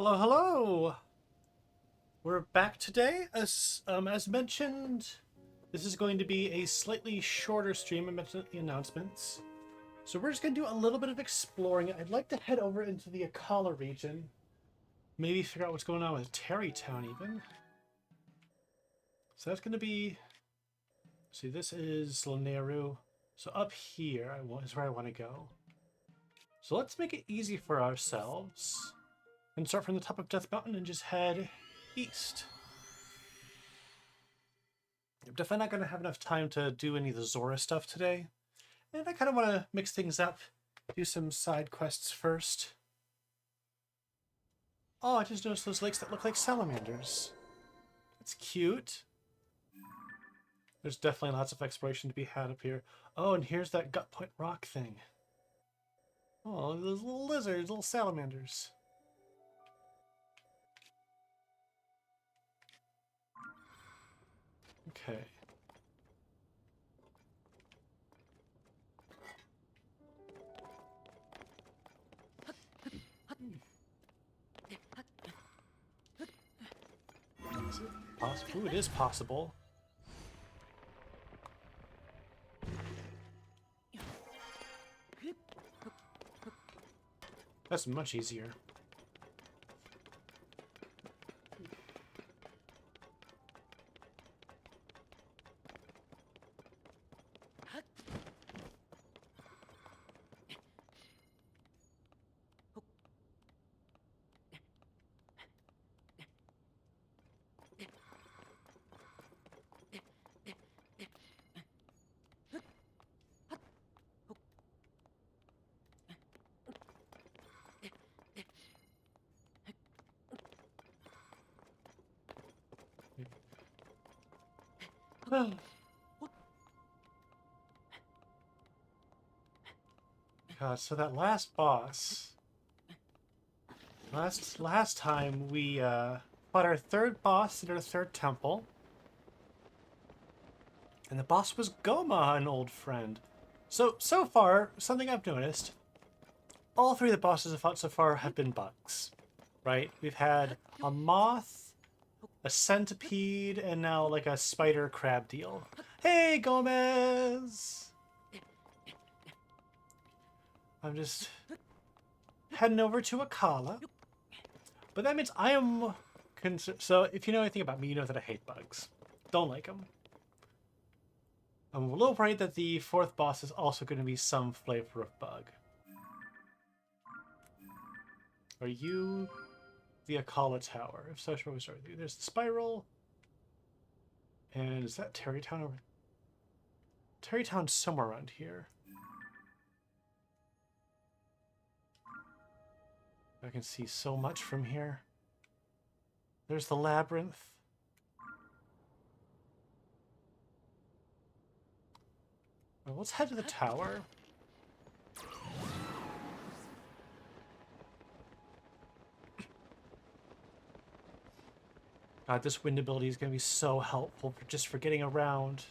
Hello, hello. We're back today. As mentioned, this is going to be a slightly shorter stream. I mentioned the announcements, so we're just going to do a little bit of exploring. I'd like to head over into the Akkala region, maybe figure out what's going on with Terrytown even. So that's going to be. See, this is Laneru. So up here is where I want to go. So let's make it easy for ourselves and start from the top of Death Mountain and just head east. I'm definitely not going to have enough time to do any of the Zora stuff today. And I kind of want to mix things up, do some side quests first. Oh, I just noticed those lakes that look like salamanders. That's cute. There's definitely lots of exploration to be had up here. Oh, and here's that Gut Point Rock thing. Oh, those little lizards, little salamanders. Okay. Is it possible? Ooh, it is possible. That's much easier. God, so that last boss, last time we fought our third boss in our third temple, and the boss was Goma, an old friend. So far, something I've noticed, all three of the bosses I've fought so far have been bugs, right? We've had a moth, a centipede, and now like a spider crab deal. Hey, Gomez! I'm just heading over to Akkala. But that means I am... So if you know anything about me, you know that I hate bugs. Don't like them. I'm a little worried that the fourth boss is also going to be some flavor of bug. Are you the Akkala Tower? If so, shall we start with you? There's the spiral. And is that Terrytown over? Terrytown's somewhere around here. I can see so much from here. There's the labyrinth. Well, let's head to the tower. God, this wind ability is going to be so helpful for just for getting around.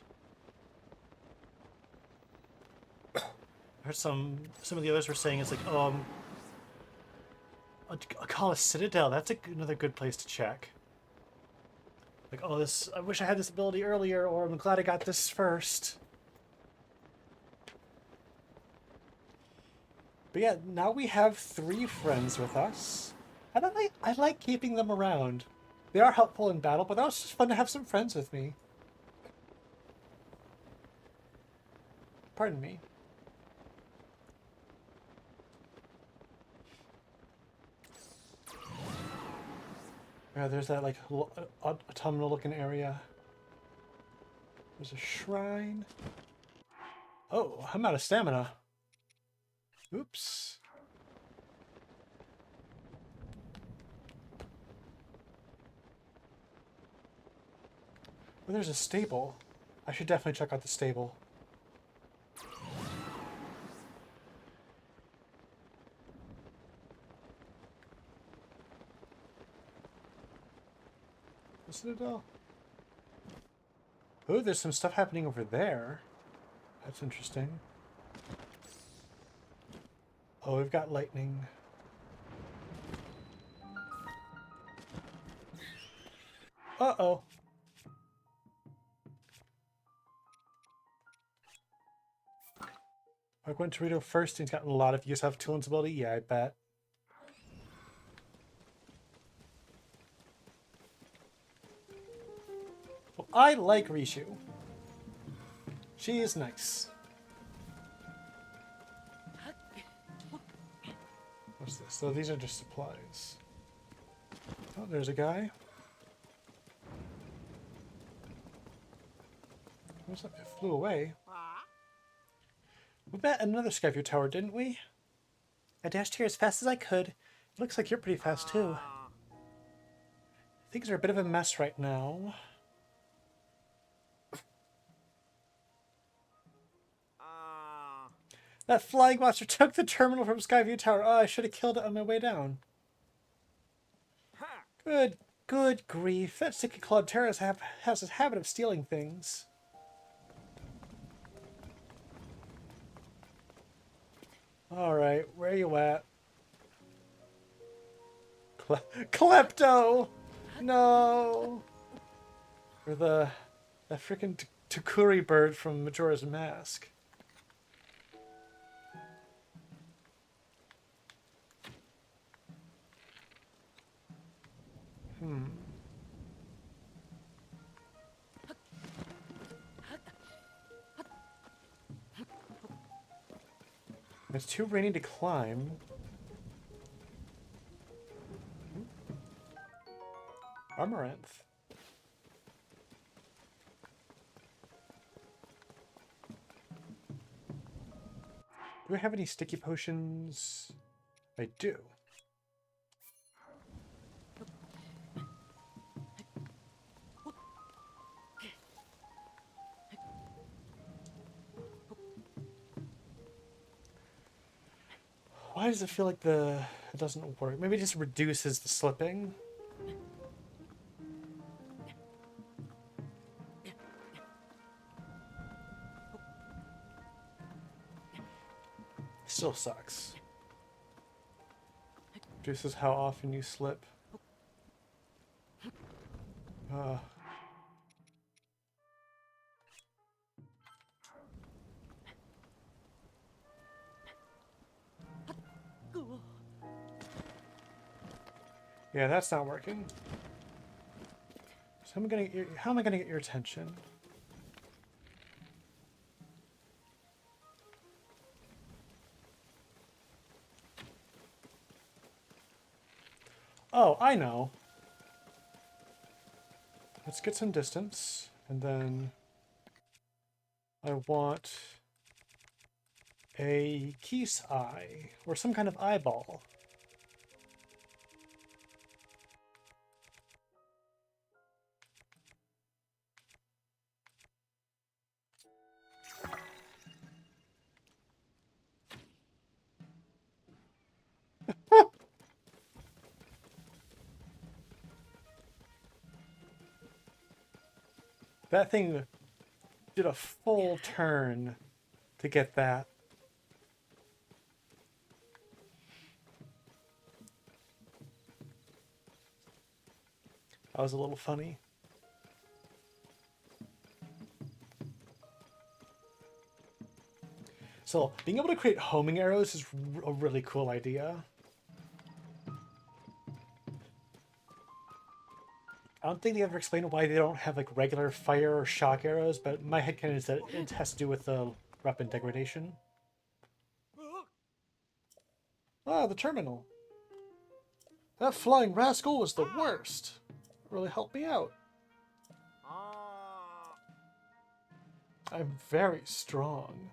I heard some of the others were saying it's like, Akkala Citadel. That's another good place to check. Like, oh, this. I wish I had this ability earlier, or I'm glad I got this first. But yeah, now we have 3 friends with us, and I like keeping them around. They are helpful in battle, but that was just fun to have some friends with me. Pardon me. Yeah, there's that like autumnal-looking area. There's a shrine. Oh, I'm out of stamina. Oops. Oh, there's a stable. I should definitely check out the stable. The Citadel. Oh, there's some stuff happening over there. That's interesting. Oh, we've got lightning. Uh-oh. I went to Rito first and he's gotten a lot of use out of Tool ability. Yeah, I bet. Well, I like Rishu. She is nice. What's this? So these are just supplies. Oh, there's a guy. What's that? It flew away. We met at another Skyview tower, didn't we? I dashed here as fast as I could. It looks like you're pretty fast, too. Things are a bit of a mess right now. That flying monster took the terminal from Skyview Tower. Oh, I should have killed it on my way down. Good grief. That sticky clawed terrorist has a habit of stealing things. Alright, where are you at? Klepto! No! Or the freaking Takuri bird from Majora's Mask. It's too rainy to climb. Amaranth. Do I have any sticky potions? I do. Why does it feel like it doesn't work? Maybe it just reduces the slipping. Still sucks. Reduces how often you slip. Yeah, that's not working. So how am I gonna get your attention? Oh, I know. Let's get some distance, and then I want a Keese eye, or some kind of eyeball. That thing did a full turn to get that. That was a little funny. So, being able to create homing arrows is a really cool idea. I don't think they ever explained why they don't have like regular fire or shock arrows, but my headcanon is that it has to do with the weapon degradation. Ah, the terminal. That flying rascal was the worst. It really helped me out. I'm very strong.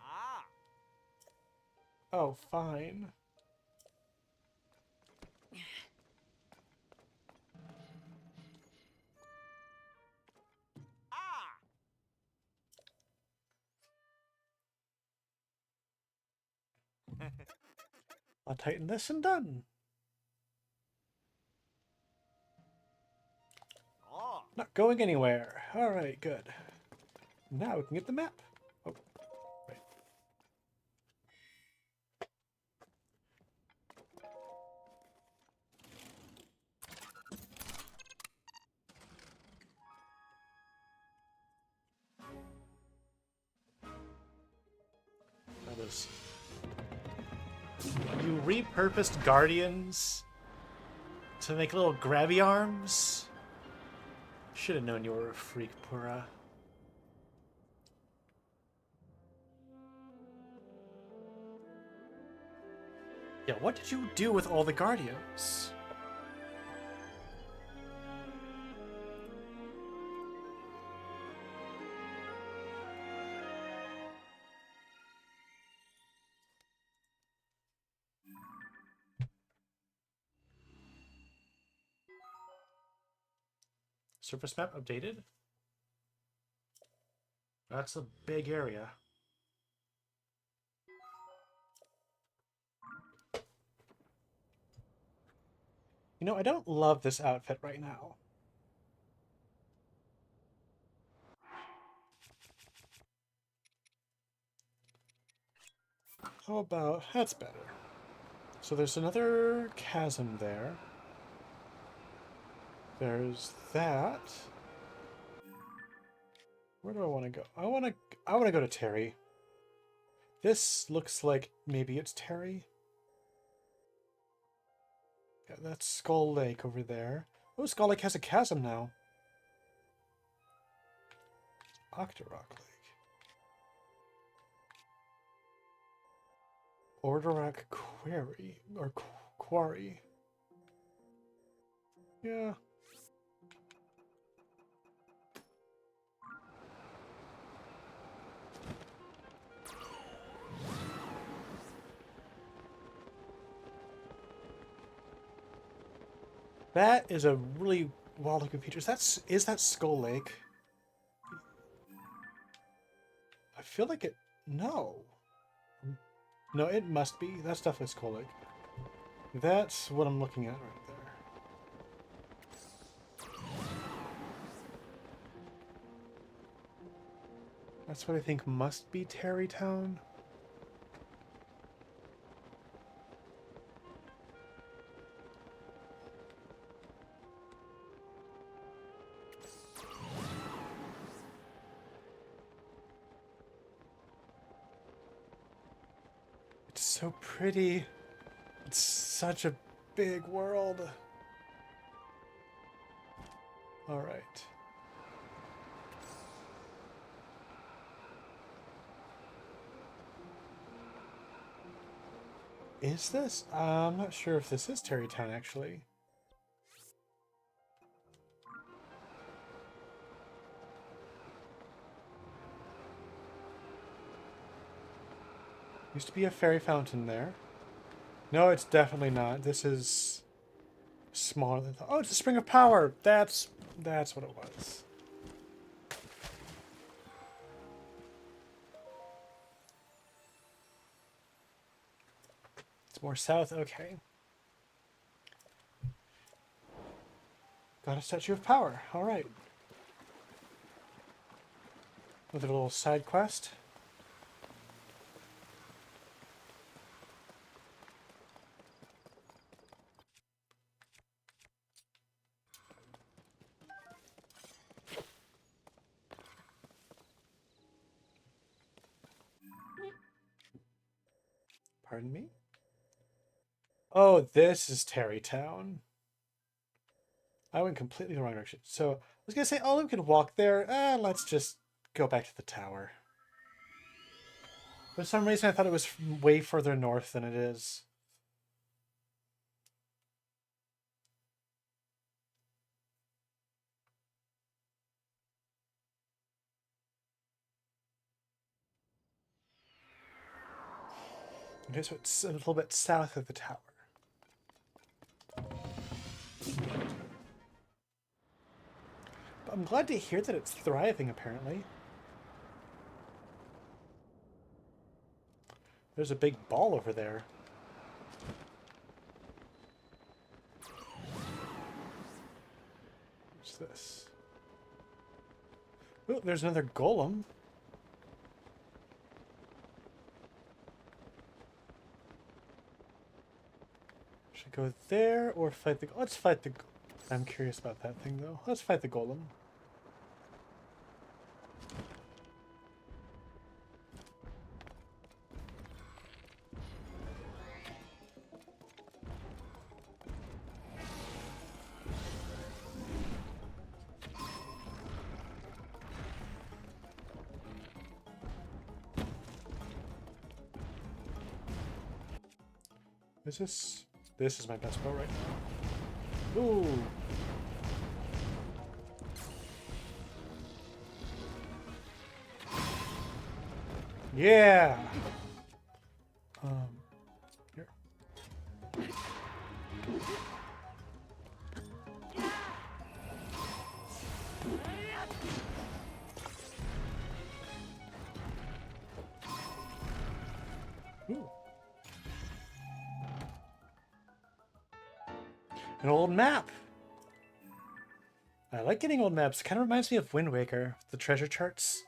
Oh, fine. I'll tighten this and done. Not going anywhere. Alright, good. Now we can get the map. Oh, right. useless. You repurposed guardians to make little grabby arms? Should have known you were a freak, Pura. Yeah, what did you do with all the guardians? Surface map updated? That's a big area. You know, I don't love this outfit right now. How about... That's better. So there's another chasm there. There's that. Where do I want to go? I want to go to Terry. This looks like maybe it's Terry. Yeah, that's Skull Lake over there. Oh, Skull Lake has a chasm now. Octorok Lake. Ordorak Quarry. Or Quarry. Yeah. That is a really wild-looking feature. Is that Skull Lake? I feel like it... No. No, it must be. That's definitely Skull Lake. That's what I'm looking at right there. That's what I think must be Terrytown. It's so pretty. It's such a big world. All right. Is this? I'm not sure if this is Terrytown, actually. Used to be a fairy fountain there. No, it's definitely not. This is smaller than... Oh, it's a spring of power! That's what it was. It's more south, okay. Got a statue of power, alright. With a little side quest. Pardon me? Oh, this is Terrytown. I went completely the wrong direction. So, I was going to say, oh, we could walk there. Let's just go back to the tower. For some reason, I thought it was way further north than it is. Okay, so it's a little bit south of the tower. But I'm glad to hear that it's thriving, apparently. There's a big ball over there. What's this? Oh, there's another golem. Should I go there or fight the... Let's fight the... I'm curious about that thing, though. Let's fight the golem. Is this? This is my best bow right now. Ooh. Yeah. Here. Ooh. An old map. I like getting old maps. Kind of reminds me of Wind Waker, the treasure charts.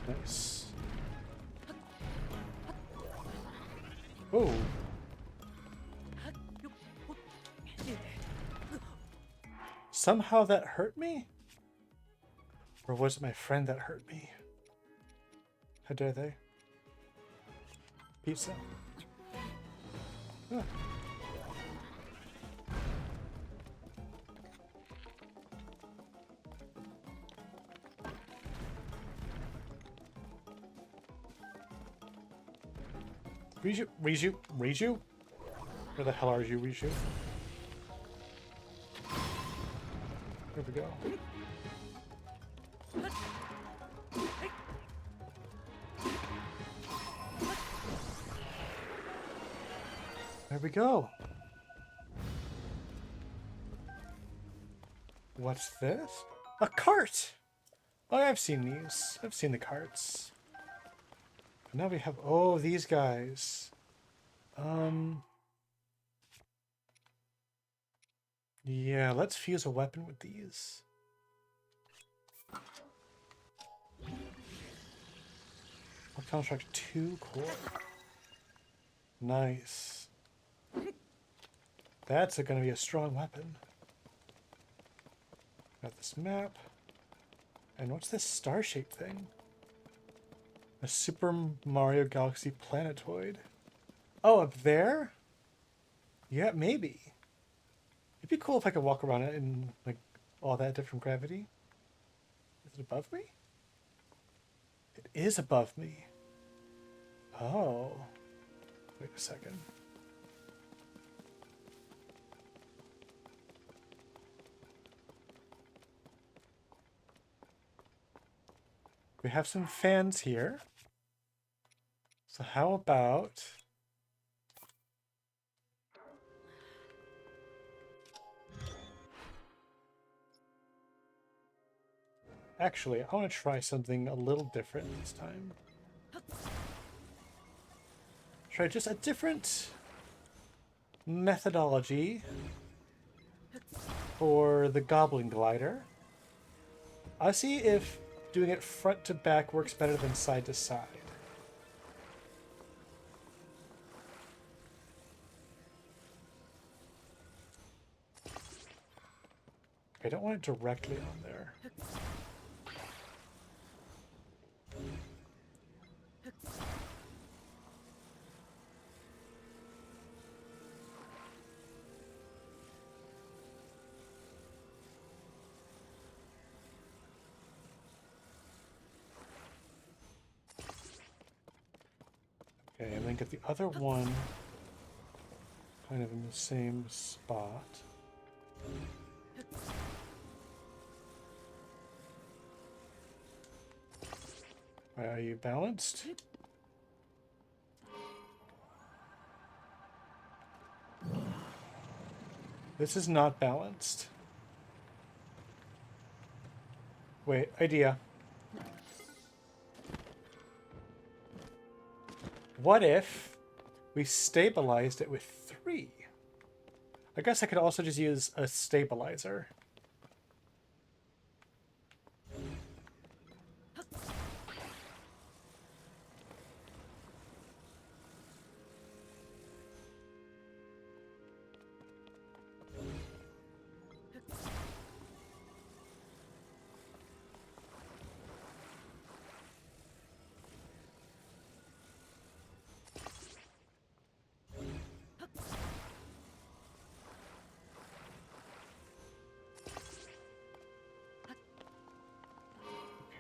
Nice. Oh. Somehow that hurt me? Or was it my friend that hurt me? How dare they? Pizza. Ah. Riju? Where the hell are you, Riju? There we go. There we go. What's this? A cart! Oh, I've seen these. I've seen the carts. But now we have... Oh, these guys. Yeah, let's fuse a weapon with these. Construct 2 core. Nice. That's going to be a strong weapon. Got this map. And what's this star-shaped thing? A Super Mario Galaxy planetoid. Oh, up there? Yeah, maybe. It'd be cool if I could walk around it in, like, all that different gravity. Is it above me? It is above me. Oh. Wait a second. We have some fans here. So how about... Actually, I want to try something a little different this time. Try just a different methodology for the Goblin Glider. I'll see if doing it front to back works better than side to side. I don't want it directly on there. Okay, and then get the other one kind of in the same spot. Are you balanced? This is not balanced. Wait, idea. What if we stabilized it with 3? I guess I could also just use a stabilizer.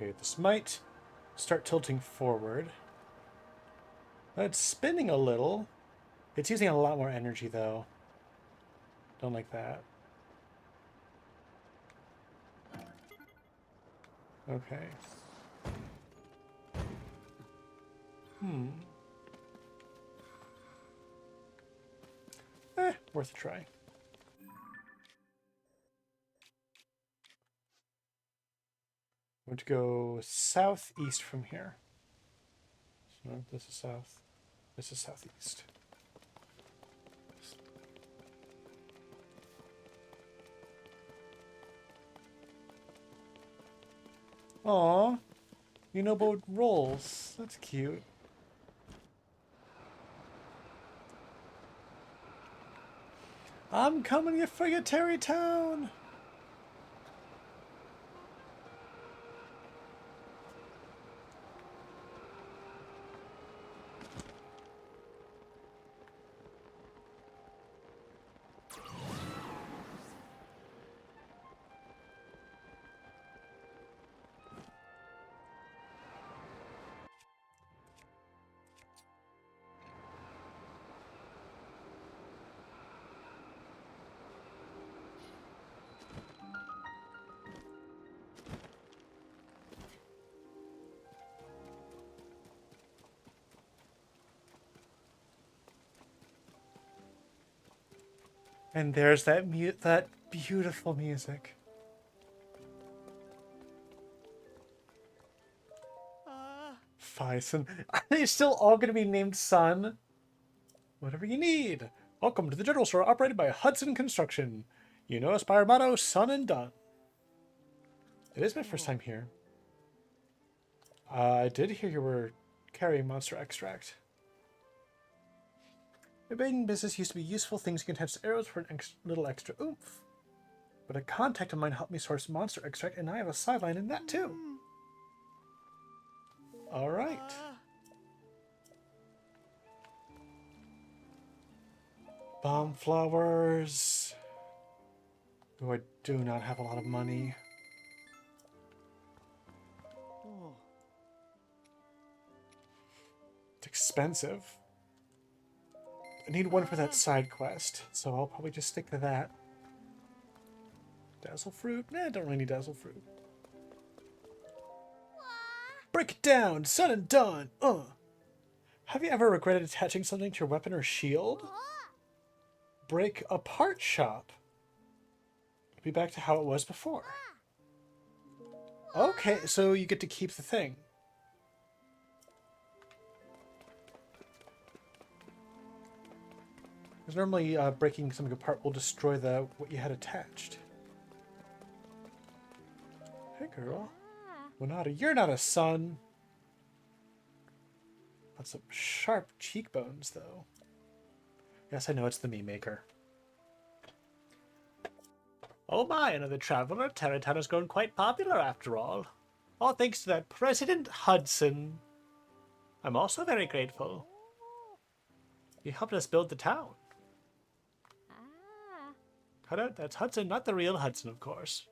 Okay, this might start tilting forward. It's spinning a little. It's using a lot more energy, though. Don't like that. Okay. Worth a try. I'm going to go southeast from here. So this is south. This is southeast. Aw, you know about rolls. That's cute. I'm coming for you, Terrytown! And there's that that beautiful music. Fison. Are they still all going to be named Sun? Whatever you need. Welcome to the general store operated by Hudson Construction. You know us by our motto, Sun and Done. It is my first time here. I did hear you were carrying monster extract. My main business used to be useful things you can attach to arrows for a little extra oomph. But a contact of mine helped me source monster extract, and I have a sideline in that too. All right. Bomb flowers. Oh, I do not have a lot of money. It's expensive. I need one for that side quest, so I'll probably just stick to that. Dazzle fruit? Nah, I don't really need dazzle fruit. Break it down! Sun and Dawn! Have you ever regretted attaching something to your weapon or shield? Break apart shop. Be back to how it was before. Okay, so you get to keep the thing. Because normally breaking something apart will destroy what you had attached. Hey girl. Winata, you're not a sun. Got some sharp cheekbones though. Yes, I know it's the meme maker. Oh my, another traveler. Terrytown has grown quite popular after all. All thanks to that President Hudson. I'm also very grateful. He helped us build the town. Cut out, that's Hudson, not the real Hudson, of course.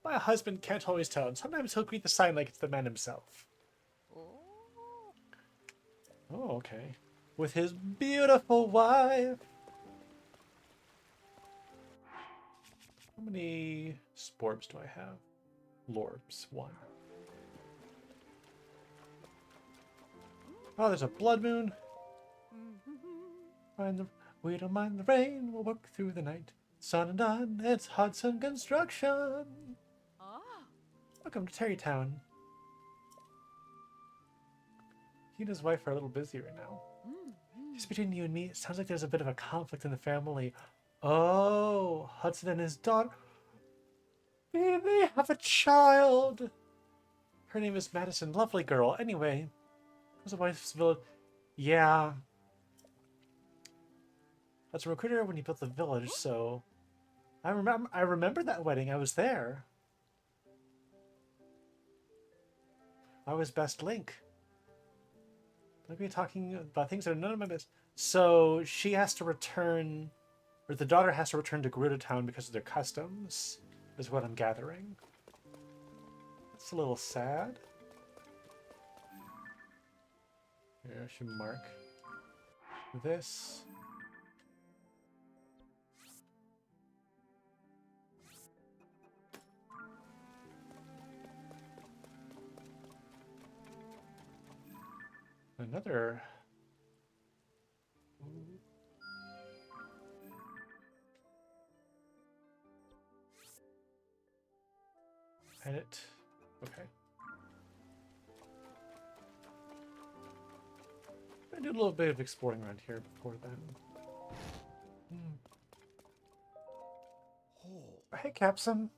My husband can't always tell, and sometimes he'll greet the sign like it's the man himself. Oh, okay. With his beautiful wife. How many sporbs do I have? Lorbs, 1. Oh, there's a blood moon. We don't mind the rain, we'll work through the night. Sun and Dawn, it's Hudson Construction. Welcome to Terrytown. He and his wife are a little busy right now. Just between you and me, it sounds like there's a bit of a conflict in the family. Oh, Hudson and his daughter. They have a child. Her name is Madison. Lovely girl. Anyway, there's a wife's village. Yeah. That's a recruiter when he built the village, so... I remember that wedding. I was there. I was best link. Don't be talking about things that are none of my business. So she has to return, or the daughter has to return to Gerudo Town because of their customs, is what I'm gathering. That's a little sad. Here, I should mark this. Another. Edit. Okay. I do a little bit of exploring around here before then. Hey, Capsum.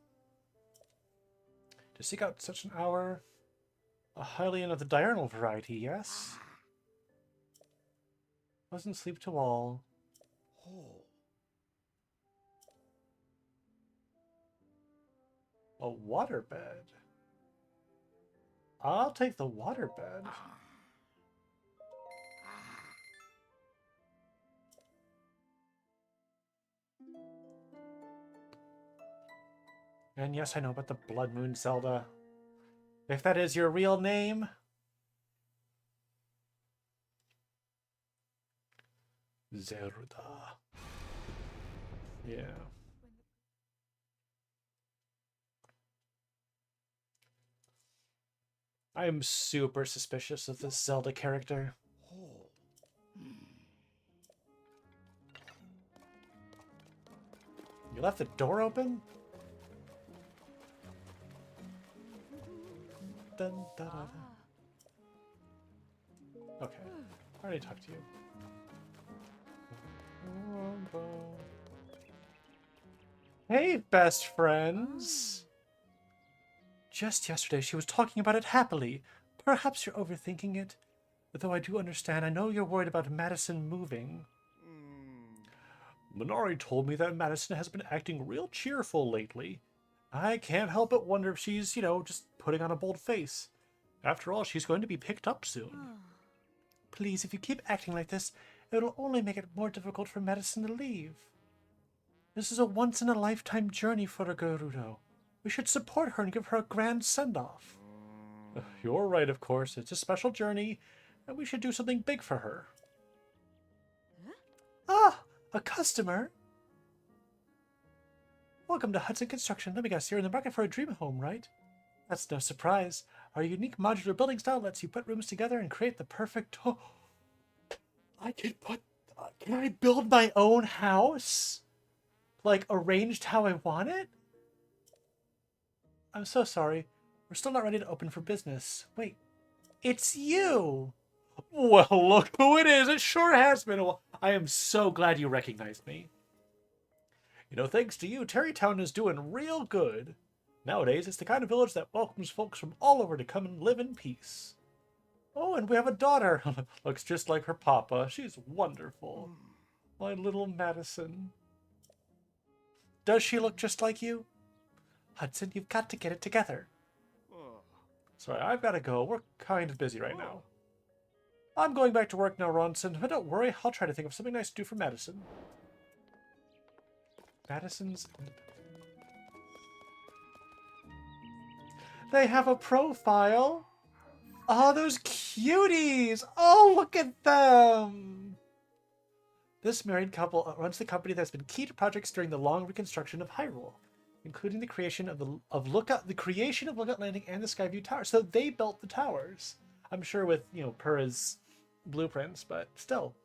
To seek out such an hour, a Hylian of the diurnal variety, yes? Pleasant sleep to all. A waterbed. I'll take the waterbed. And yes, I know about the Blood Moon Zelda. If that is your real name. Zelda. Yeah. I am super suspicious of this Zelda character. You left the door open? Dun, da, da, da. Okay, I already talked to you. Hey, best friends! Just yesterday she was talking about it happily. Perhaps you're overthinking it. Though I do understand, I know you're worried about Madison moving. Minari told me that Madison has been acting real cheerful lately. I can't help but wonder if she's, just putting on a bold face. After all, she's going to be picked up soon. Please, if you keep acting like this, it'll only make it more difficult for Madison to leave. This is a once-in-a-lifetime journey for a Gerudo. We should support her and give her a grand send-off. You're right, of course. It's a special journey, and we should do something big for her. Ah, a customer? Welcome to Hudson Construction. Let me guess, you're in the market for a dream home, right? That's no surprise. Our unique modular building style lets you put rooms together and create the perfect... Oh, can I build my own house? Like, arranged how I want it? I'm so sorry. We're still not ready to open for business. Wait, it's you! Well, look who it is. It sure has been a while. I am so glad you recognized me. Thanks to you, Terrytown is doing real good. Nowadays, it's the kind of village that welcomes folks from all over to come and live in peace. Oh, and we have a daughter. Looks just like her papa. She's wonderful. My little Madison. Does she look just like you? Hudson, you've got to get it together. Sorry, I've got to go. We're kind of busy right now. I'm going back to work now, Ronson, but don't worry, I'll try to think of something nice to do for Madison. Madison's... They have a profile. Oh, those cuties. Oh, look at them. This married couple runs the company that's been key to projects during the long reconstruction of Hyrule, including the creation of Lookout Landing and the Skyview Tower. So they built the towers. I'm sure with, Purra's blueprints, but still.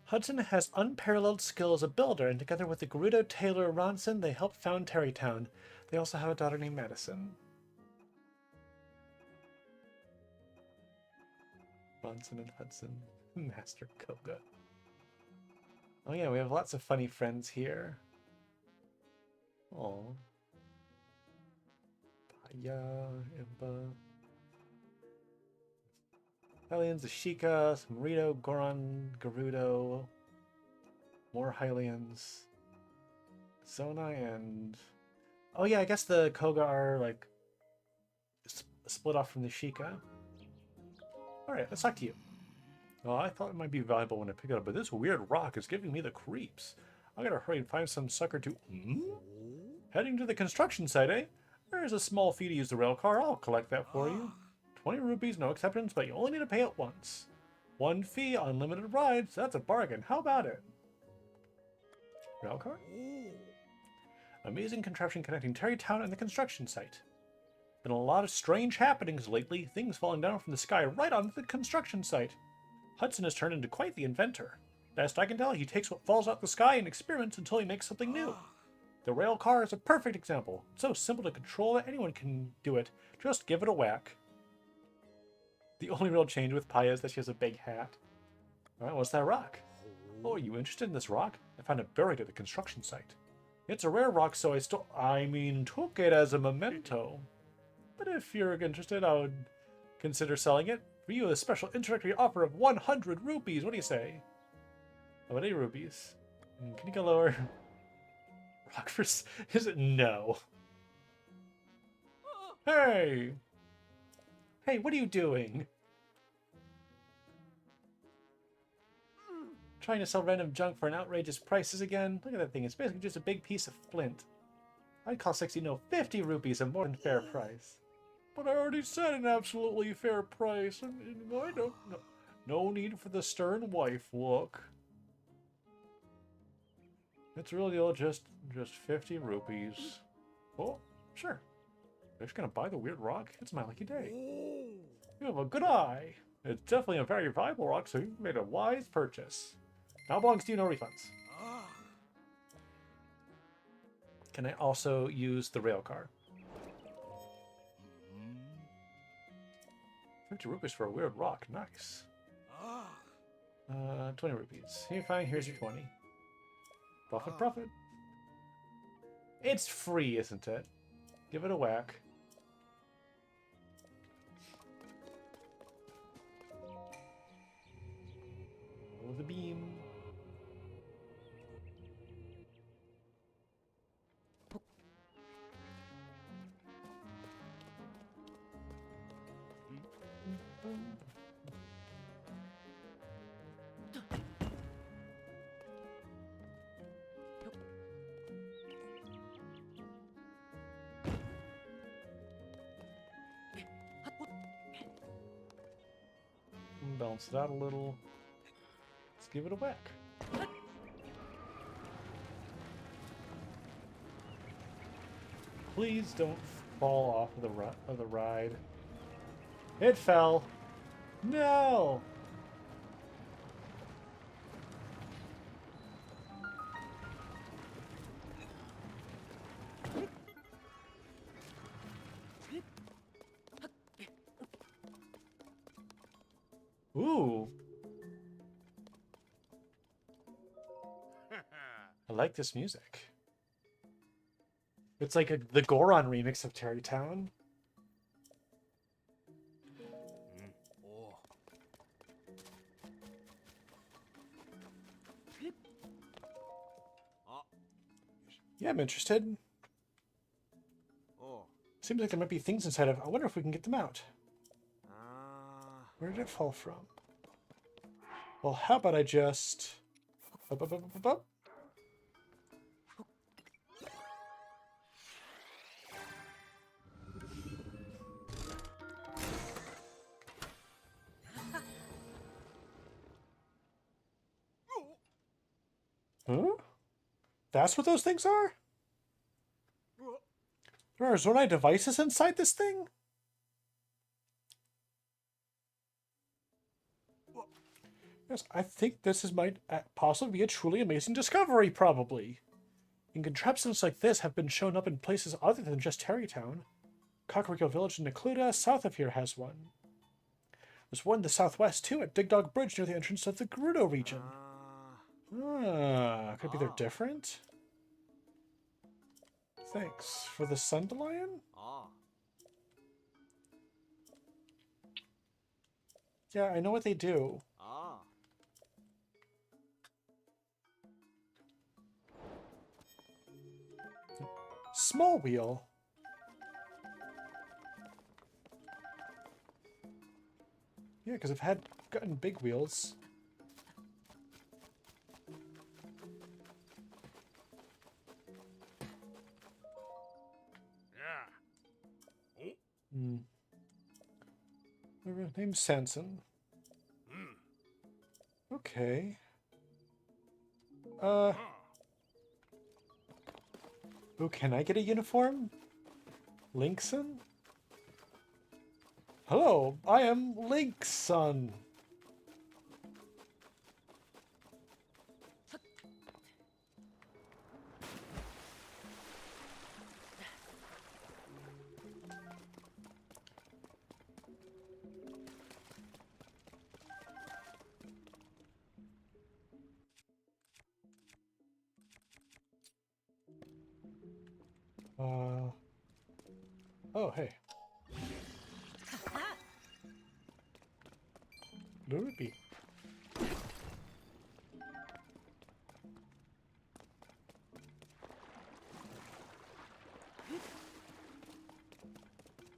Hudson has unparalleled skill as a builder, and together with the Gerudo tailor Ronson, they helped found Terrytown. They also have a daughter named Madison. Ronson and Hudson. Master Koga. Oh yeah, we have lots of funny friends here. Oh. Paya, Impa. Hylians, Ashika, Marito, Goron, Gerudo. More Hylians. Zonai and... Oh yeah, I guess the Koga are, like, split off from the Sheikah. Alright, let's talk to you. Oh, I thought it might be valuable when I pick it up, but this weird rock is giving me the creeps. I gotta hurry and find some sucker to... Heading to the construction site, eh? There's a small fee to use the rail car. I'll collect that for you. 20 rupees, no exceptions, but you only need to pay it once. One fee, unlimited rides. That's a bargain. How about it? Railcar? Amazing contraption connecting Terrytown and the construction site. Been a lot of strange happenings lately, things falling down from the sky right onto the construction site. Hudson has turned into quite the inventor. Best I can tell, he takes what falls out the sky and experiments until he makes something new. The rail car is a perfect example. It's so simple to control that anyone can do it. Just give it a whack. The only real change with Paya is that she has a big hat. Alright, what's that rock? Oh, are you interested in this rock? I found it buried at the construction site. It's a rare rock, so I took it as a memento. But if you're interested, I would consider selling it. For you, a special introductory offer of 100 rupees. What do you say? How about 8 rupees? Can you go lower? Rock for... Is it? No. Hey! Hey, what are you doing? Trying to sell random junk for an outrageous prices again? Look at that thing. It's basically just a big piece of flint. I'd call 60, no, 50 rupees a more than fair price. But I already said an absolutely fair price. And I don't... No need for the stern wife look. It's really all just 50 rupees. Oh, sure. You're just gonna buy the weird rock? It's my lucky day. You have a good eye. It's definitely a very valuable rock, so you've made a wise purchase. Now belongs to you, no refunds. Can I also use the rail car? 50 rupees for a weird rock. Nice. 20 rupees. Here, fine. Here's your 20. Profit, profit. It's free, isn't it? Give it a whack. Oh, the beam. Balance it out a little. Let's give it a whack. Please don't fall off of the ride. It fell. No. Ooh. I like this music. It's like the Goron remix of Terrytown. Yeah, I'm interested. Seems like there might be things inside of it. I wonder if we can get them out. Where did it fall from? Well, how about I just... Up, up, up, up, up. Huh? That's what those things are? There are Zonai devices inside this thing? Yes, I think this might possibly be a truly amazing discovery, probably. And contraptions like this have been shown up in places other than just Terrytown. Kakariko Village in Necluda, south of here, has one. There's one in the southwest, too, at Dig Dog Bridge near the entrance of the Gerudo region. Could be they're different? Thanks. For the Sundelion? Yeah, I know what they do. Small wheel. Yeah, because I've gotten big wheels. Name's Sanson. Okay. Oh, can I get a uniform? Linkson? Hello, I am Linkson. Oh, hey. Ruby.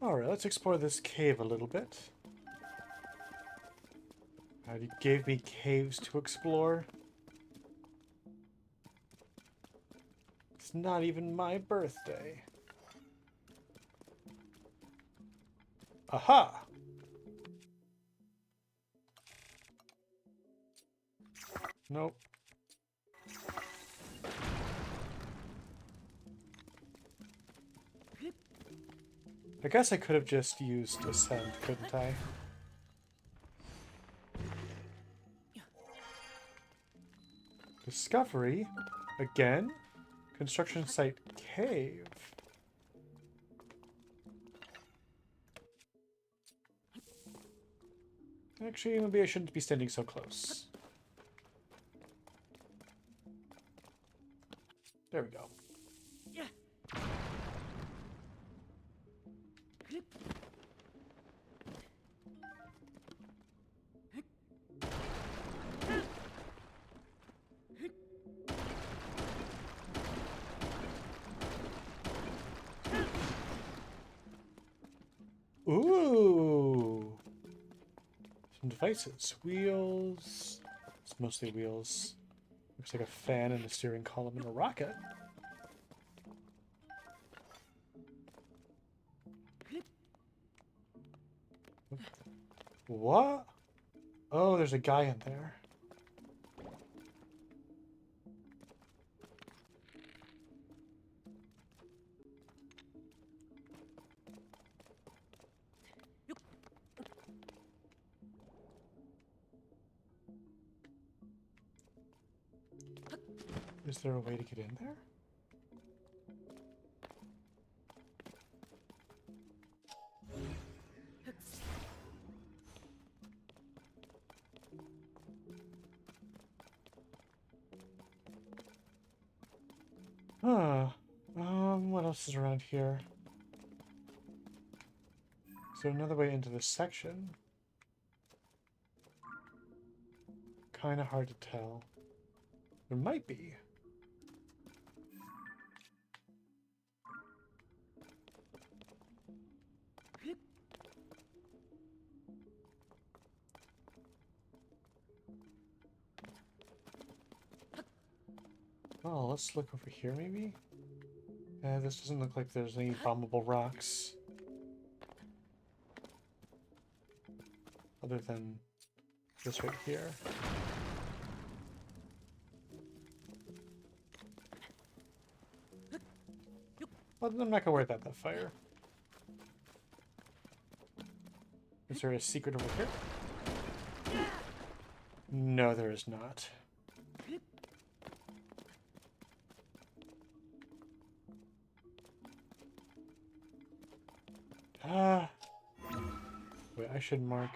Alright, let's explore this cave a little bit. You gave me caves to explore. It's not even my birthday. Aha! Nope. I guess I could have just used Ascend, couldn't I? Discovery? Again? Construction site cave. Actually, maybe I shouldn't be standing so close. There we go. Ooh! Some devices. Wheels. It's mostly wheels. Looks like a fan and a steering column and a rocket. What? Oh, there's a guy in there. Is there a way to get in there? Huh. What else is around here? Is there another way into this section? Kinda hard to tell. There might be. Oh, let's look over here, maybe? This doesn't look like there's any bombable rocks. Other than this right here. Well, I'm not gonna worry about that fire. Is there a secret over here? No, there is not. Wait, I should mark.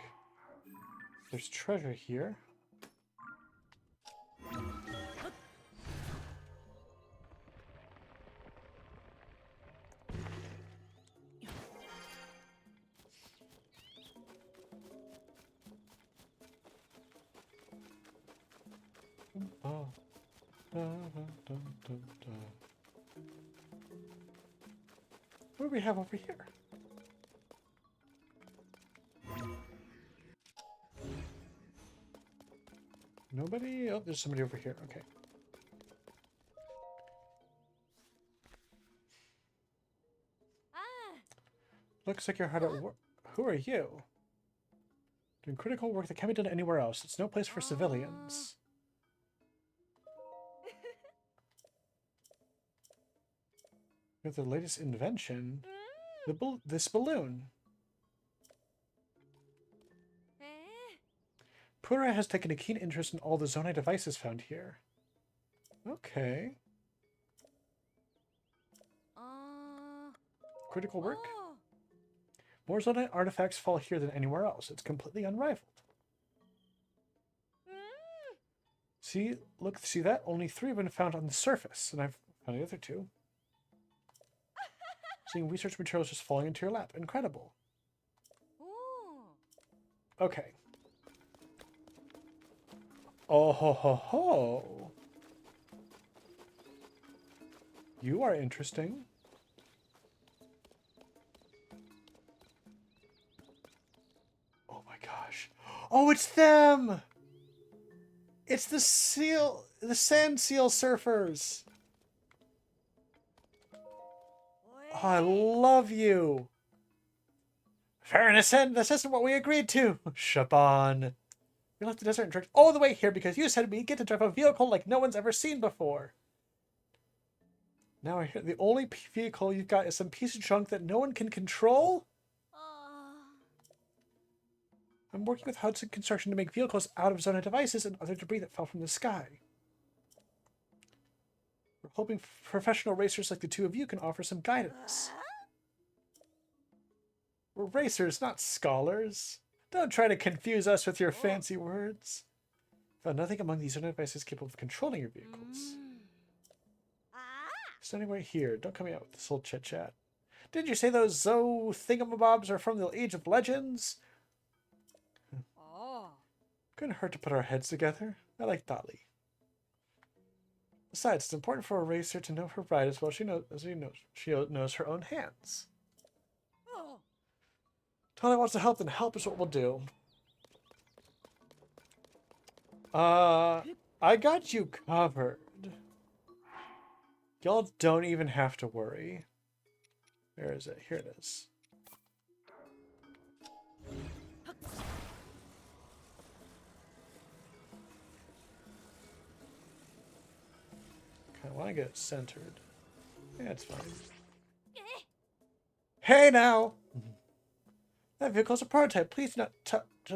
There's treasure here. Oh. What do we have over here? Nobody? Oh, there's somebody over here. Okay. Looks like you're hard at work. Who are you? Doing critical work that can't be done anywhere else. It's no place for civilians. With the latest invention, this balloon. Pura has taken a keen interest in all the Zonai devices found here. Okay. Critical work? More Zonai artifacts fall here than anywhere else. It's completely unrivaled. See, look, see that? Only 3 have been found on the surface, and I've found the other 2. Seeing research materials just falling into your lap. Incredible. Okay. Oh ho ho ho. You are interesting. Oh my gosh. Oh, it's them! It's the sand seal surfers. Oh, I love you. Fairness, this isn't what we agreed to. Shaban. We left the desert and trekked all the way here because you said we get to drive a vehicle like no one's ever seen before. Now I hear the only vehicle you've got is some piece of junk that no one can control? I'm working with Hudson Construction to make vehicles out of Zonai devices and other debris that fell from the sky. We're hoping professional racers like the 2 of you can offer some guidance. We're racers, not scholars. Don't try to confuse us with your fancy words. Found nothing among these Zonai devices capable of controlling your vehicles. Standing right here. Don't come out with this whole chit-chat. Didn't you say those thingamabobs are from the Age of Legends? Couldn't hurt to put our heads together. I like Dali. Besides, it's important for a racer to know her ride as well as she knows her own hands. Tali wants to help, then help is what we'll do. I got you covered. Y'all don't even have to worry. Where is it? Here it is. I want to get it centered. Yeah, it's fine. Hey now! That vehicle's a prototype. Please not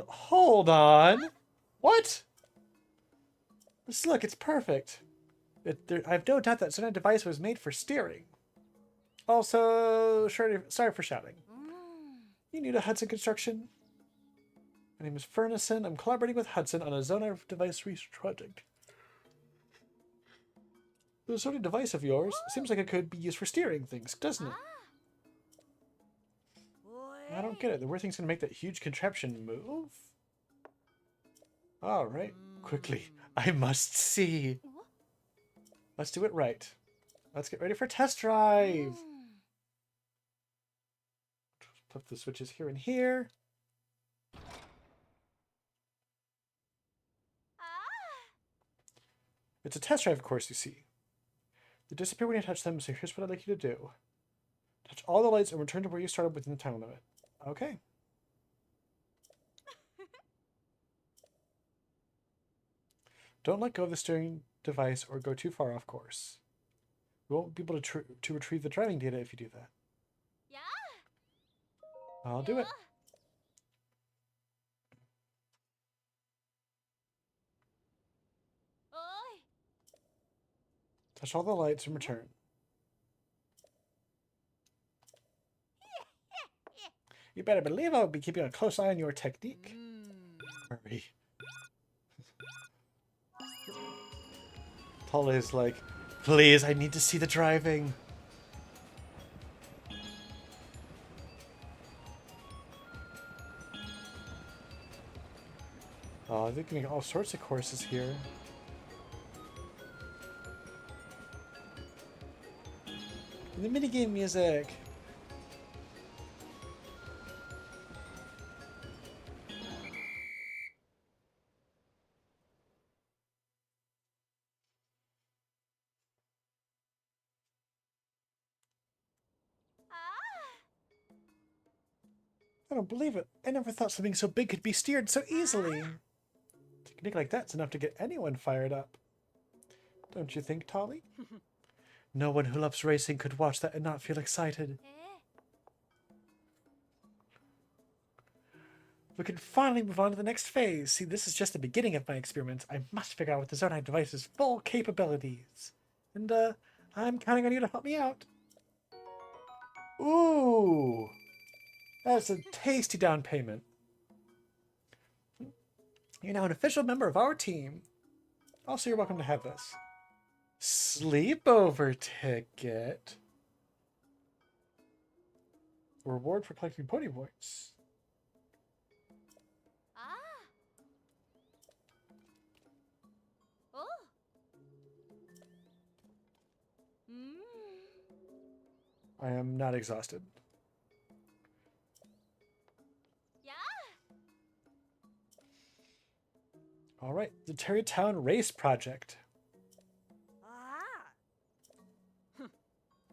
hold on. What? Just look, it's perfect. I have no doubt that Zonai device was made for steering. Also, sorry for shouting. You new to Hudson Construction? My name is Furnison. I'm collaborating with Hudson on a Zonai device research project. The Zonai device of yours seems like it could be used for steering things, doesn't it? I don't get it. The weird thing's gonna make that huge contraption move? Alright. Quickly. I must see. Let's do it right. Let's get ready for test drive. Flip the switches here and here. It's a test drive, of course, you see. They disappear when you touch them, so here's what I'd like you to do. Touch all the lights and return to where you started within the time limit. Okay. Don't let go of the steering device or go too far off course. You won't be able to retrieve the driving data if you do that. I'll do it. Touch all the lights and return. You better believe I'll be keeping a close eye on your technique. Hurry. Tala is like, please, I need to see the driving. Oh, they're getting all sorts of courses here. The minigame music. I don't believe it. I never thought something so big could be steered so easily. A technique like that's enough to get anyone fired up. Don't you think, Tolly? No one who loves racing could watch that and not feel excited. We can finally move on to the next phase. See, this is just the beginning of my experiments. I must figure out what the Zonite device's full capabilities. And, I'm counting on you to help me out. Ooh! That's a tasty down payment. You're now an official member of our team. Also, you're welcome to have this. Sleepover ticket. Reward for collecting pony points. I am not exhausted. All right, the Terrytown Race Project.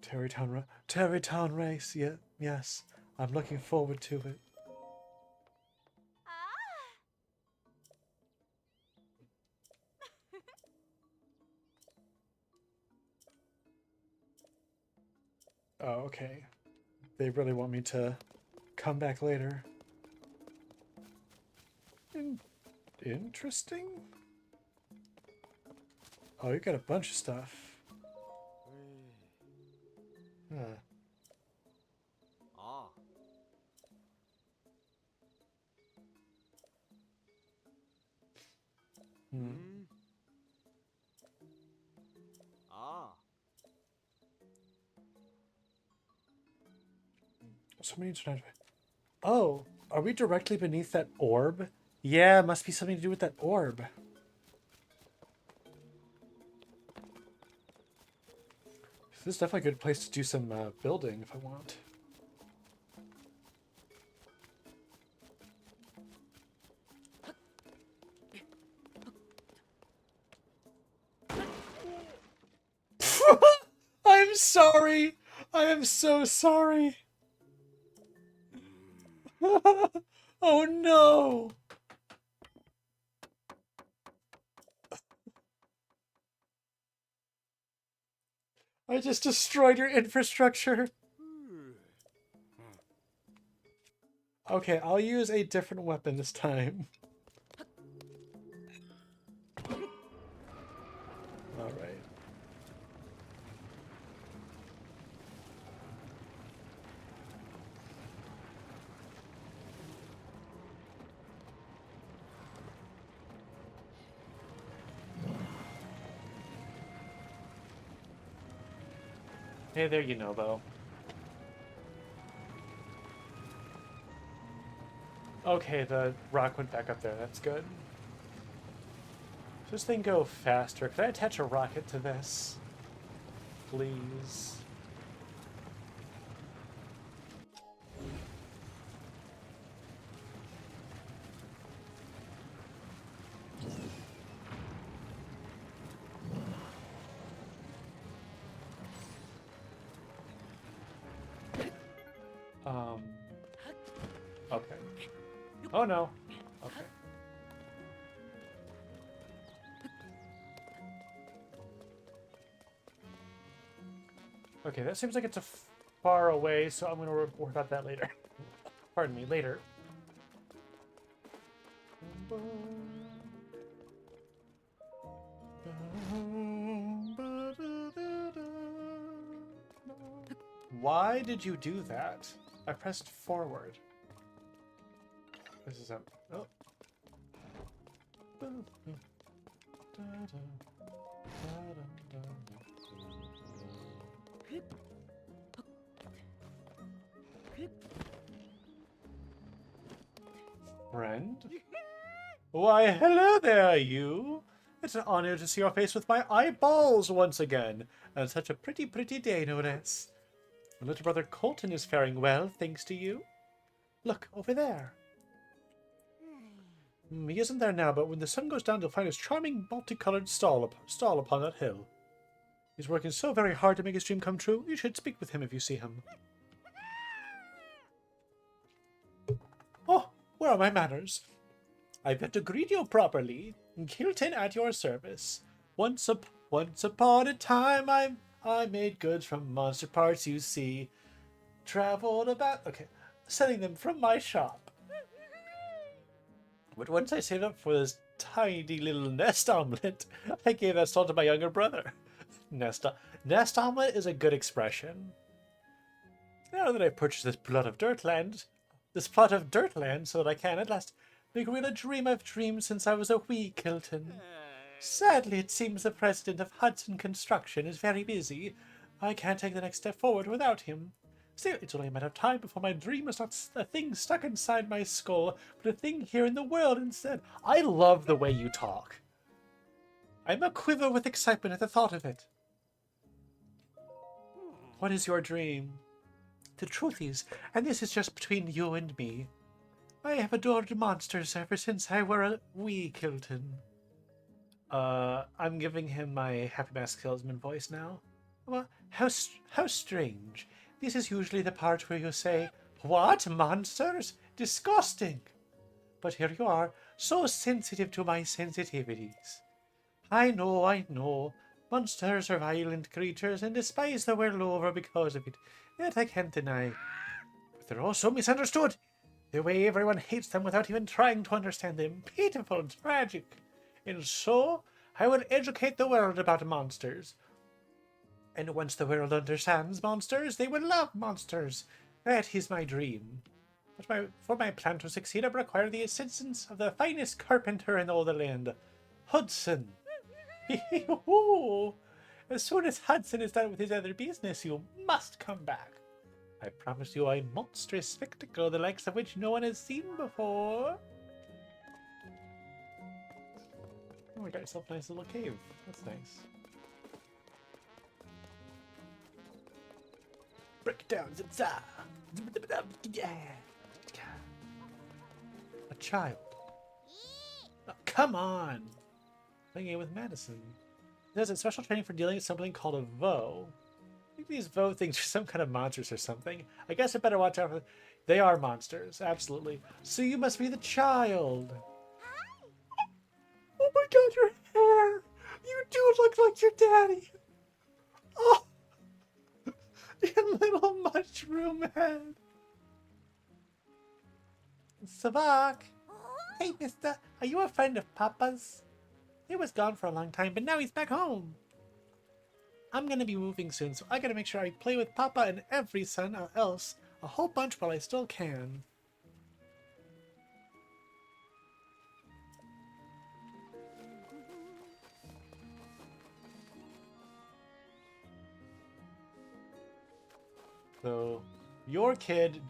Terrytown Race, yeah, yes. I'm looking forward to it. Oh, okay. They really want me to come back later. Interesting? Oh, you got a bunch of stuff. Huh. So many tonight. Oh, are we directly beneath that orb? Yeah, must be something to do with that orb. This is definitely a good place to do some building if I want. I'm sorry. I am so sorry. Oh no. I just destroyed your infrastructure. Okay, I'll use a different weapon this time. Alright. Hey there, Yunobo. Okay, the rock went back up there. That's good. Does this thing go faster? Could I attach a rocket to this? Please. Okay. Oh no. Okay. Okay, that seems like it's a far away, so I'm gonna worry about that later. Pardon me, later. Why did you do that? I pressed forward. This is a... Oh. Friend? Why, hello there, you! It's an honor to see your face with my eyeballs once again, and such a pretty, pretty day, no less. My little brother Colton is faring well, thanks to you. Look, over there. He isn't there now, but when the sun goes down, you'll find his charming, multicolored stall upon that hill. He's working so very hard to make his dream come true. You should speak with him if you see him. Where are my manners? I've got to greet you properly. Kilton at your service. Once upon a time, I made goods from monster parts, you see. Traveled about... Okay. Selling them from my shop. But once I saved up for this tiny little nest omelet, I gave that all to my younger brother. Nest omelet is a good expression. Now that I've purchased this plot of dirtland, so that I can at last make real a dream I've dreamed since I was a wee Kilton. Sadly, it seems the president of Hudson Construction is very busy. I can't take the next step forward without him. Still, it's only a matter of time before my dream is not a thing stuck inside my skull, but a thing here in the world instead. I love the way you talk. I'm a quiver with excitement at the thought of it. What is your dream? The truth is, and this is just between you and me, I have adored monsters ever since I were a wee Kilton. I'm giving him my Happy Mask Salesman voice now. Well, how strange. This is usually the part where you say, "What, monsters? Disgusting!" But here you are, so sensitive to my sensitivities. I know. Monsters are violent creatures and despise the world over because of it. That I can't deny. But they're also misunderstood. The way everyone hates them without even trying to understand them. Pitiful and tragic. And so, I will educate the world about monsters. And once the world understands monsters, they will love monsters. That is my dream. But for my plan to succeed, I require the assistance of the finest carpenter in all the land, Hudson. As soon as Hudson is done with his other business, you must come back. I promise you a monstrous spectacle, the likes of which no one has seen before. Oh, we got yourself a nice little cave. That's nice. Break it down, zip-za! Yeah! A child. Oh, come on! Playing it with Madison. There's a special training for dealing with something called a Vo. I think these Vo things are some kind of monsters or something. I guess I better watch out for them. They are monsters, absolutely. So you must be the child. Oh my god, your hair! You do look like your daddy! Oh! Your little mushroom head! Savak! Hey, mister, are you a friend of Papa's? He was gone for a long time, but now he's back home. I'm gonna be moving soon, so I gotta make sure I play with Papa and every son else a whole bunch while I still can. So, your kid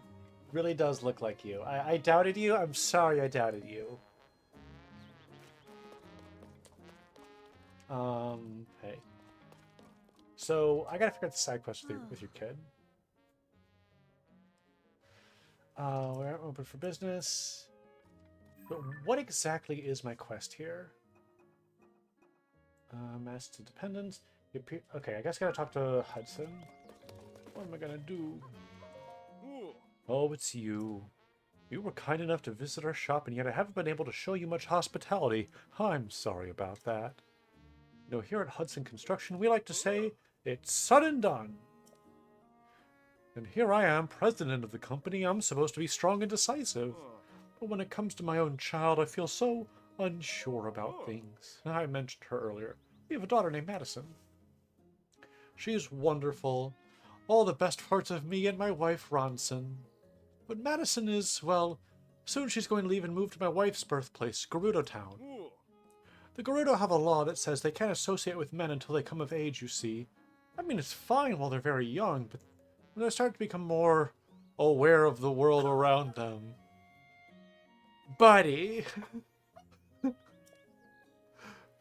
really does look like you. I doubted you. I'm sorry I doubted you. Hey. So, I gotta figure out the side quest with your kid. We're open for business. But what exactly is my quest here? Master Dependence. Okay, I guess I gotta talk to Hudson. What am I gonna do? Oh, it's you. You were kind enough to visit our shop, and yet I haven't been able to show you much hospitality. I'm sorry about that. You know, here at Hudson Construction, we like to say, it's said and done. And here I am, president of the company. I'm supposed to be strong and decisive. But when it comes to my own child, I feel so unsure about things. I mentioned her earlier. We have a daughter named Madison. She's wonderful. All the best parts of me and my wife, Ronson. But Madison is, well, soon she's going to leave and move to my wife's birthplace, Gerudo Town. The Gerudo have a law that says they can't associate with men until they come of age, you see. I mean, it's fine while they're very young, but when they start to become more aware of the world around them. Buddy!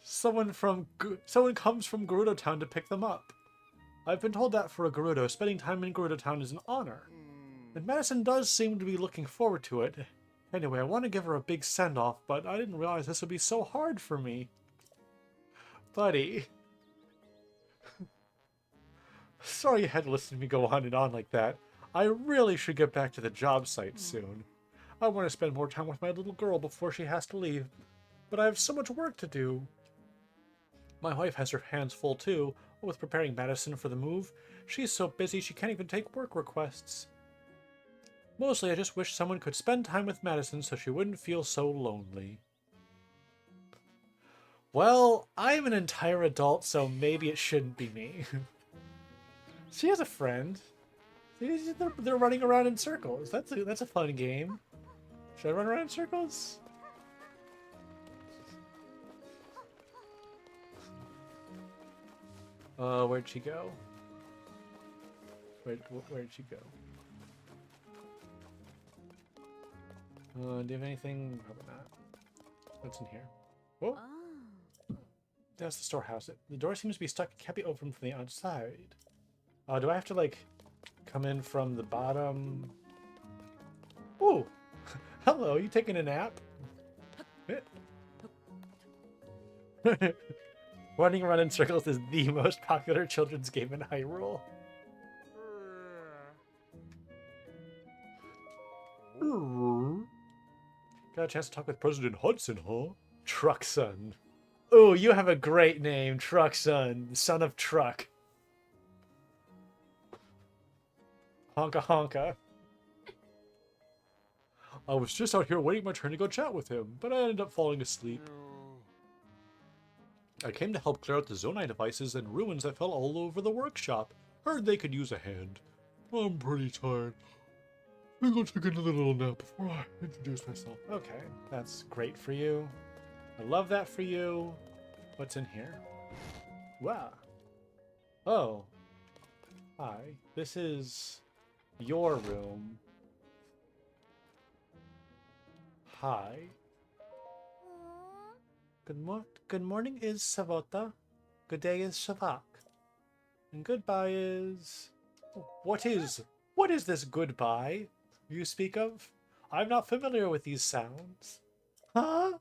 Someone comes from Gerudo Town to pick them up. I've been told that for a Gerudo, spending time in Gerudo Town is an honor. And Madison does seem to be looking forward to it. Anyway, I want to give her a big send-off, but I didn't realize this would be so hard for me. Buddy. Sorry you had to listen to me go on and on like that. I really should get back to the job site soon. I want to spend more time with my little girl before she has to leave, but I have so much work to do. My wife has her hands full too, with preparing Madison for the move. She's so busy she can't even take work requests. Mostly I just wish someone could spend time with Madison so she wouldn't feel so lonely. Well, I'm an entire adult, so maybe it shouldn't be me. She has a friend. They're running around in circles. That's a fun game. Should I run around in circles? Where'd she go? Where'd she go? Do you have anything? Probably not. What's in here? Whoa. That's the storehouse. The door seems to be stuck. It can't be opened from the outside. Do I have to, like, come in from the bottom? Ooh! Hello, you taking a nap? Running around in circles is the most popular children's game in Hyrule. Got a chance to talk with President Hudson, huh? Truck Son. Oh, you have a great name, Truck Son, son of Truck. Honka honka. I was just out here waiting my turn to go chat with him, but I ended up falling asleep. I came to help clear out the Zonai devices and ruins that fell all over the workshop. Heard they could use a hand. I'm pretty tired. I'm gonna take another little nap before I introduce myself. Okay, that's great for you. I love that for you. What's in here? Wow. Oh. Hi. This is your room. Hi. Good morning is Savota. Good day is Shavak. And goodbye is... What is this goodbye you speak of? I'm not familiar with these sounds. Huh?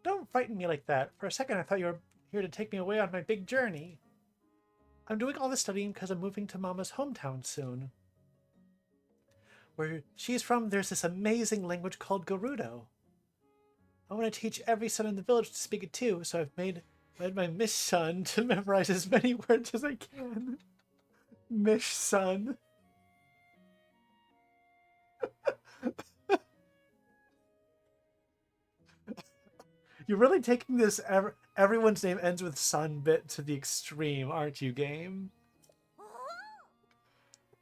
Don't frighten me like that. For a second I thought you were here to take me away on my big journey. I'm doing all this studying because I'm moving to Mama's hometown soon. Where she's from, there's this amazing language called Gerudo. I want to teach every son in the village to speak it too, so I've made my Mish son to memorize as many words as I can. Mish son. You're really taking this everyone's name ends with son bit to the extreme, aren't you, game?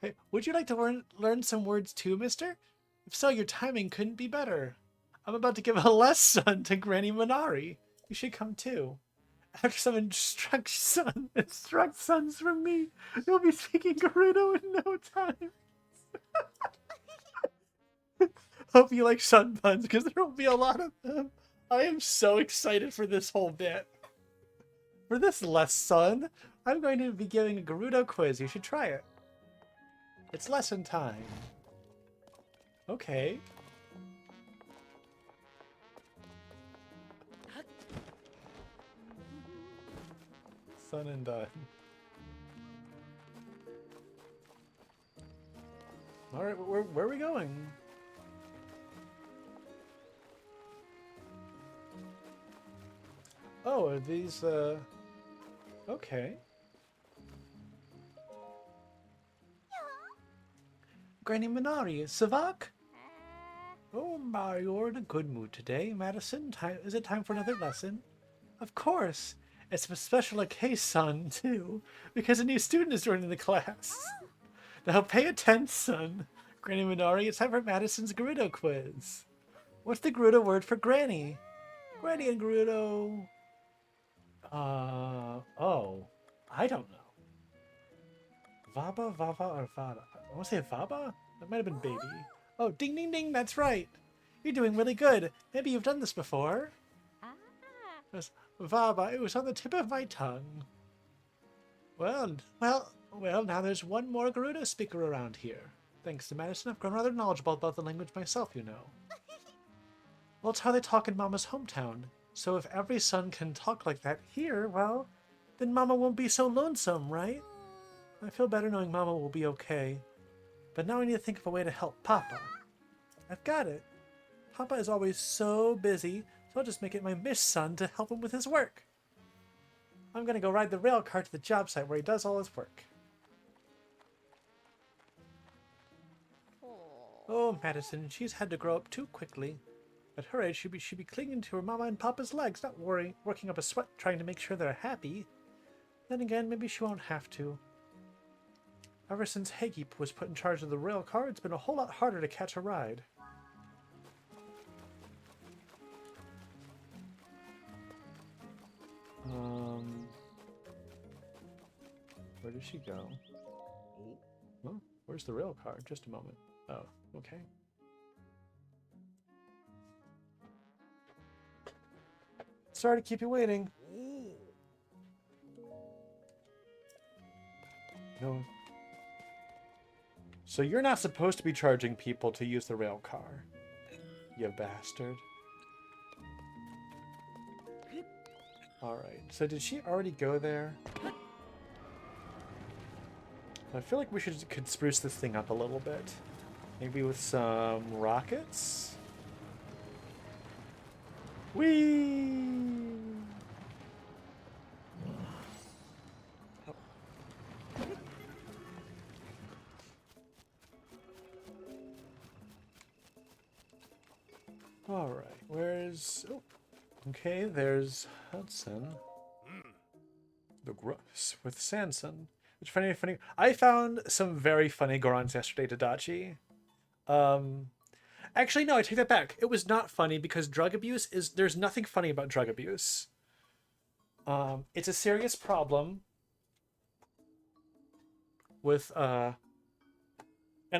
Hey, would you like to learn some words too, mister? If so, your timing couldn't be better. I'm about to give a lesson to Granny Minari. You should come too. After some instructions from me, you'll be speaking Gerudo in no time. Hope you like sun puns, because there will be a lot of them. I am so excited for this whole bit. For this lesson, I'm going to be giving a Gerudo quiz. You should try it. It's lesson time. Okay. Sun and done. Alright, where are we going? Oh, are these, okay. Granny Minari, Savak? Oh my, you're in a good mood today, Madison. Is it time for another lesson? Of course. It's a special occasion, too, because a new student is joining the class. Now pay attention, son. Granny Minari, it's time for Madison's Gerudo quiz. What's the Gerudo word for granny? Granny and Gerudo... oh. I don't know. Vaba, Vava, or Vada? I want to say Vaba? That might have been baby. Oh, ding, ding, ding, that's right. You're doing really good. Maybe you've done this before. Vaba, it was on the tip of my tongue. Well, now there's one more Gerudo speaker around here. Thanks to Madison, I've grown rather knowledgeable about the language myself, you know. Well, it's how they talk in Mama's hometown. So if every son can talk like that here, well, then Mama won't be so lonesome, right? I feel better knowing Mama will be okay. But now I need to think of a way to help Papa. I've got it. Papa is always so busy, so I'll just make it my son to help him with his work. I'm gonna go ride the rail car to the job site where he does all his work. Oh, Madison, she's had to grow up too quickly. At her age, she'd be clinging to her mama and papa's legs, not working up a sweat trying to make sure they're happy. Then again, maybe she won't have to. Ever since Hagee was put in charge of the rail car, it's been a whole lot harder to catch a ride. Where did she go? Well, where's the rail car? Just a moment. Oh, okay. Sorry to keep you waiting. No. So you're not supposed to be charging people to use the rail car, you bastard. Alright, so did she already go there? I feel like we could spruce this thing up a little bit. Maybe with some rockets? Whee! Alright, where's... Oh, okay, there's Hudson. The Gross with Sanson. Which funny. I found some very funny Gorons yesterday, Tadachi. Actually, no, I take that back. It was not funny because drug abuse is... There's nothing funny about drug abuse. It's a serious problem with... And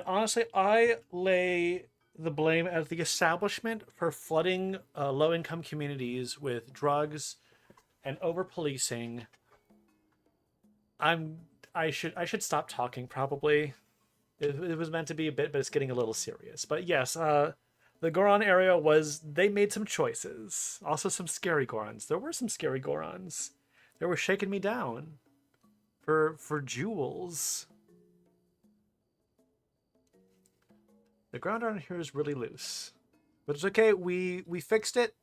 honestly, I lay the blame at the establishment for flooding low-income communities with drugs and over-policing. I should stop talking, probably. It was meant to be a bit, but it's getting a little serious. But yes, the Goron area they made some choices. Also some scary Gorons. There were some scary Gorons. They were shaking me down for jewels. The ground around here is really loose. But it's okay, we fixed it.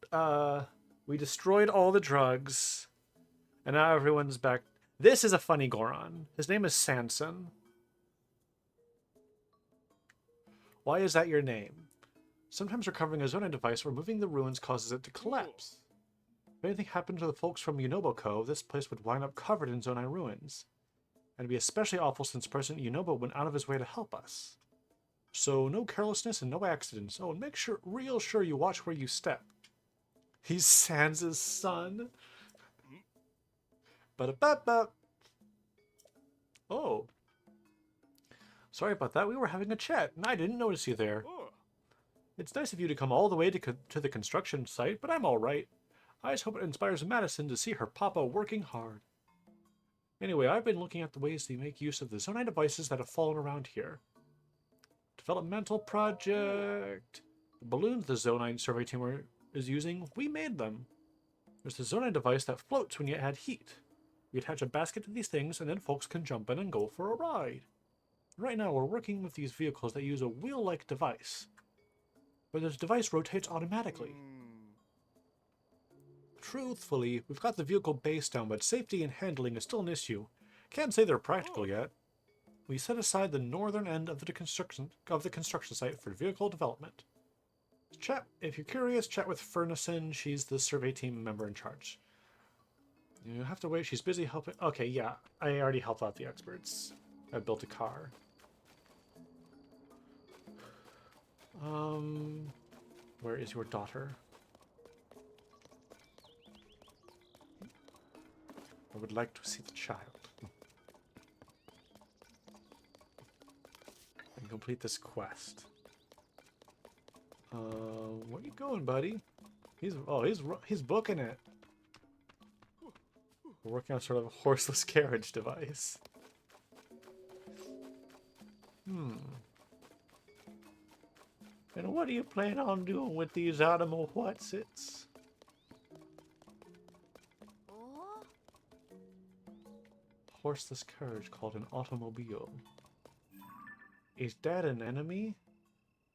We destroyed all the drugs. And now everyone's back. This is a funny Goron. His name is Sanson. Why is that your name? Sometimes recovering a zoning device or moving the ruins causes it to collapse. If anything happened to the folks from Yunobo Cove, this place would wind up covered in Zonai ruins. And it'd be especially awful since President Yunobo went out of his way to help us. So no carelessness and no accidents. Oh, and make real sure you watch where you step. He's Sans' son. Ba-da-ba-ba. Oh. Sorry about that. We were having a chat, and I didn't notice you there. It's nice of you to come all the way to the construction site, but I'm all right. I just hope it inspires Madison to see her papa working hard. Anyway, I've been looking at the ways to make use of the Zonai devices that have fallen around here. Developmental project. The balloons the Zonai survey team is using, we made them. There's the Zonai device that floats when you add heat. We attach a basket to these things, and then folks can jump in and go for a ride. Right now, we're working with these vehicles that use a wheel-like device, where this device rotates automatically. Truthfully, we've got the vehicle base down, but safety and handling is still an issue. Can't say they're practical yet. We set aside the northern end of the construction site for vehicle development. If you're curious, chat with Furnison. She's the survey team member in charge. You have to wait. She's busy helping. Okay, yeah, I already helped out the experts. I built a car. Where is your daughter? I would like to see the child. And complete this quest. Where you going, buddy? He's booking it. We're working on sort of a horseless carriage device. And what do you plan on doing with these automo whatsits? Horseless carriage called an automobile. Is that an enemy?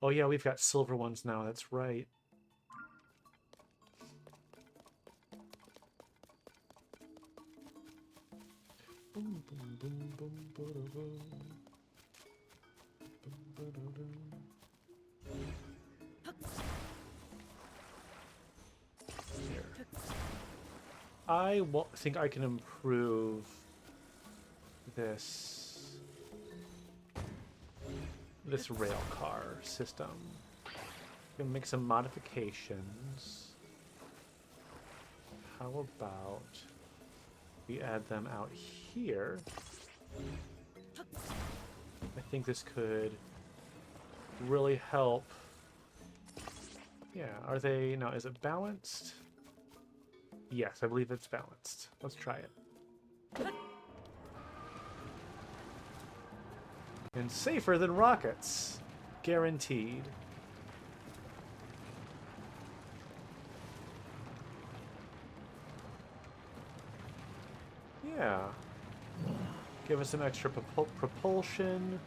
Oh yeah, we've got silver ones now, that's right. Boom, boom, boom, boom, boom, boom. Here. I think I can improve this rail car system. I'm gonna make some modifications. How about we add them out here? I think this could really help. Yeah, are they... Now, is it balanced? Yes, I believe it's balanced. Let's try it. And safer than rockets. Guaranteed. Yeah. Give us some extra propulsion.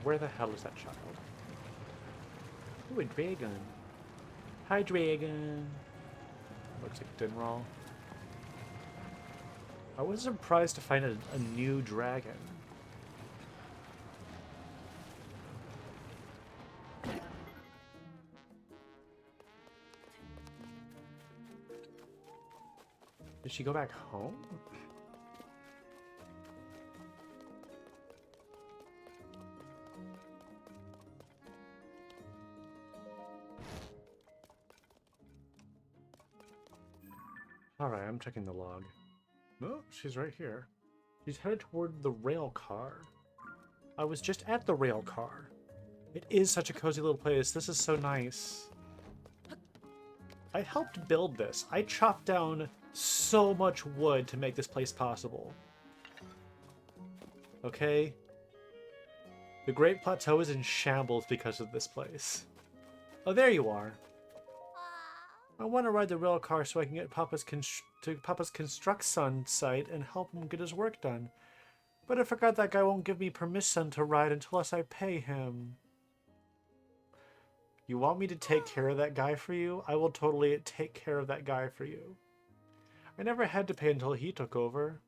Where the hell is that child? Ooh, a dragon. Hi, dragon. Looks like Dinral. I was surprised to find a new dragon. Did she go back home? Alright, I'm checking the log. No, she's right here. She's headed toward the rail car. I was just at the rail car. It is such a cozy little place. This is so nice. I helped build this. I chopped down so much wood to make this place possible. Okay? The Great Plateau is in shambles because of this place. Oh, there you are. I want to ride the rail car so I can get Papa's construction site and help him get his work done. But I forgot that guy won't give me permission to ride unless I pay him. You want me to take care of that guy for you? I will totally take care of that guy for you. I never had to pay until he took over.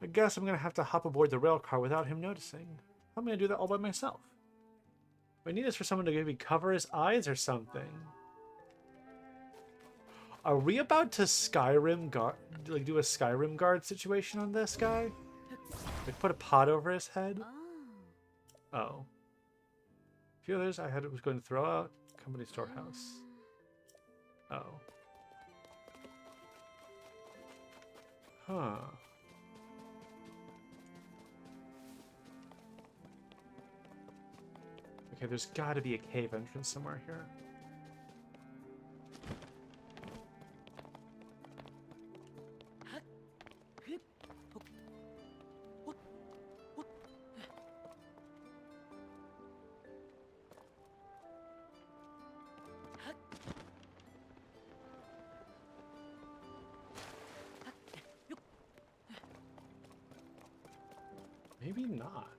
I guess I'm going to have to hop aboard the rail car without him noticing. I'm going to do that all by myself. I need this for someone to maybe cover his eyes or something. Are we about to Skyrim guard, like do a Skyrim guard situation on this guy? Like put a pot over his head? Oh. A few others I was going to throw out. Company storehouse. Oh. Huh. Okay, there's gotta be a cave entrance somewhere here. Maybe not.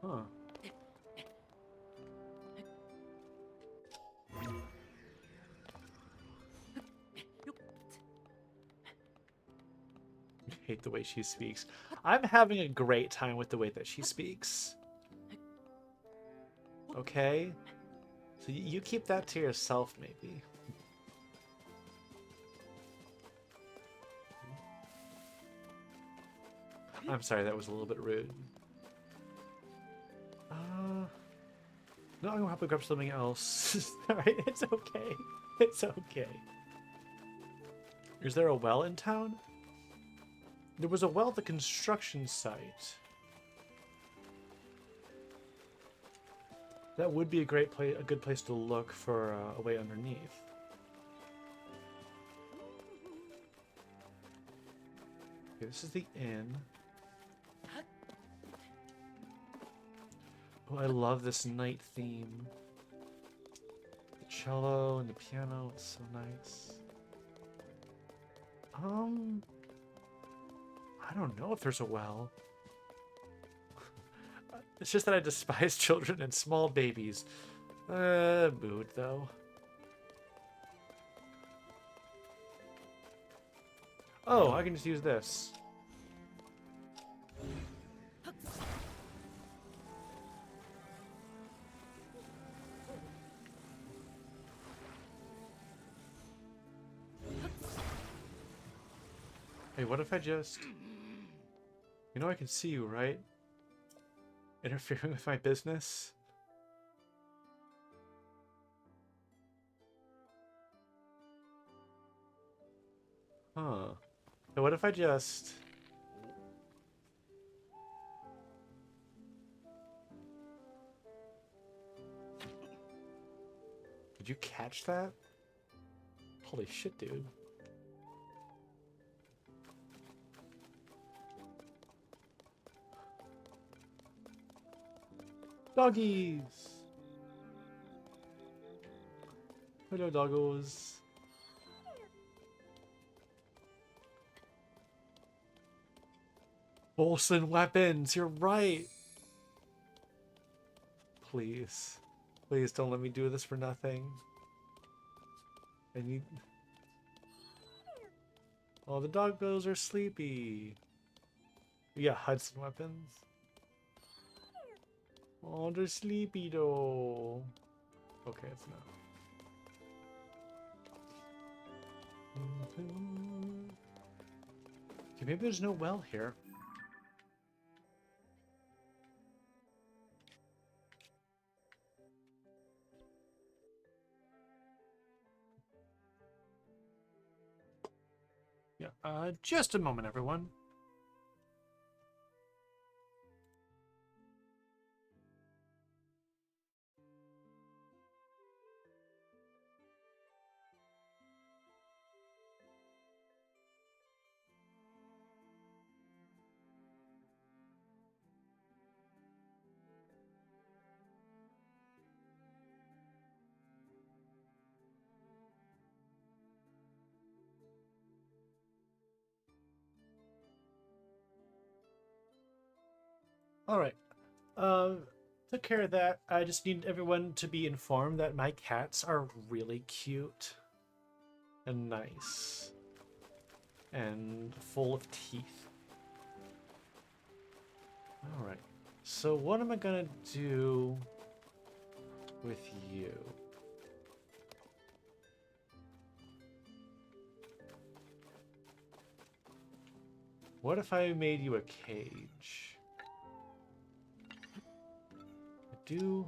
Huh. I hate the way she speaks. I'm having a great time with the way that she speaks. Okay? So you keep that to yourself, maybe. I'm sorry, that was a little bit rude. No, I'm gonna have to grab something else. Alright, it's okay. It's okay. Is there a well in town? There was a well at the construction site. That would be a good place to look for a way underneath. Okay, this is the inn. Oh, I love this night theme. The cello and the piano, it's so nice. I don't know if there's a well. It's just that I despise children and small babies. Mood though. Oh, I can just use this. Hey, what if I just... You know I can see you, right? Interfering with my business? Huh. So what if I just... Did you catch that? Holy shit, dude. Doggies! Hello, doggos. Bolson weapons, you're right! Please. Please don't let me do this for nothing. I need... Oh, the doggos are sleepy. Yeah, Hudson weapons. Oh, they're sleepy though. Okay, it's not. Okay, maybe there's no well here. Yeah, just a moment, everyone. Alright. Took care of that. I just need everyone to be informed that my cats are really cute and nice and full of teeth. Alright. So what am I gonna do with you? What if I made you a cage? I do.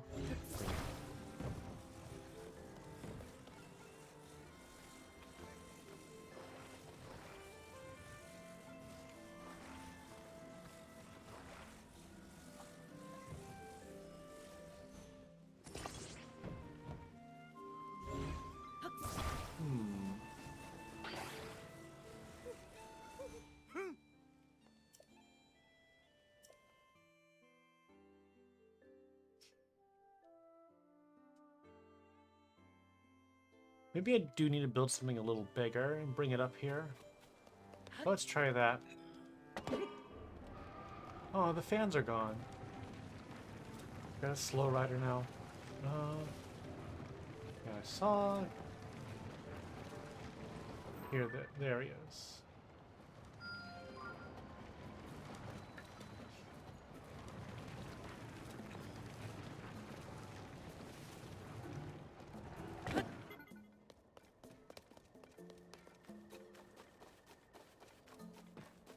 Maybe I do need to build something a little bigger and bring it up here. Let's try that. Oh, the fans are gone. Got a slow rider now. Yeah, I saw. Here, there he is.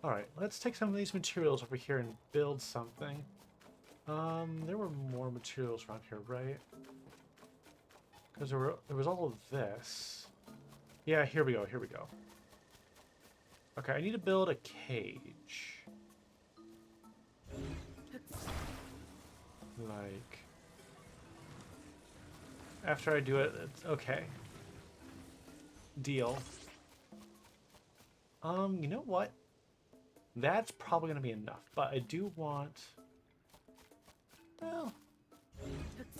Alright, let's take some of these materials over here and build something. There were more materials around here, right? Because there was all of this. Yeah, here we go, here we go. Okay, I need to build a cage. Like... After I do it, it's okay. Deal. You know what? That's probably going to be enough, but I do want... Well,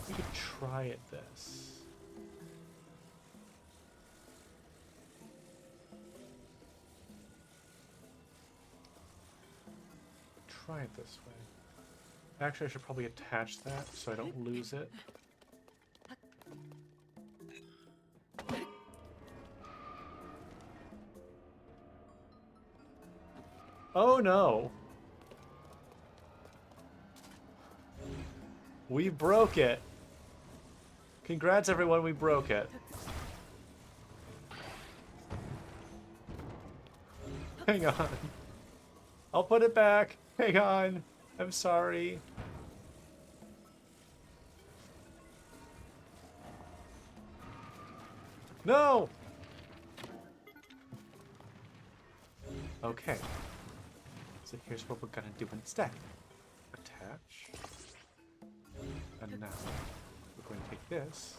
we could try it this. try it this way. Actually, I should probably attach that so I don't lose it. Oh no! We broke it! Congrats everyone, we broke it. Hang on. I'll put it back. Hang on. I'm sorry. No! Okay. So here's what we're gonna do instead. Attach. And now, we're going to take this,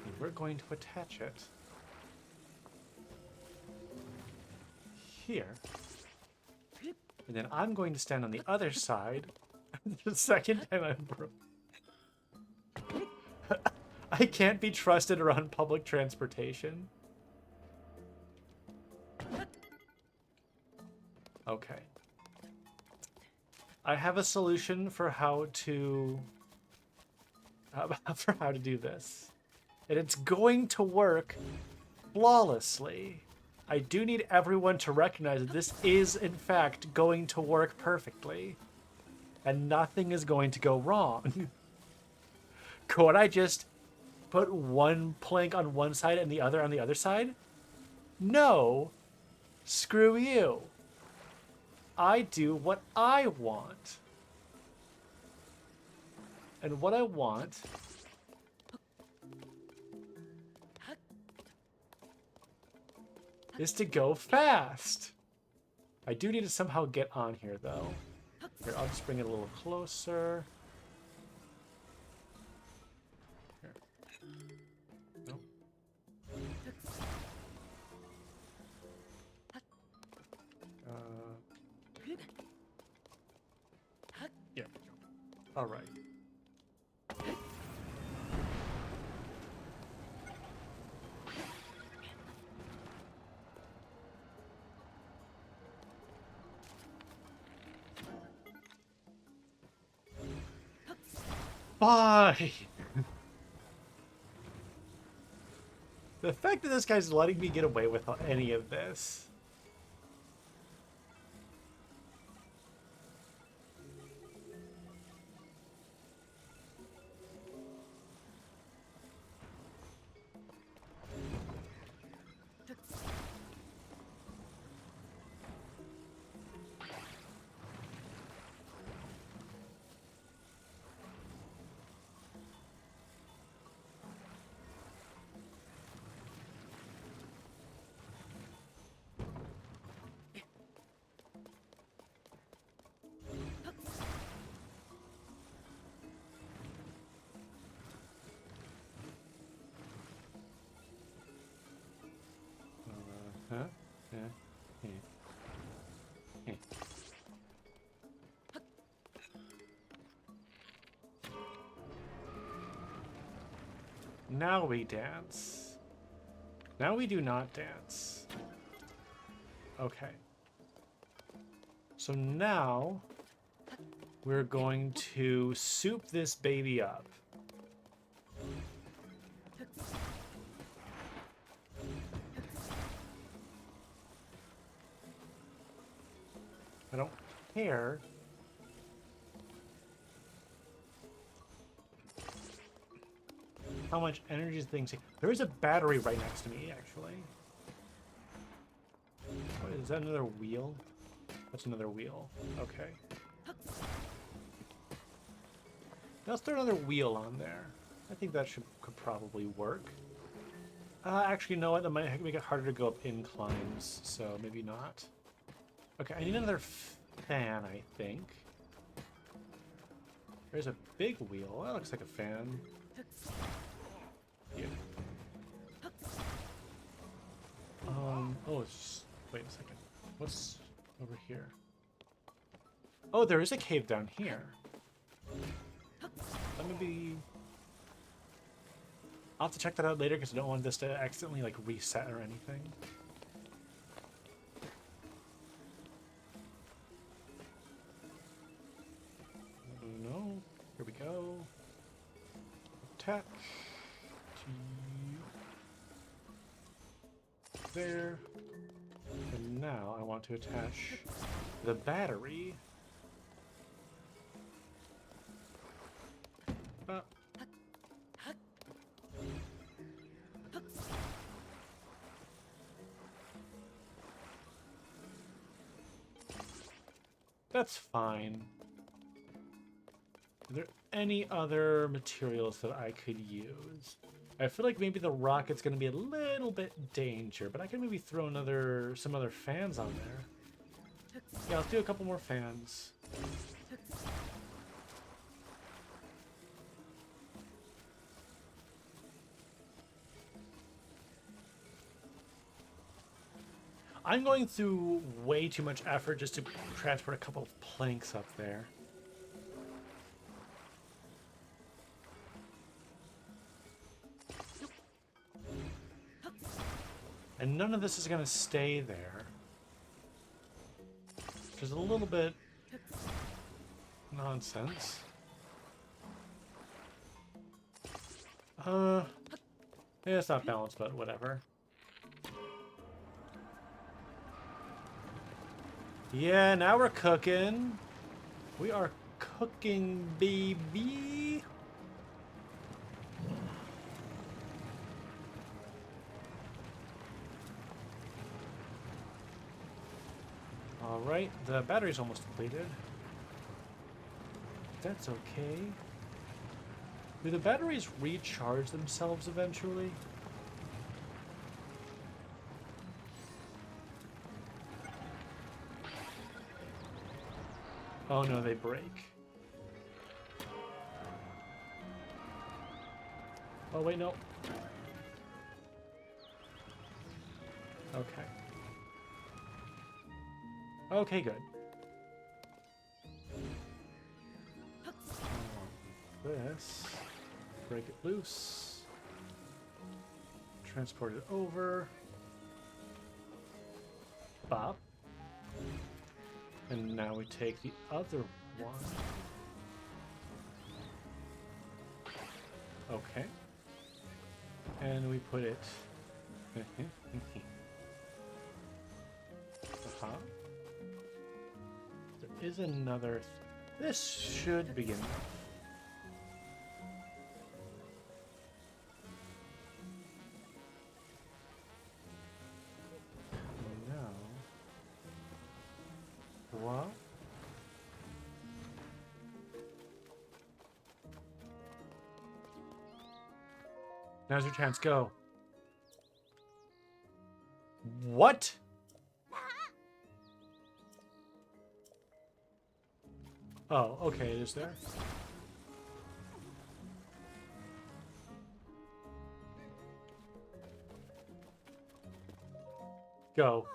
and we're going to attach it here. And then I'm going to stand on the other side. The second time I'm broke. I can't be trusted around public transportation. Okay. I have a solution for how to do this. And it's going to work flawlessly. I do need everyone to recognize that this is, in fact, going to work perfectly. And nothing is going to go wrong. Could I just put one plank on one side and the other on the other side? No. Screw you. I do what I want. And what I want is to go fast. I do need to somehow get on here, though. Here, I'll just bring it a little closer. Here. Nope. Yeah. All right. Fine. The fact that this guy's letting me get away with any of this. Huh? Yeah. Yeah. Yeah. Now we dance. Now we do not dance. Okay. So now we're going to soup this baby up. I don't care. How much energy things take. There is a battery right next to me, actually. What, is that another wheel? That's another wheel. Okay. Let's throw another wheel on there. I think that could probably work. Actually, you know what? That might make it harder to go up inclines, so maybe not. Okay, I need another fan, I think. There's a big wheel. That looks like a fan. Yeah. Oh, it's... Wait a second. What's over here? Oh, there is a cave down here. That may be... I'll have to check that out later because I don't want this to accidentally, like, reset or anything. attack to you. There. And now I want to attach the battery. That's fine. Are there any other materials that I could use? I feel like maybe the rocket's going to be a little bit danger, but I can maybe throw some other fans on there. Yeah, let's do a couple more fans. I'm going through way too much effort just to transport a couple of planks up there. And none of this is going to stay there. Which is a little bit nonsense. Yeah, it's not balanced, but whatever. Yeah, now we're cooking. We are cooking, baby. All right, the battery's almost depleted. That's okay. Do the batteries recharge themselves eventually? Oh no, they break. Oh wait, no. Okay. Okay, good. This. Break it loose. Transport it over. Bop. And now we take the other one. Okay. And we put it... There is another... This should be enough. What? Now's your chance, go. What? Oh, okay, it is there. Go.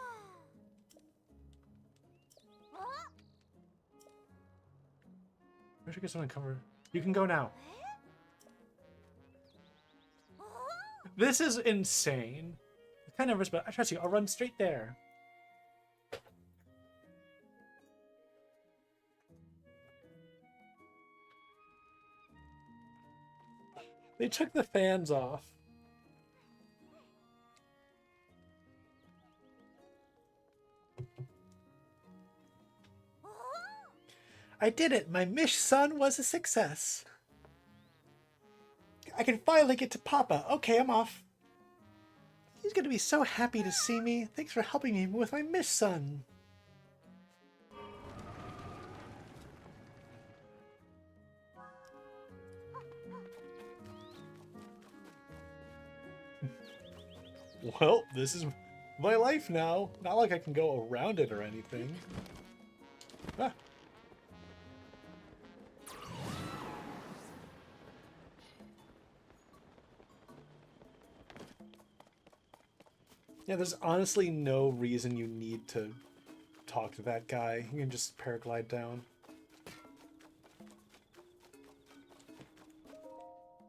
I should get someone to cover. You can go now. This is insane. I'm kind of nervous, but I trust you. I'll run straight there. They took the fans off. I did it! My mission was a success! I can finally get to Papa. Okay, I'm off. He's gonna be so happy to see me. Thanks for helping me with my mission. Well, this is my life now. Not like I can go around it or anything. Ah. Yeah, there's honestly no reason you need to talk to that guy. You can just paraglide down.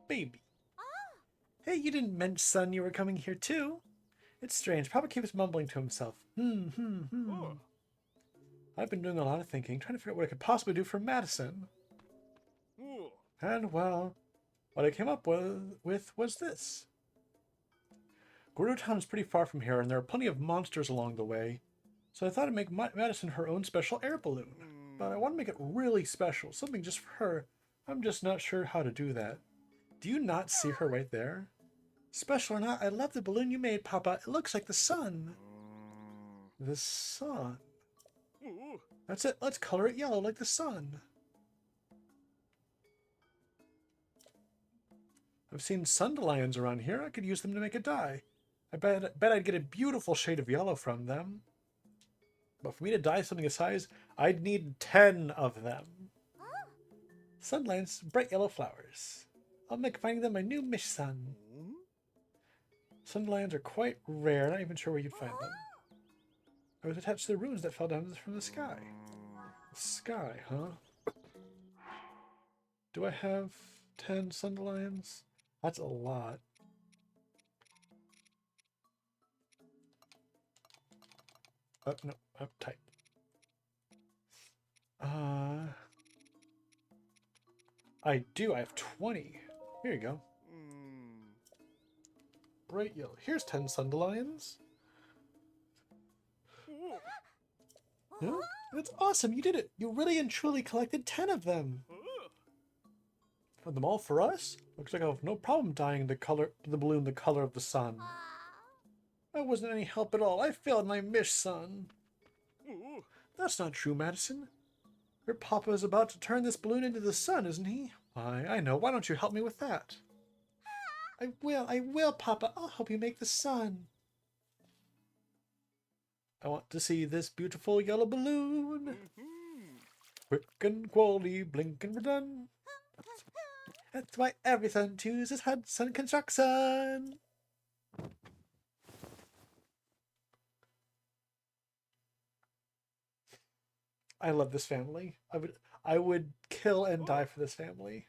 Baby. Hey, you didn't mention, son, you were coming here too. It's strange. Papa keeps mumbling to himself. I've been doing a lot of thinking, trying to figure out what I could possibly do for Madison. And, well, What I came up with was this. Gerudo Town is pretty far from here, and there are plenty of monsters along the way. So I thought I'd make Madison her own special air balloon. But I want to make it really special, something just for her. I'm just not sure how to do that. Do you not see her right there? Special or not, I love the balloon you made, Papa. It looks like the sun. The sun. That's it. Let's color it yellow like the sun. I've seen dandelions around here. I could use them to make a dye. I bet I'd get a beautiful shade of yellow from them. But for me to dye something this size, I'd need 10 of them. Dandelions, bright yellow flowers. I'll make finding them my new mission. Dandelions are quite rare. Not even sure where you'd find them. I was attached to the runes that fell down from the sky. The sky, huh? Do I have 10 dandelions? That's a lot. Oh, no, up type. I do. I have 20. Here you go. Bright yellow. Here's 10 dandelions. Yeah, that's awesome. You did it. You really and truly collected 10 of them. Are them all for us? Looks like I have no problem dyeing the balloon the color of the sun. That wasn't any help at all. I failed my mission. That's not true, Madison. Your papa is about to turn this balloon into the sun, isn't he? I know. Why don't you help me with that? I will, Papa. I'll help you make the sun. I want to see this beautiful yellow balloon. Quick and quality, blink and we're done. That's why every son chooses Hudson Construction. I love this family. I would kill and die for this family.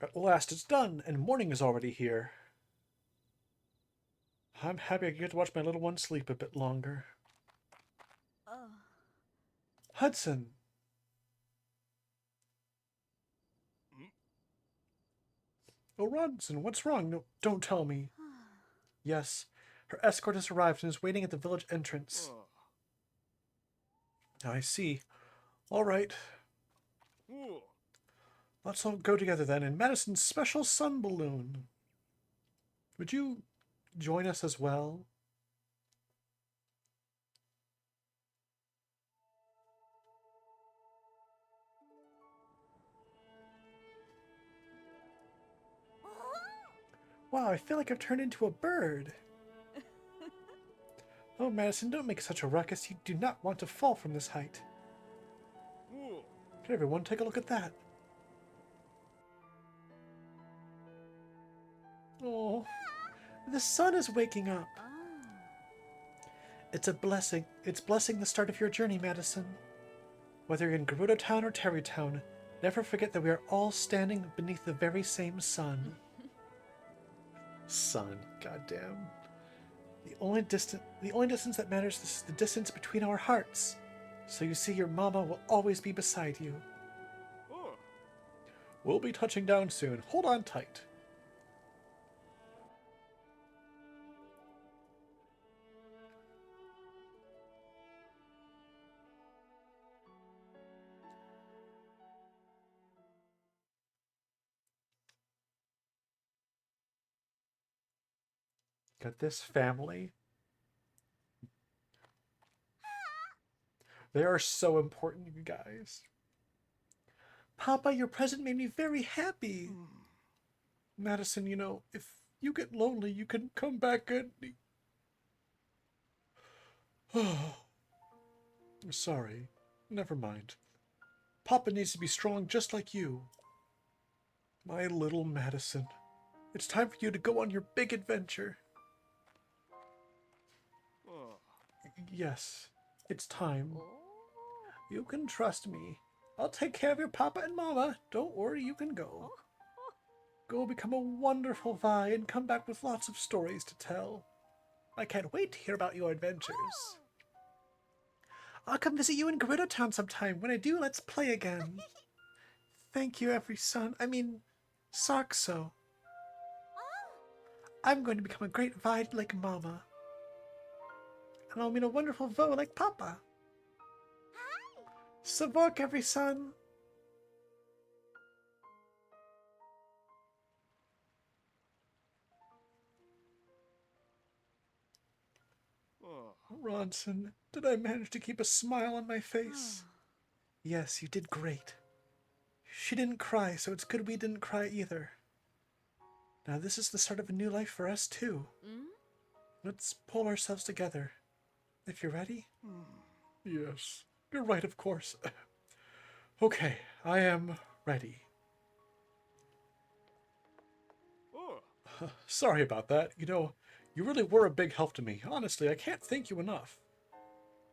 At last it's done, and morning is already here. I'm happy I get to watch my little one sleep a bit longer. Hudson! Oh, Robinson, what's wrong? No, don't tell me. Yes, her escort has arrived and is waiting at the village entrance. I see. All right. Let's all go together then in Madison's special sun balloon. Would you join us as well? Wow, I feel like I've turned into a bird. Oh, Madison, don't make such a ruckus. You do not want to fall from this height. Can everyone take a look at that? Oh, the sun is waking up. It's a blessing. It's blessing the start of your journey, Madison. Whether you're in Gerudo Town or Terry Town, never forget that we are all standing beneath the very same sun. Sun, goddamn. The only distance that matters is the distance between our hearts. So you see, your mama will always be beside you. We'll be touching down soon. Hold on tight. Got this family. They are so important, you guys. Papa, your present made me very happy. Madison, you know, if you get lonely, you can come back and... I'm sorry. Never mind. Papa needs to be strong just like you. My little Madison. It's time for you to go on your big adventure. Yes, it's time. You can trust me. I'll take care of your papa and mama. Don't worry, you can go. Go become a wonderful Vi and come back with lots of stories to tell. I can't wait to hear about your adventures. I'll come visit you in Gerudo Town sometime. When I do, let's play again. Thank you, every son. Sarkso. I'm going to become a great vine like Mama. And I'll meet a wonderful vo like Papa. Savork, every son. Ronson, did I manage to keep a smile on my face? Yes, you did great. She didn't cry, so it's good we didn't cry either. Now this is the start of a new life for us, too. Let's pull ourselves together. If you're ready? Yes, you're right, of course. Okay, I am ready. Sorry about that. You know, you really were a big help to me. Honestly, I can't thank you enough.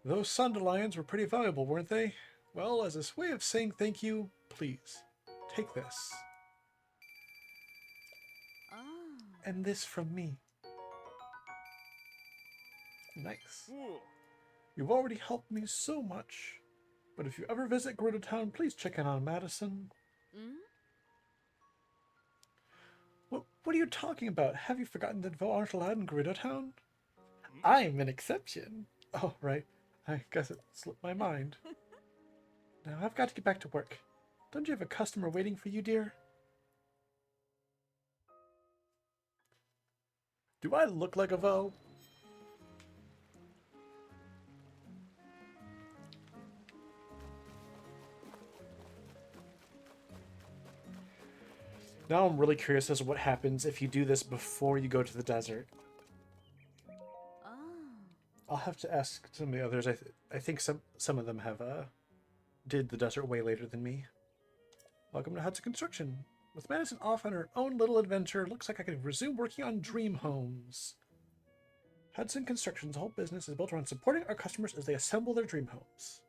Those Sunderlions were pretty valuable, weren't they? Well, as a way of saying thank you, please, take this. And this from me. Nice. You've already helped me so much. But if you ever visit Gerudo Town, please check in on Madison. What are you talking about? Have you forgotten that Vo aren't allowed in Gerudo Town? I'm an exception. Oh, right. I guess it slipped my mind. Now I've got to get back to work. Don't you have a customer waiting for you, dear? Do I look like a Vo? Now I'm really curious as to what happens if you do this before you go to the desert. I'll have to ask some of the others. I think some of them have did the desert way later than me. Welcome to Hudson Construction. With Madison off on her own little adventure, looks like I can resume working on dream homes. Hudson Construction's whole business is built around supporting our customers as they assemble their dream homes.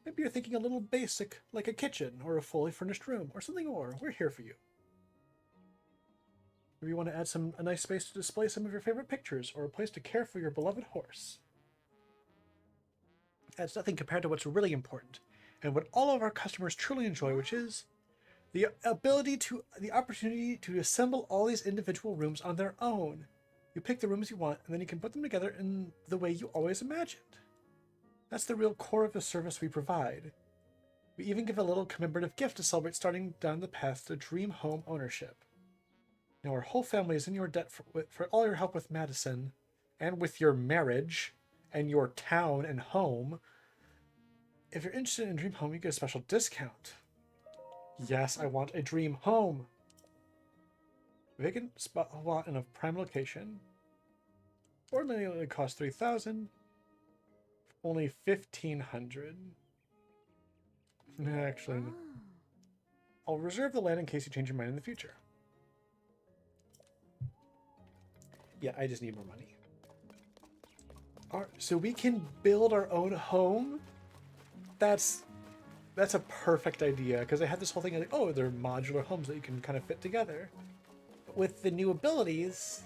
Maybe you're thinking a little basic, like a kitchen or a fully furnished room or something more. We're here for you. Maybe you want to add a nice space to display some of your favorite pictures or a place to care for your beloved horse. That's nothing compared to what's really important and what all of our customers truly enjoy, which is the opportunity to assemble all these individual rooms on their own. You pick the rooms you want, and then you can put them together in the way you always imagined. That's the real core of the service we provide. We even give a little commemorative gift to celebrate starting down the path to dream home ownership. Now our whole family is in your debt for all your help with Madison, and with your marriage, and your town and home. If you're interested in Dream Home, you get a special discount. Yes, I want a dream home. Vacant spot lot in a prime location. Ordinarily it would cost $3,000. Only $1,500. Actually, I'll reserve the land in case you change your mind in the future. Yeah, I just need more money. So we can build our own home? That's a perfect idea, because I had this whole thing like, oh, they're modular homes that you can kind of fit together. But with the new abilities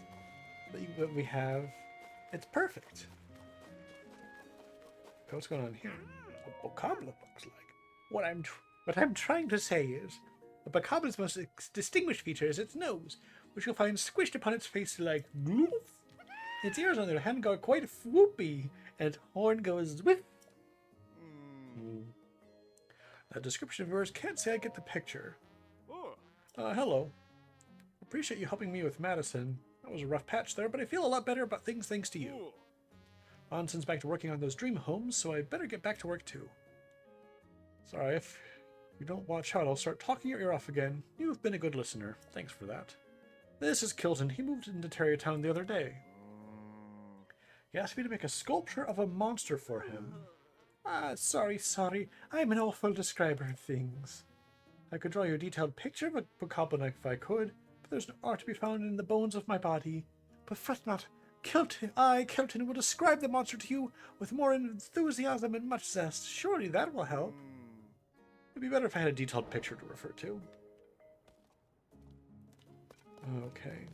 that we have, it's perfect. Okay, what's going on here? A bokoblin looks like. What I'm trying to say is, the bokoblin's most distinguished feature is its nose, which you'll find squished upon its face like bloof. Its ears, on the other hand, go quite swoopy, and its horn goes whiff. That description of yours can't say I get the picture. Hello. Appreciate you helping me with Madison. That was a rough patch there, but I feel a lot better about things thanks to you. Onson's back to working on those dream homes, so I better get back to work too. Sorry, if you don't watch out, I'll start talking your ear off again. You've been a good listener. Thanks for that. This is Kilton. He moved into Tarrytown the other day. He asked me to make a sculpture of a monster for him. Sorry. I'm an awful describer of things. I could draw you a detailed picture of a bokoblin if I could, but there's no art to be found in the bones of my body. But fret not. Kilton, will describe the monster to you with more enthusiasm and much zest. Surely that will help. It'd be better if I had a detailed picture to refer to. Okay.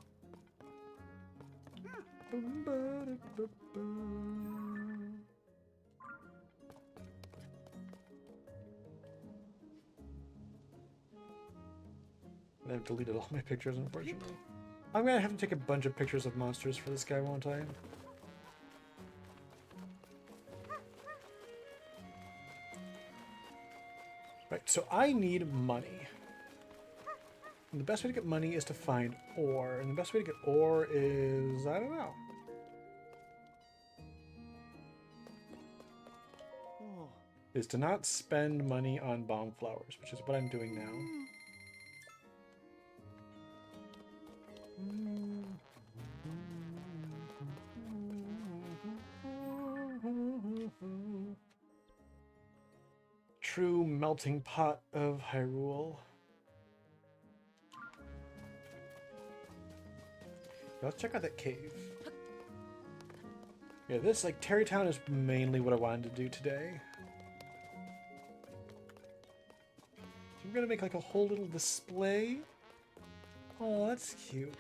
I've deleted all my pictures, unfortunately. I'm gonna have to take a bunch of pictures of monsters for this guy, won't I? Right, so I need money. And the best way to get money is to find ore. And the best way to get ore is, I don't know. Is to not spend money on bomb flowers, which is what I'm doing now. True melting pot of Hyrule. Let's check out that cave. Yeah, this, like, Terrytown is mainly what I wanted to do today. So we're gonna make, like, a whole little display. Oh, that's cute.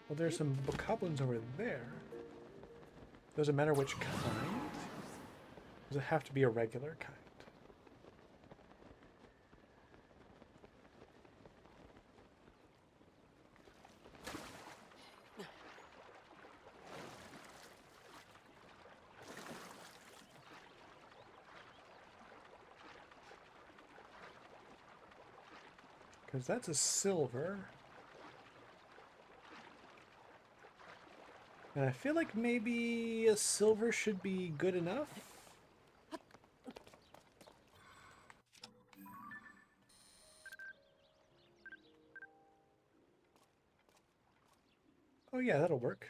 Well, there's some bokoblins over there. Doesn't matter which kind. Does it have to be a regular kind? Because that's a silver. And I feel like maybe a silver should be good enough. Oh yeah, that'll work.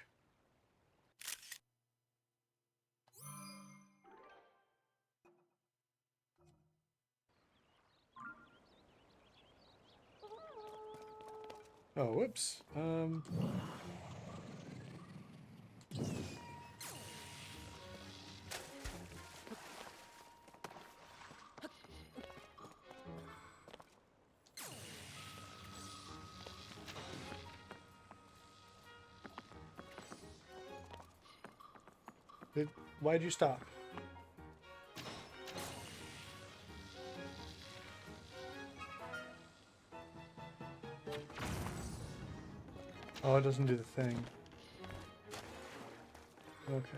Oh, whoops. Why'd you stop? Oh, it doesn't do the thing. Okay.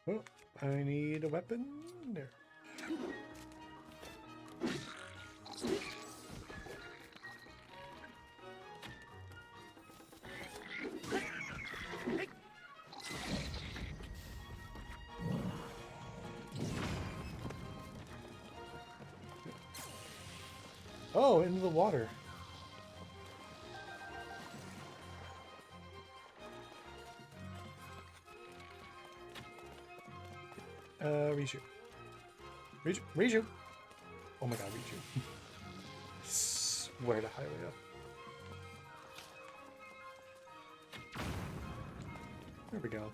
Oh, I need a weapon. There. Oh, into the water. Riju. Riju! Oh my god, Riju. Swear to highway up. There we go.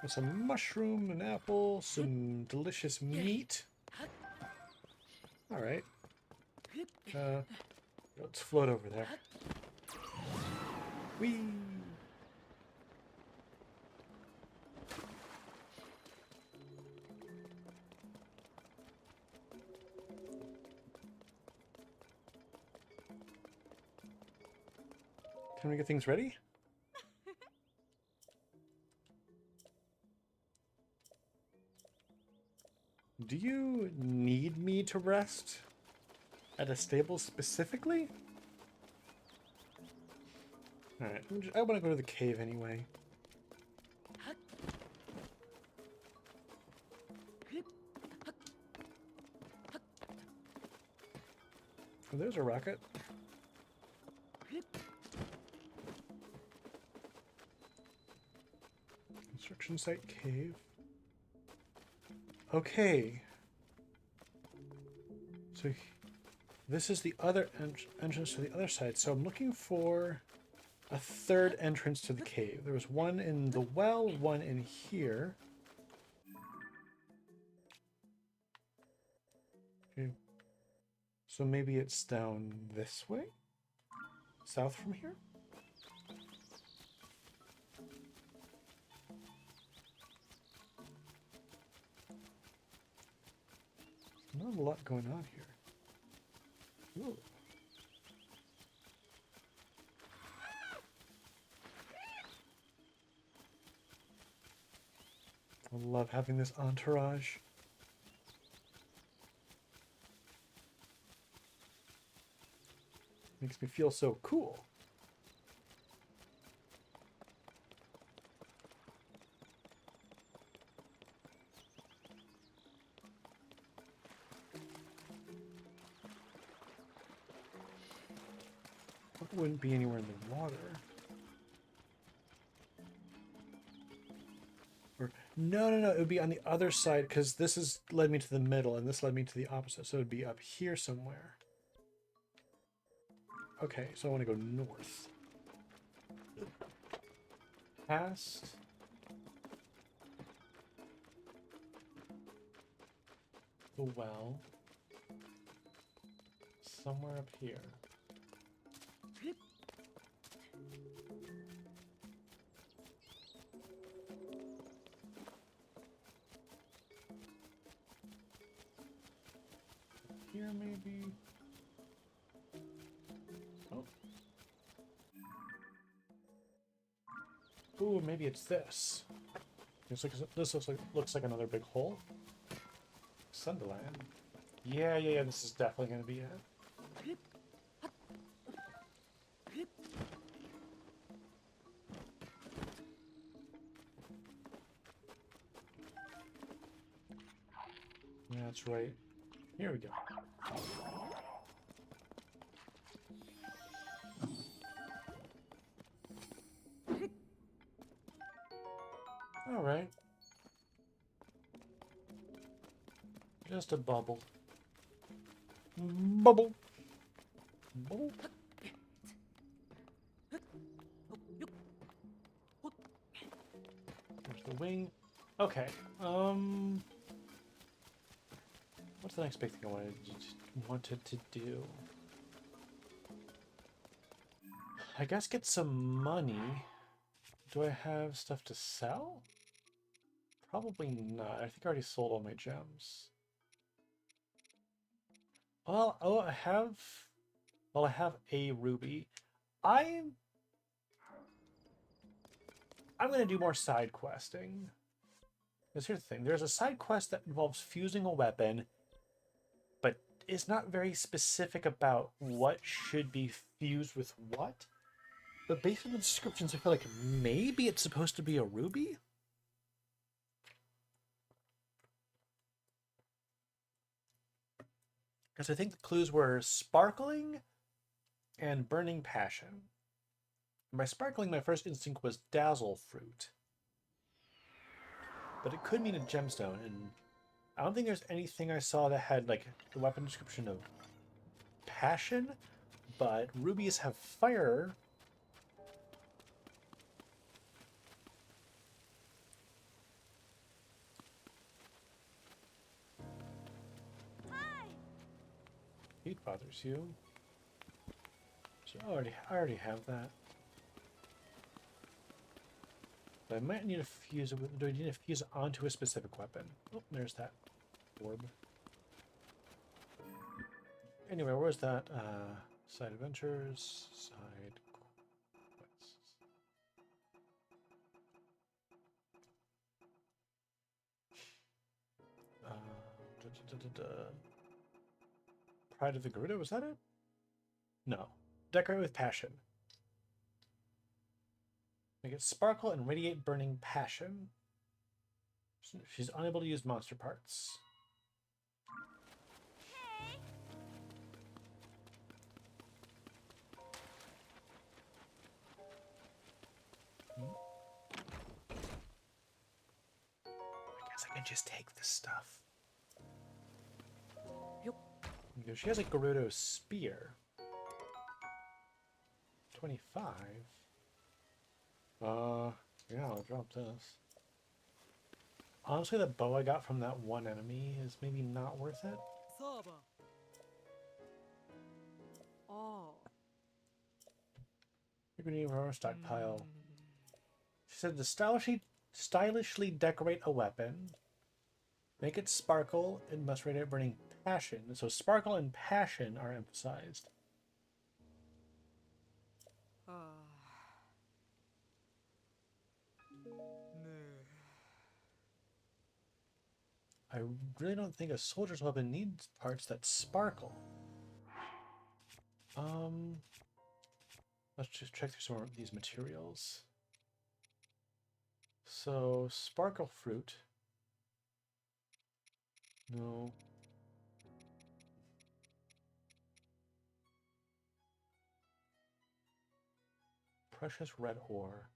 Some mushroom, an apple, some delicious meat. Alright. Let's float over there. Whee! Can we get things ready? Do you need me to rest at a stable specifically? Alright, I want to go to the cave anyway. Oh, there's a rocket. Construction site cave. Okay. So This is the other entrance to the other side, so I'm looking for a third entrance to the cave. There was one in the well, one in here. Okay. So maybe it's down this way? South from here? Not a lot going on here. Ooh. I love having this entourage. Makes me feel so cool. It wouldn't be anywhere in the water. Or no, it would be on the other side because this is led me to the middle and this led me to the opposite. So it would be up here somewhere. Okay, so I want to go north. Past. The well. Somewhere up here. Here maybe. Oh. Ooh, maybe it's this. This looks like another big hole. Sunderland. Yeah. This is definitely gonna be it. Yeah, that's right. Here we go. All right. Just a bubble. Bubble. Bubble. There's the wing. Okay. What's the next big thing I wanted to do? I guess get some money. Do I have stuff to sell? Probably not. I think I already sold all my gems. Well, I have a ruby. I'm gonna do more side questing. Because here's the thing: there's a side quest that involves fusing a weapon, but it's not very specific about what should be fused with what. But based on the descriptions, I feel like maybe it's supposed to be a ruby. Because I think the clues were sparkling and burning passion. And by sparkling, my first instinct was dazzle fruit. But it could mean a gemstone, and I don't think there's anything I saw that had like the weapon description of passion, but rubies have fire. Hi. Heat bothers you. So I already have that. But I might need to fuse it with, do I need to fuse it onto a specific weapon? Oh, there's that orb. Anyway, where's that? Side adventures, side quests. Pride of the Garuda, was that it? No. Decorate with passion. Make it sparkle and radiate burning passion. She's unable to use monster parts. Hey. I guess I can just take this stuff. Yup. She has a Gerudo spear. 25. Yeah, I'll drop this. Honestly, the bow I got from that one enemy is maybe not worth it. Saba. Oh. You're gonna need our stockpile. She said to stylishly decorate a weapon, make it sparkle, and must radiate burning passion. So sparkle and passion are emphasized. I really don't think a soldier's weapon needs parts that sparkle. Let's just check through some of these materials. So, sparkle fruit. No. Precious red ore.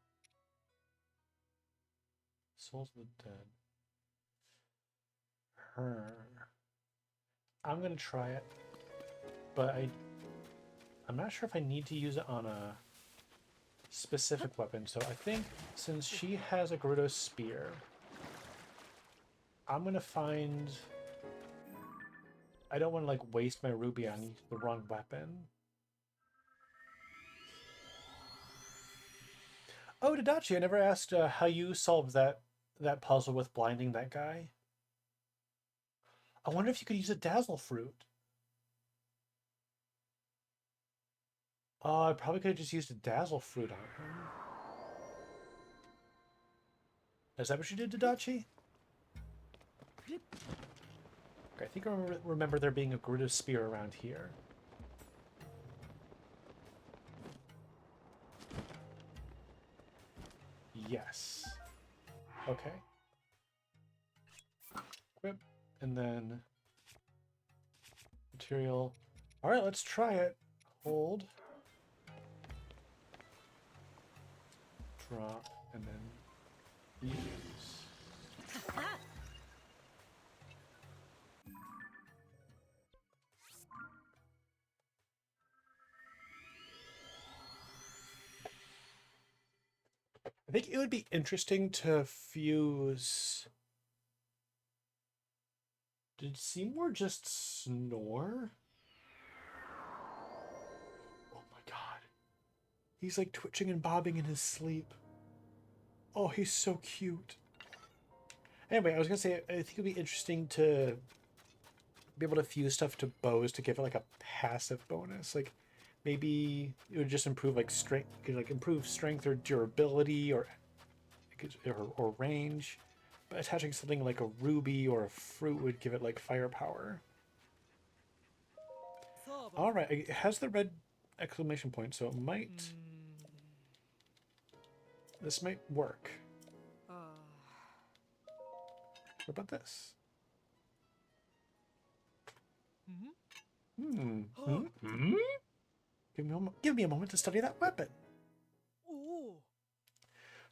Souls of the dead. I'm gonna try it, but I'm not sure if I need to use it on a specific weapon. So I think since she has a Gerudo spear, I'm gonna find. I don't want to like waste my ruby on the wrong weapon. Oh, Dadachi, I never asked how you solved that puzzle with blinding that guy. I wonder if you could use a dazzle fruit. I probably could have just used a dazzle fruit on him. Is that what you did, Dadachi? Okay, I think I remember there being a Gerudo spear around here. Yes. Okay. Equip, and then material. All right, let's try it. Hold. Drop, and then use. I think it would be interesting to fuse. Did Seymour just snore? Oh my god. He's like twitching and bobbing in his sleep. Oh, he's so cute. Anyway, I was gonna say, I think it'd be interesting to be able to fuse stuff to bows to give it like a passive bonus. Like maybe it would just improve like strength, like improve strength or durability or range. But attaching something like a ruby or a fruit would give it like firepower. All right, it has the red exclamation point, so it might. This might work. What about this? Give me a moment to study that weapon.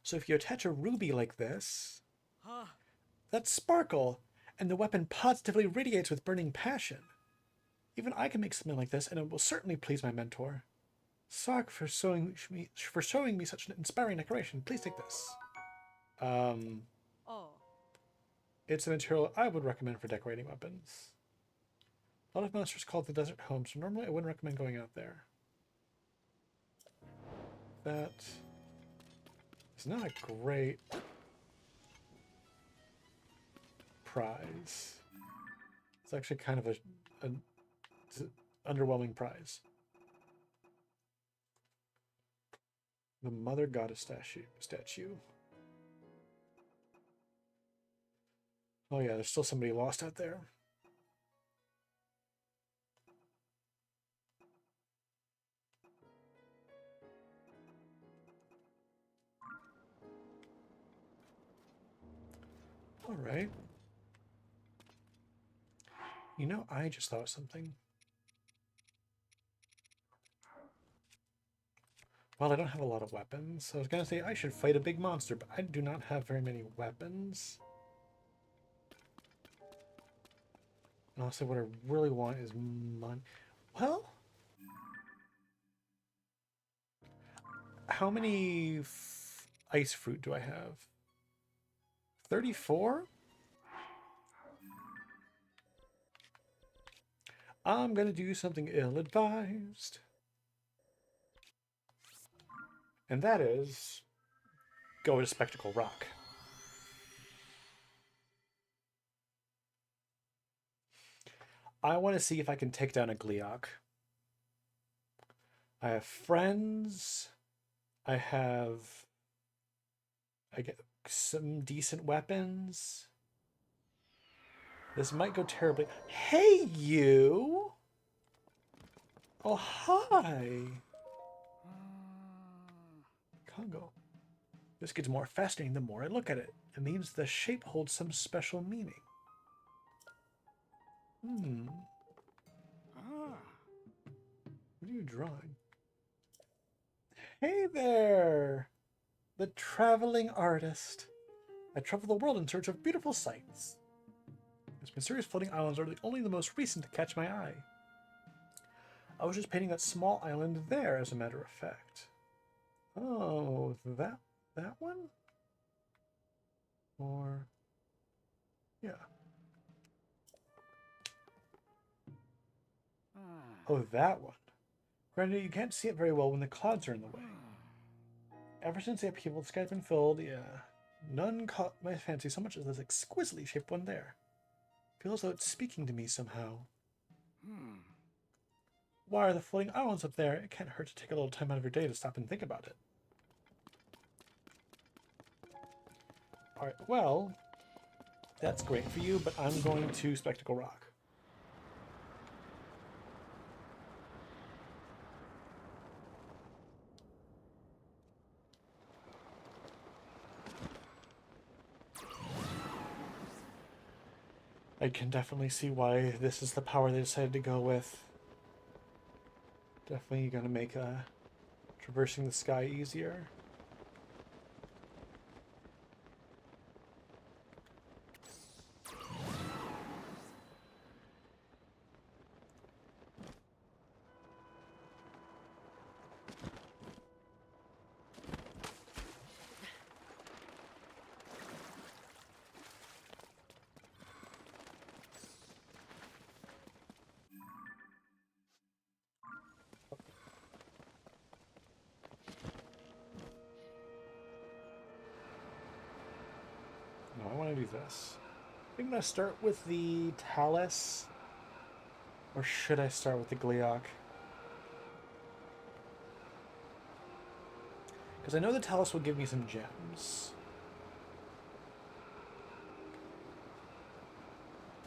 So if you attach a ruby like this, that's sparkle, and the weapon positively radiates with burning passion. Even I can make something like this, and it will certainly please my mentor. Sark for showing me such an inspiring decoration. Please take this. It's a material I would recommend for decorating weapons. A lot of monsters call it the desert home, so normally I wouldn't recommend going out there. That is not a great prize. It's actually kind of an underwhelming prize. The Mother Goddess statue. Oh yeah, there's still somebody lost out there. All right. You know, I just thought of something. Well, I don't have a lot of weapons. I was going to say I should fight a big monster, but I do not have very many weapons. And also what I really want is money. Well, how many ice fruit do I have? 34? I'm gonna do something ill-advised. And that is go to Spectacle Rock. I want to see if I can take down a Gleeok. I have friends. I get some decent weapons. This might go terribly. Hey, you! Oh, hi! Congo. This gets more fascinating the more I look at it. It means the shape holds some special meaning. What are you drawing? Hey there! The traveling artist. I travel the world in search of beautiful sights. These mysterious floating islands are only the most recent to catch my eye. I was just painting that small island there, as a matter of fact. Oh, that one? Or... yeah. Oh, that one. Granted, you can't see it very well when the clouds are in the way. Ever since the upheaval, the sky's been filled, yeah. None caught my fancy so much as this exquisitely shaped one there. Feels as though it's speaking to me somehow. Why are the floating islands up there? It can't hurt to take a little time out of your day to stop and think about it. Alright, well, that's great for you, but I'm going to Spectacle Rock. I can definitely see why this is the power they decided to go with. Definitely going to make traversing the sky easier. No, I want to do this. I think I'm going to start with the Talus. Or should I start with the Gleeok? Because I know the Talus will give me some gems.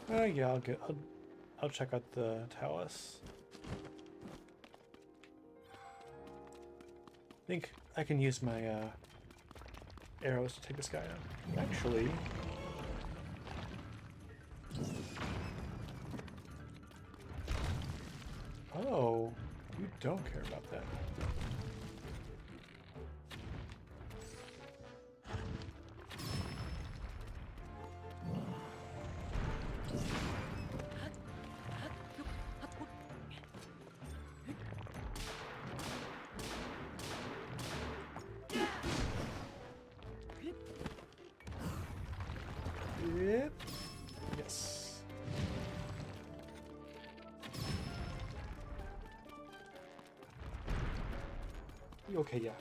Yeah, I'll check out the Talus. I think I can use my arrows to take this guy out. Actually, oh, you don't care about that. Yep. Yes. Okay, yeah.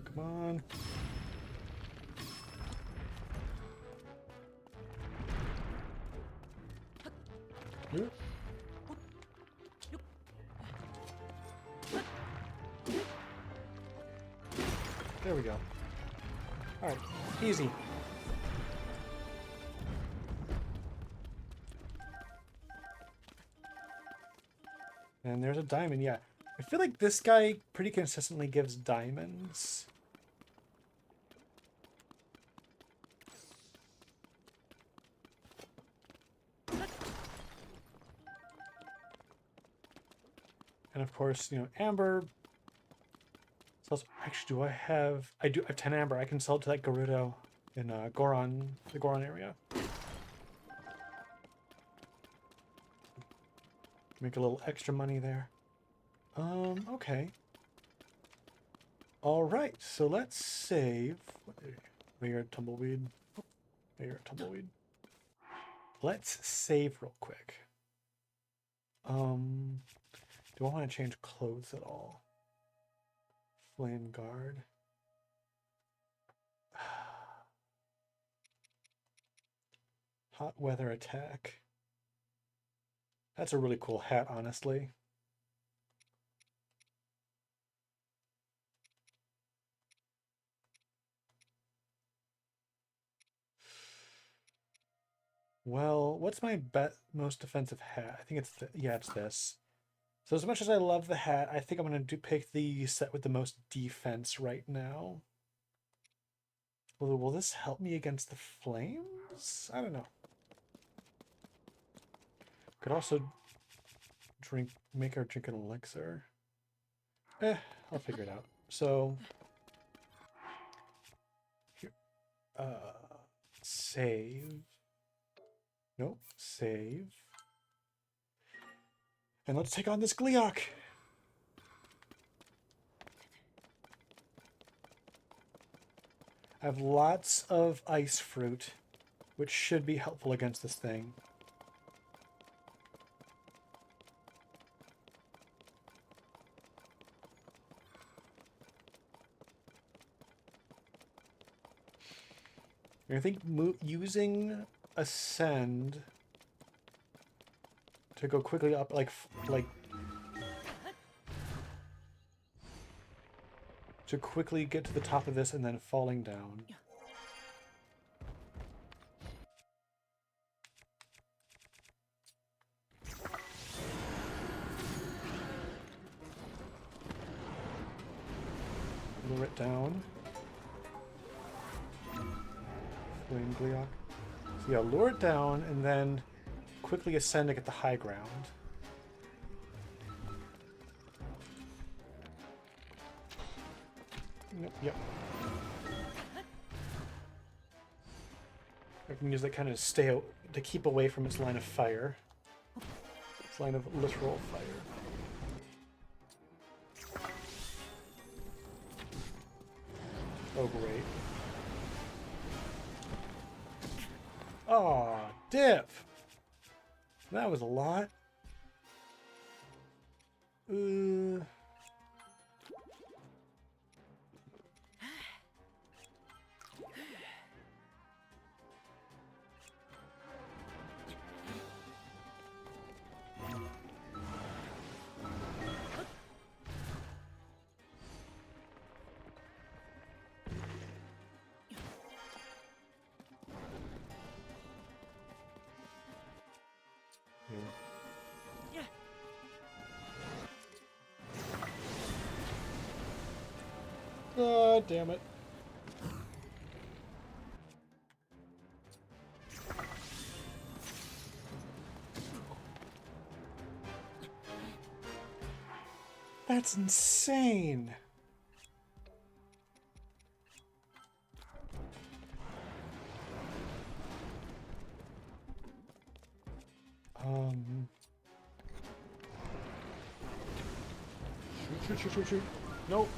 Come on. Yep. There we go. Alright, easy. And there's a diamond, yeah. I feel like this guy pretty consistently gives diamonds. And of course, you know, amber. So actually, I do have 10 amber. I can sell it to that Gerudo in Goron, the Goron area. Make a little extra money there. Okay. All right, so let's save. Weird tumbleweed. Weird tumbleweed. Let's save real quick. Do I want to change clothes at all? Flame guard. Hot weather attack. That's a really cool hat, honestly. Well, what's my most defensive hat? I think it's yeah, it's this. So as much as I love the hat, I think I'm going to pick the set with the most defense right now. Will this help me against the flames? I don't know. Could also make her drink an elixir. I'll figure it out. So, here, save. Nope, save. And let's take on this Gleeok. I have lots of ice fruit, which should be helpful against this thing. I think using Ascend to go quickly up, like to quickly get to the top of this and then falling down. Lure it down. Flame Gleeok. So yeah, lure it down and then quickly ascend to get the high ground. Yep. I can use that kind of to keep away from its line of fire. Its line of literal fire. Oh, great. Aw, dip! That was a lot. Oh, damn it. That's insane. Shoot. Nope.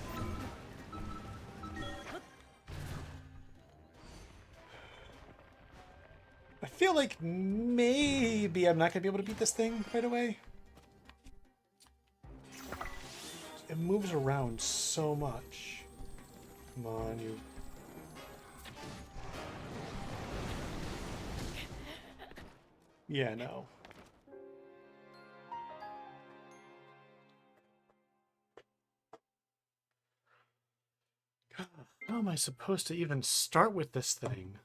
I feel like maybe I'm not going to be able to beat this thing right away. It moves around so much. Come on, you. Yeah, no. God, how am I supposed to even start with this thing?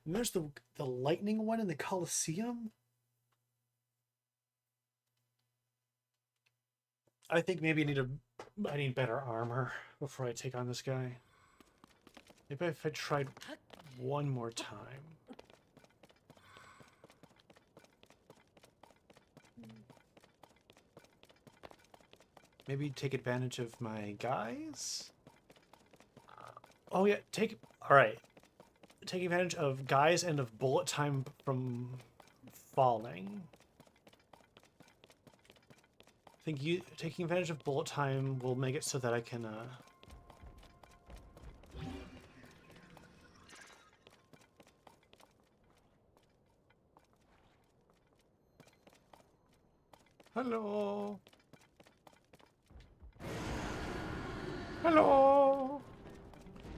And there's the lightning one in the Colosseum? I think maybe I need better armor before I take on this guy. Maybe if I tried one more time. Maybe take advantage of my guys? Oh yeah, alright. Take advantage of guys and of bullet time from falling. I think taking advantage of bullet time will make it so that I can Hello. Hello.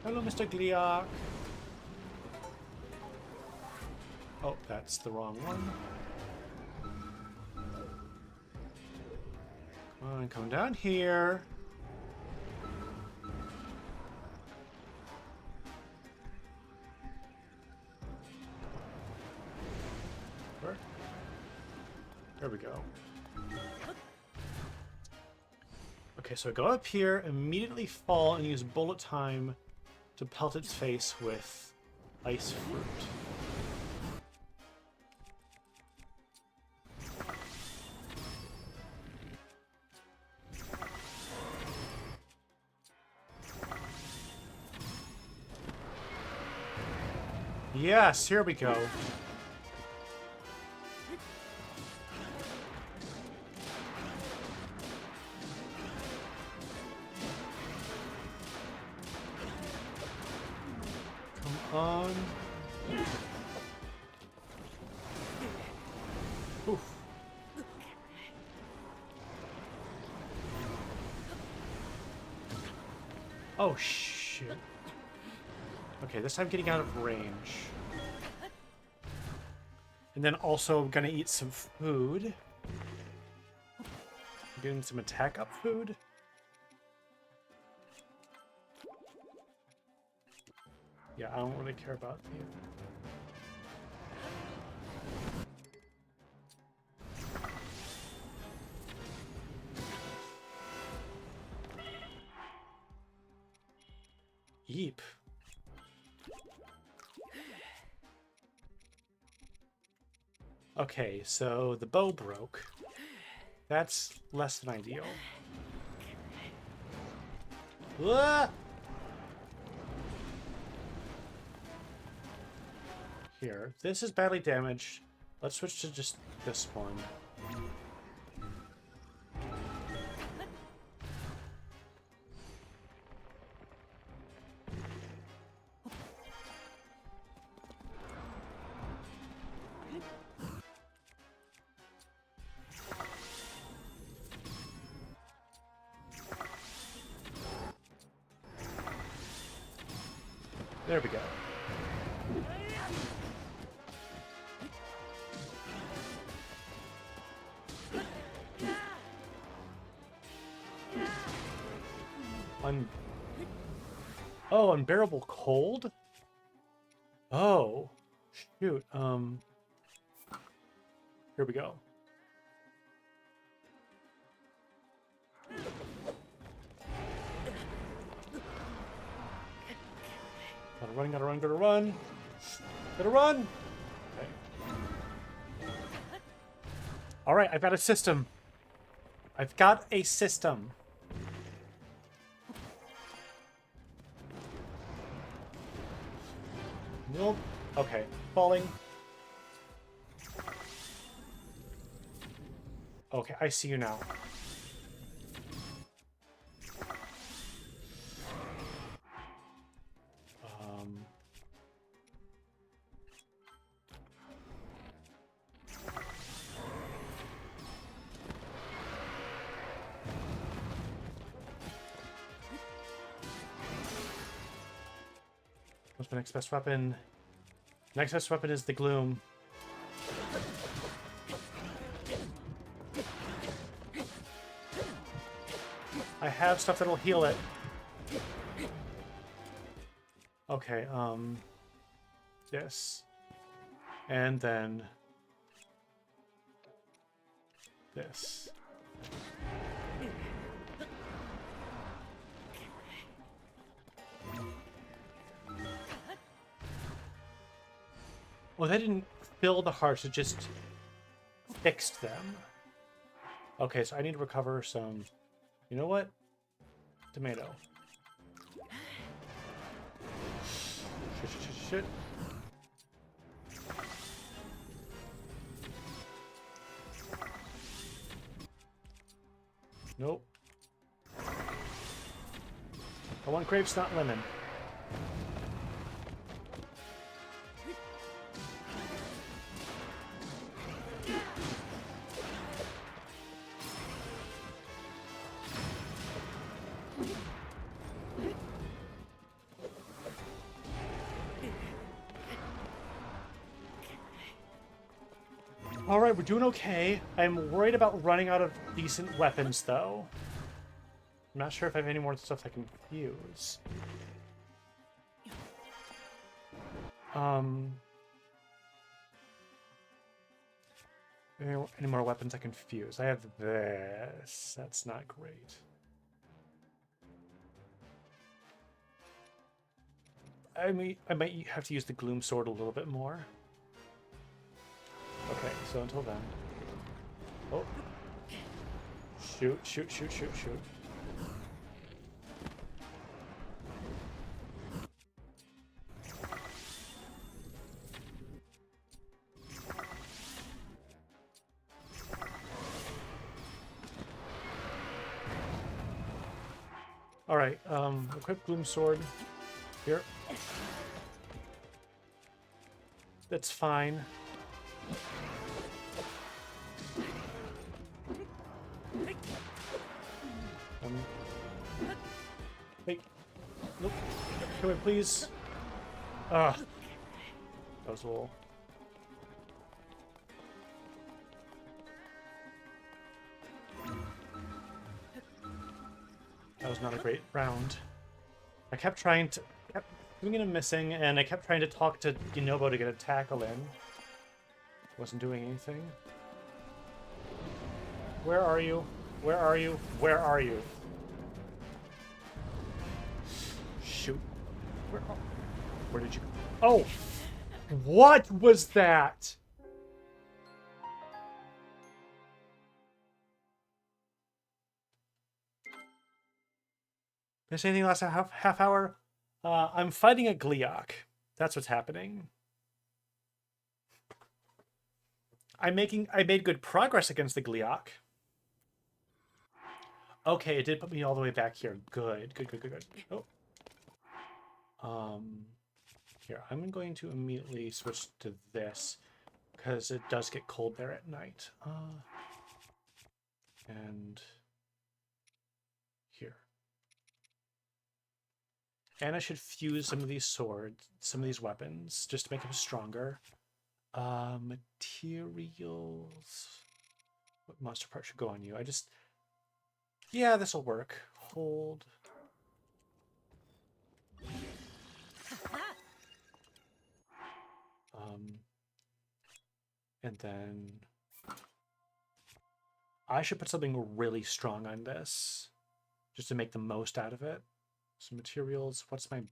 Hello, Mr. Gliok. Oh, that's the wrong one. Come on, come down here. Where? There we go. Okay, so go up here, immediately fall, and use bullet time to pelt its face with ice fruit. Yes, here we go. Come on. Oof. Oh, shit. Okay, this time getting out of range. And then also gonna eat some food. Doing some attack up food. Yeah, I don't really care about you. Yeep. Okay, so the bow broke. That's less than ideal. Ah! Here, this is badly damaged. Let's switch to just this one. There we go. Oh, unbearable cold? Oh, shoot. Here we go. Gotta run, gotta run, gotta run. Gotta run! Okay. Alright, I've got a system. I've got a system. Nope. Okay, falling. Okay, I see you now. What's my next best weapon? Next best weapon is the gloom. I have stuff that'll heal it. Okay, this. And then this. Well, that didn't fill the hearts, it just fixed them. Okay, so I need to recover some You know what? Tomato. Shit, shit, shit, shit. Nope. I want grapes, not lemon. All right, we're doing okay. I'm worried about running out of decent weapons, though. I'm not sure if I have any more stuff I can use. Any more weapons I can fuse? I have this. That's not great. I might have to use the Gloom Sword a little bit more. Okay, so until then. Oh. Shoot, shoot, shoot, shoot, shoot. Alright, equip Gloom Sword. Here. That's fine. Wait. Nope. Come here, please. Ah. That was a little... That was not a great round. I kept trying to... kept doing it and missing, and I kept trying to talk to Yunobo to get a tackle in. Wasn't doing anything. Where are you? Where are you? Where are you? Shoot. Where did you go? Oh! What was that? Miss anything last half hour? I'm fighting a Gliok. That's what's happening. I made good progress against the Gliok. Okay, it did put me all the way back here. Good, good, good, good, good. Oh. Here, I'm going to immediately switch to this because it does get cold there at night. And here. And I should fuse some of these swords, some of these weapons, just to make them stronger. Materials. What monster part should go on you? Yeah, this will work. Hold. And then I should put something really strong on this just to make the most out of it. Some materials. What's my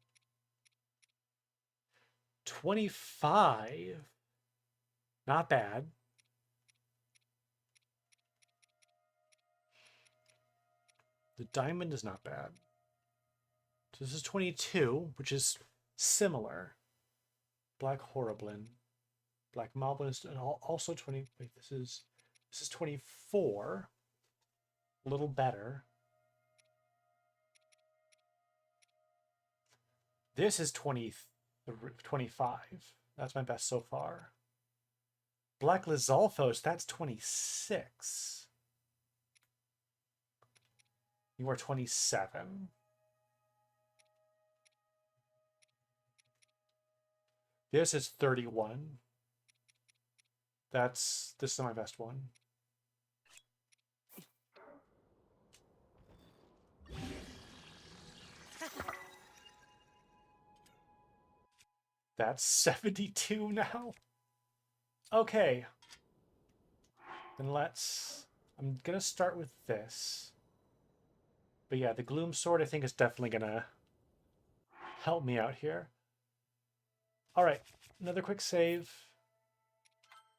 25? Not bad. The diamond is not bad. So this is 22, which is similar. Black Horriblin. Black Moblin is also 20. Wait, this is 24. A little better. This is 25. That's my best so far. Black Lizalfos, that's 26. You are 27. This is 31. This is my best one. That's 72 now. Okay. Then I'm gonna start with this. But yeah, the Gloom Sword I think is definitely gonna help me out here. Alright, another quick save.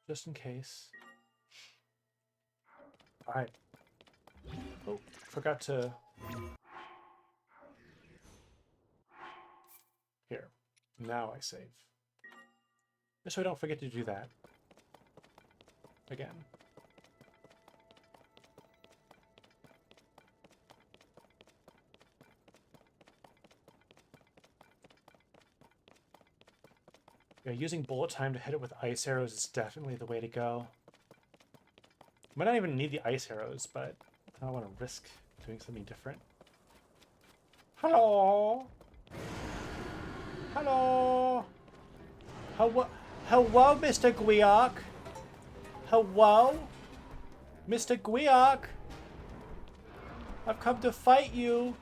Just in case. Alright. Oh, forgot to... Here. Now I save. Just so I don't forget to do that. Again. Yeah, using bullet time to hit it with ice arrows is definitely the way to go. Might not even need the ice arrows, but I don't want to risk doing something different. Hello! Hello! Hello, Mr. Guiok! Hello? Mr. Guiok! I've come to fight you!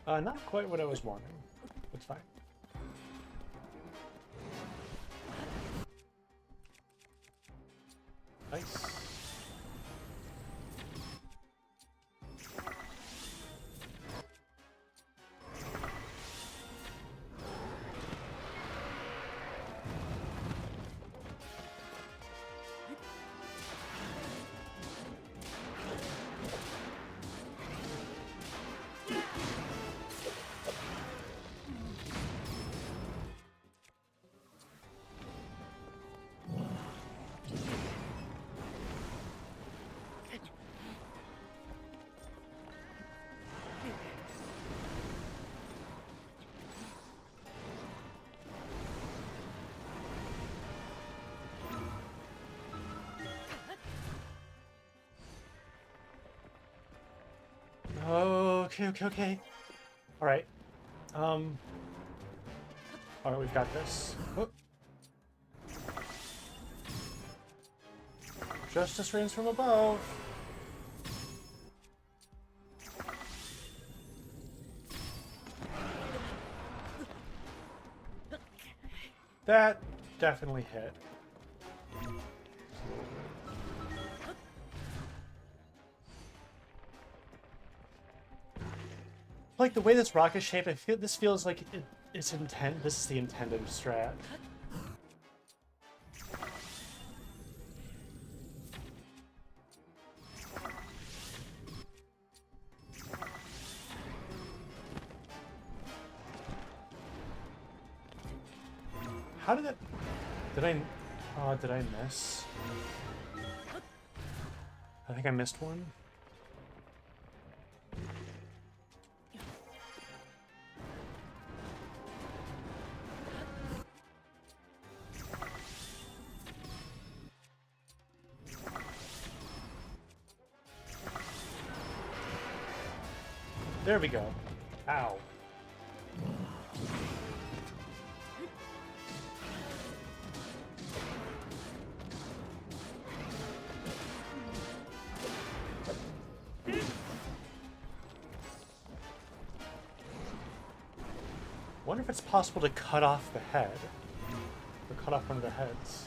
Not quite what I was wanting. It's fine. Nice. Okay. Alright. Alright, we've got this. Oh. Justice reigns from above. That definitely hit. Like the way this rock is shaped, this feels like it's intent. This is the intended strat. How did it? Did I miss? I think I missed one. There we go. Ow. Wonder if it's possible to cut off the head. Or cut off one of the heads.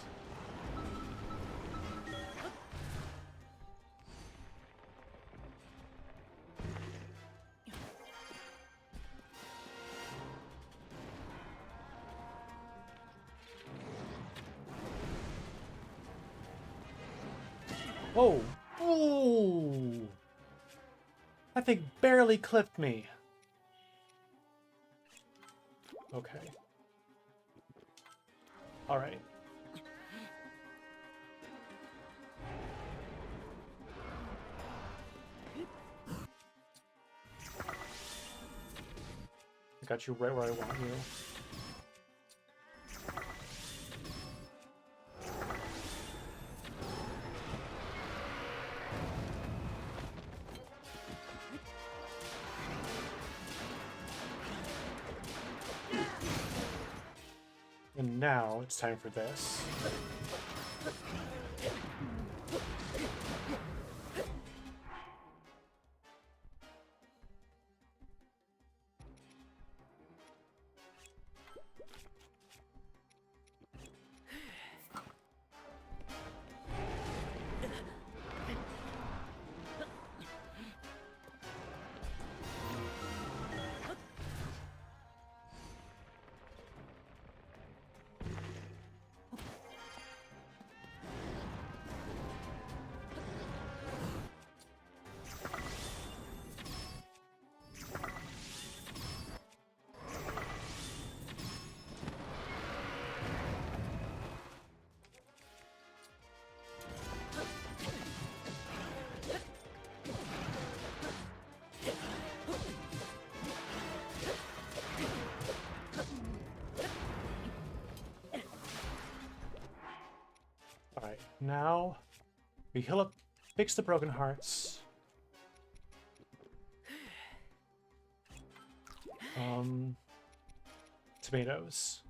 Whoa! Ooh! That thing barely clipped me. Okay. Alright. I got you right where I want you. And now it's time for this. Now, we heal up, fix the broken hearts. Tomatoes.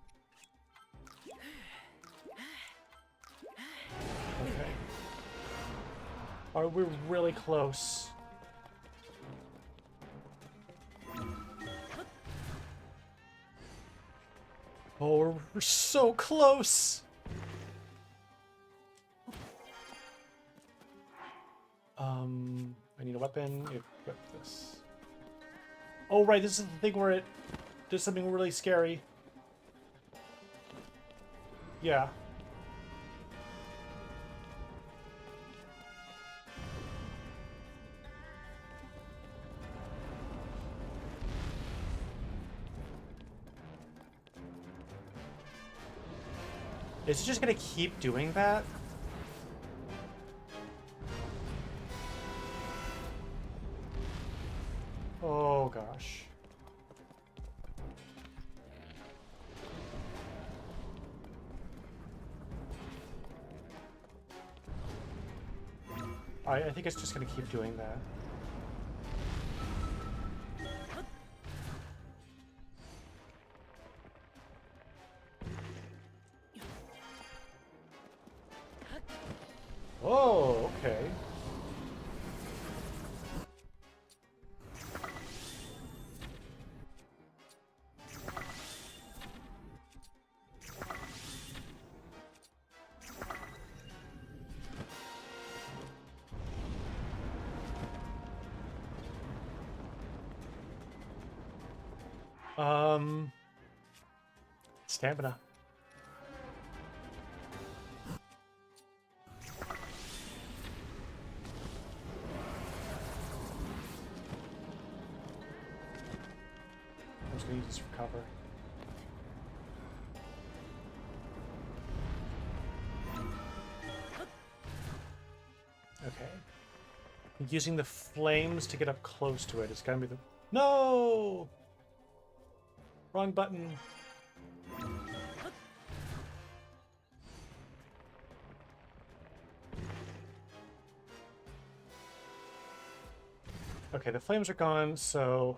Okay. We're really close. Oh, we're so close. I need a weapon. Equip this. Oh, right. This is the thing where it does something really scary. Yeah. Is it just gonna keep doing that? Oh gosh. I think it's just gonna keep doing that. Oh, okay. Stamina. I'm just gonna use this for cover. Okay. Using the flames to get up close to it. It's gotta be the... No! Wrong button. Okay, the flames are gone, so...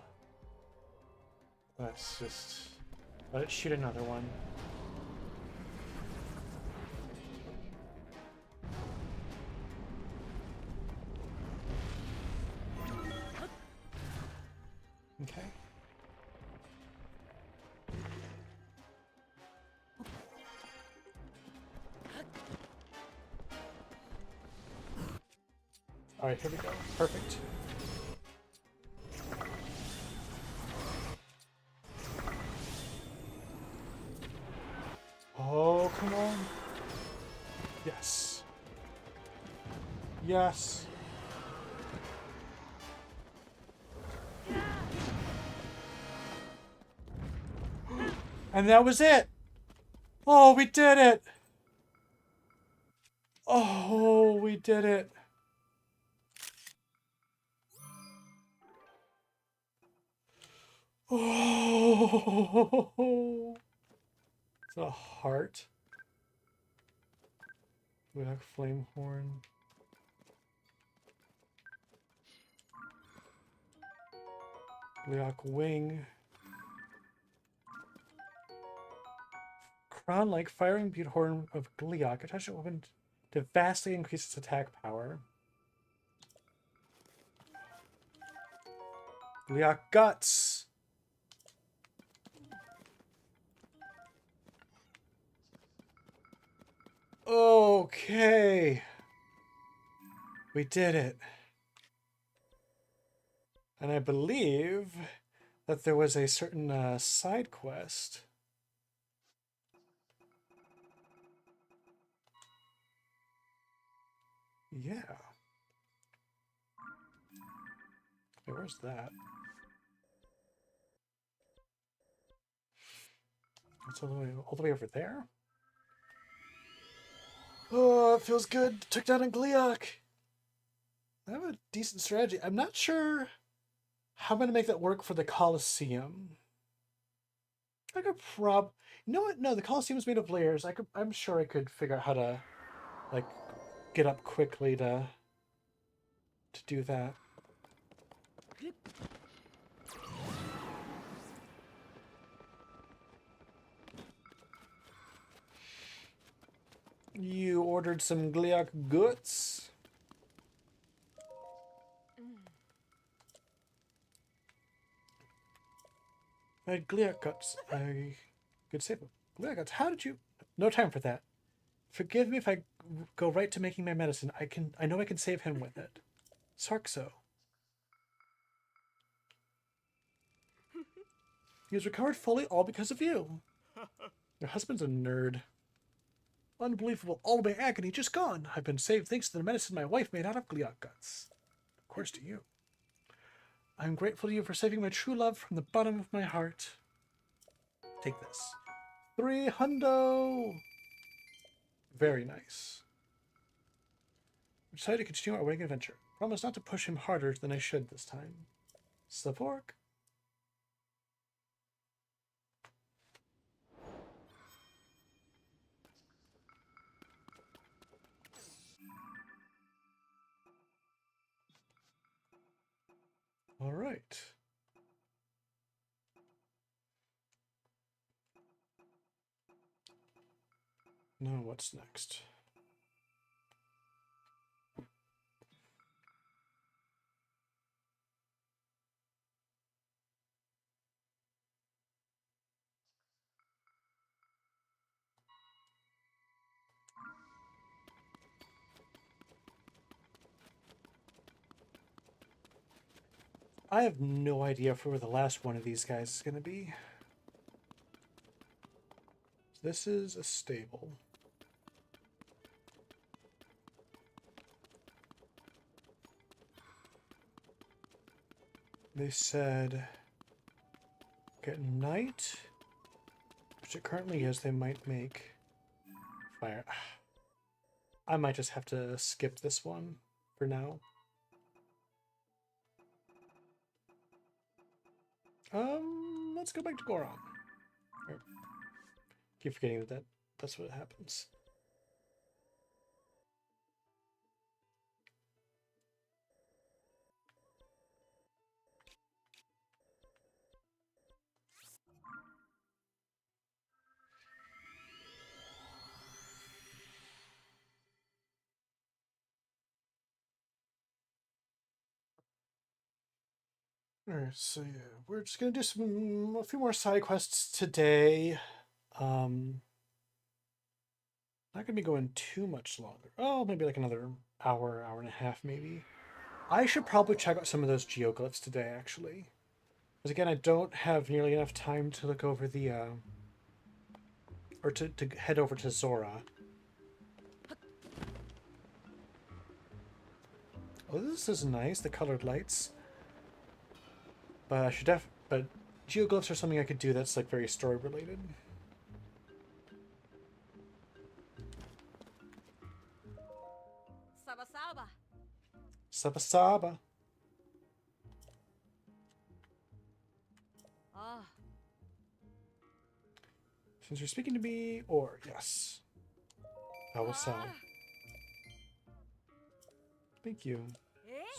Let's just... let it shoot another one. Okay. Alright, here we go. Perfect. Oh, come on. Yes. Yes. And that was it. Oh, we did it. Oh, we did it. Oh, it's a heart. Black flame horn. Black wing. Crown-like firing bead horn of Gliok. Attach a weapon to vastly increase its attack power. Gliok guts. Okay. We did it. And I believe that there was a certain side quest. Yeah. Hey, where's that? It's all the way over there? Oh, it feels good. Took down a Gliok. I have a decent strategy. I'm not sure how I'm going to make that work for the Colosseum. I could You know what? No, the Colosseum is made of layers. I'm sure I could figure out how to, like, get up quickly to do that. You ordered some gliak guts? I had gliak guts. I could save them. Gliak guts? How did you... No time for that. Forgive me if I go right to making my medicine. I know I can save him with it. Sarkso. He has recovered fully, all because of you. Your husband's a nerd. Unbelievable. All my agony just gone. I've been saved thanks to the medicine my wife made out of gliak guts. Of course to you. I'm grateful to you for saving my true love from the bottom of my heart. Take this. 3 hundo! Very nice. We decided to continue our wedding adventure. Promise not to push him harder than I should this time. Savork. All right. Now what's next? I have no idea for where the last one of these guys is going to be. This is a stable. They said at night, which it currently is, they might make fire. I might just have to skip this one for now. Let's go back to Goron. Keep forgetting that that's what happens. Alright, so yeah, we're just gonna do a few more side quests today. Not gonna be going too much longer. Oh, maybe like another hour, hour and a half, maybe. I should probably check out some of those geoglyphs today, actually. Because again, I don't have nearly enough time to look over the, or to head over to Zora. Oh, this is nice, the colored lights. But I should but geoglyphs are something I could do that's like very story related. Saba Saba. Saba Saba. Ah. Since you're speaking to me, or yes. I will sell. Thank you.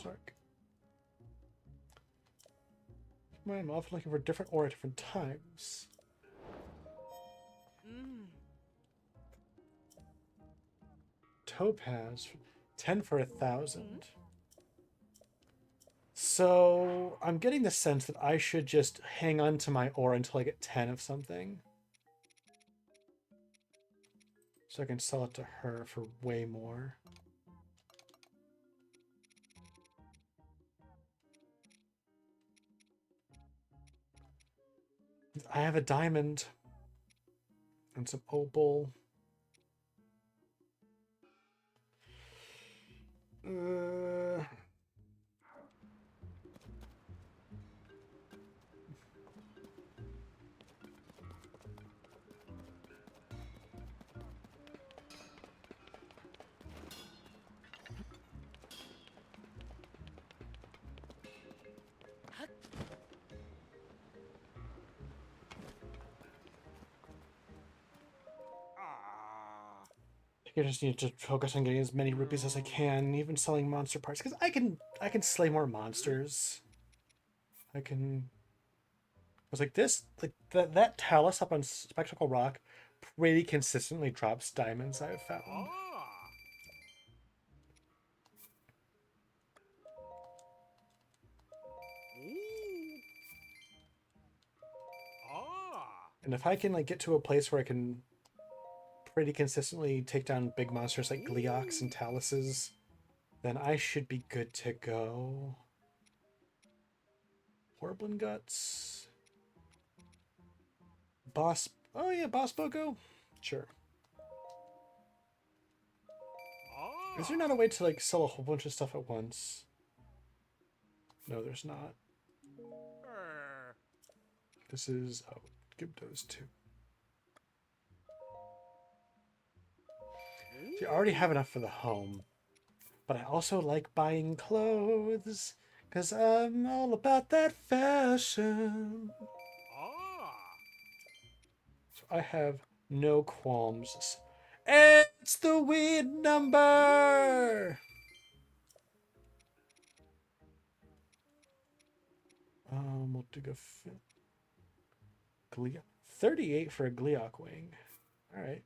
Sark. I'm often looking for different ore at different times. Topaz. 10 for 1,000. So I'm getting the sense that I should just hang on to my ore until I get 10 of something. So I can sell it to her for way more. I have a diamond. And some opal. You just need to focus on getting as many rupees as I can, even selling monster parts, because I can slay more monsters. I can. I was like this, like that talus up on Spectacle Rock, pretty consistently drops diamonds. I've found. And if I can like get to a place where I can pretty consistently take down big monsters like Gleoks and Taluses, then I should be good to go. Horriblin Guts. Boss. Oh yeah, Boss Boko. Sure. Is there not a way to like sell a whole bunch of stuff at once? No, there's not. This is, oh, give those two. See, I already have enough for the home, but I also like buying clothes because I'm all about that fashion. So I have no qualms. It's the weird number. We'll do a Gleok. 38 for a Gleok wing. All right.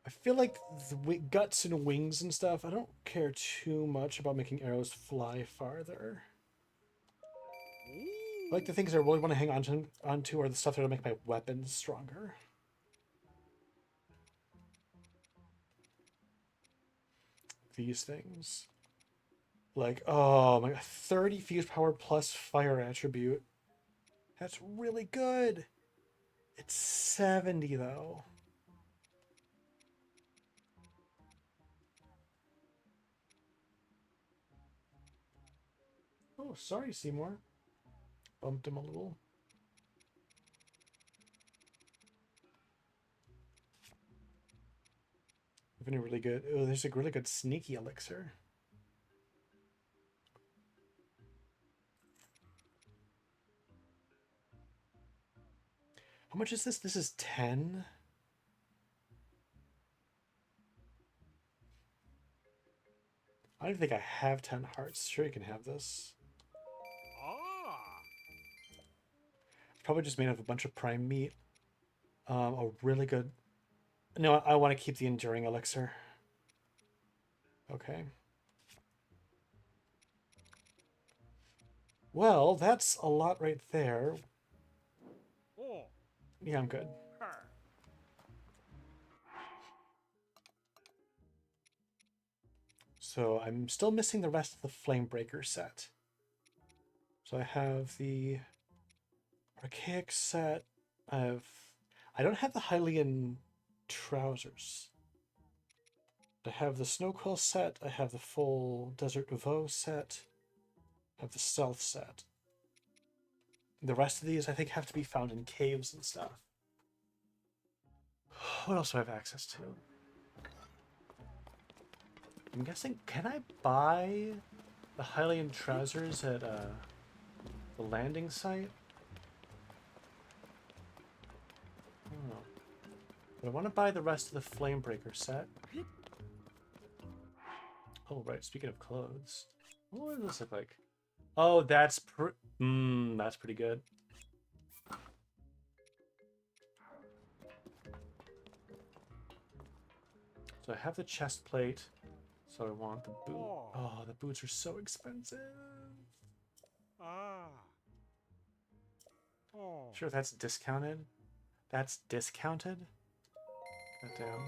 I feel like the guts and wings and stuff, I don't care too much about making arrows fly farther. I like the things I really want to hang onto are the stuff that'll make my weapons stronger. These things. Like, oh my god, 30 fuse power plus fire attribute. That's really good. It's 70 though. Oh, sorry, Seymour. Bumped him a little. Having a really good. Oh, there's a really good sneaky elixir. How much is this? This is 10. I don't think I have 10 hearts. Sure, you can have this. Probably just made of a bunch of prime meat. A really good. No, I want to keep the enduring elixir. Okay. Well, that's a lot right there. Yeah, I'm good. So I'm still missing the rest of the Flamebreaker set. So I have the Archaic set. I don't have the Hylian trousers. I have the Snowquill set. I have the full Desert Nouveau set. I have the Stealth set. The rest of these, I think, have to be found in caves and stuff. What else do I have access to? I'm guessing, can I buy the Hylian trousers at the landing site? I don't know. But I want to buy the rest of the Flamebreaker set. Oh, right. Speaking of clothes. What does this look like? Oh, that's pretty good. So I have the chest plate. So I want the boot. Oh, the boots are so expensive. Sure, that's discounted. That's discounted? Goddamn.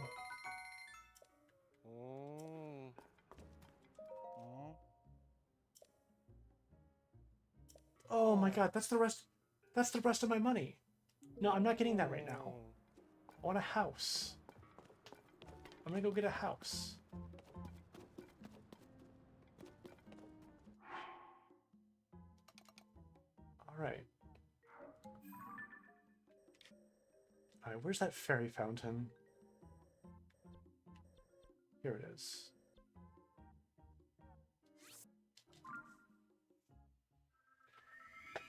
Oh my god, that's the rest. That's the rest of my money. No, I'm not getting that right now. I want a house. I'm gonna go get a house. Alright. Alright, where's that fairy fountain? Here it is.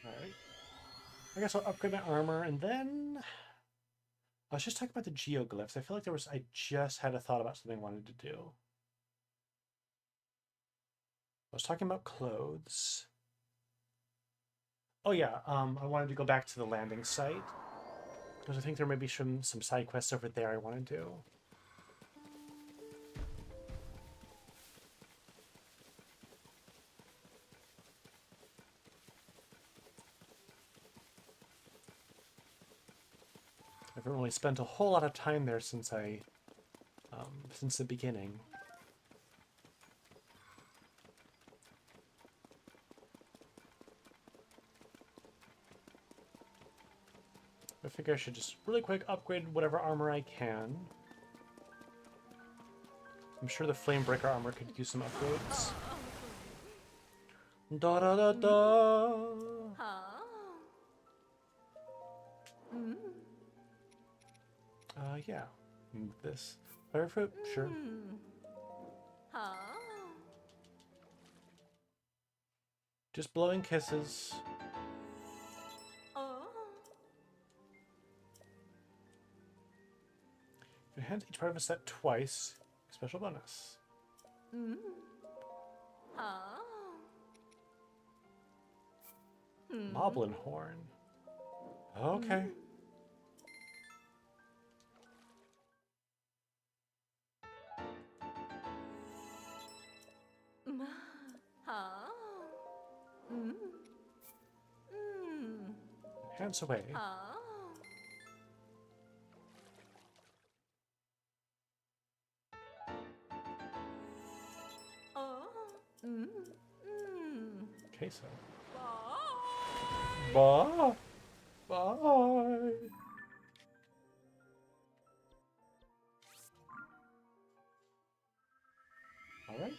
Alright. I guess I'll upgrade my armor, and then I was just talking about the geoglyphs. I feel like I just had a thought about something I wanted to do. I was talking about clothes. Oh yeah, I wanted to go back to the landing site because I think there may be some side quests over there I want to do. I haven't really spent a whole lot of time there since since the beginning. I think I should just really quick upgrade whatever armor I can. I'm sure the Flamebreaker armor could use some upgrades. Da da da da. Yeah. Move this. Firefruit, sure. Just blowing kisses. If you hand each part of a set twice, special bonus. Moblin horn. Okay. Hands away. Okay, so. Bye. Bye. All right.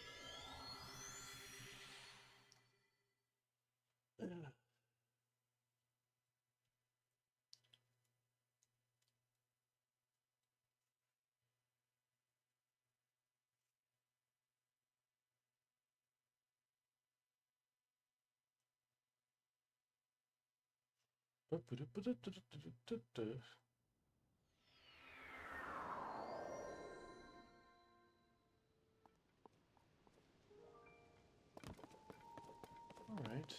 All right.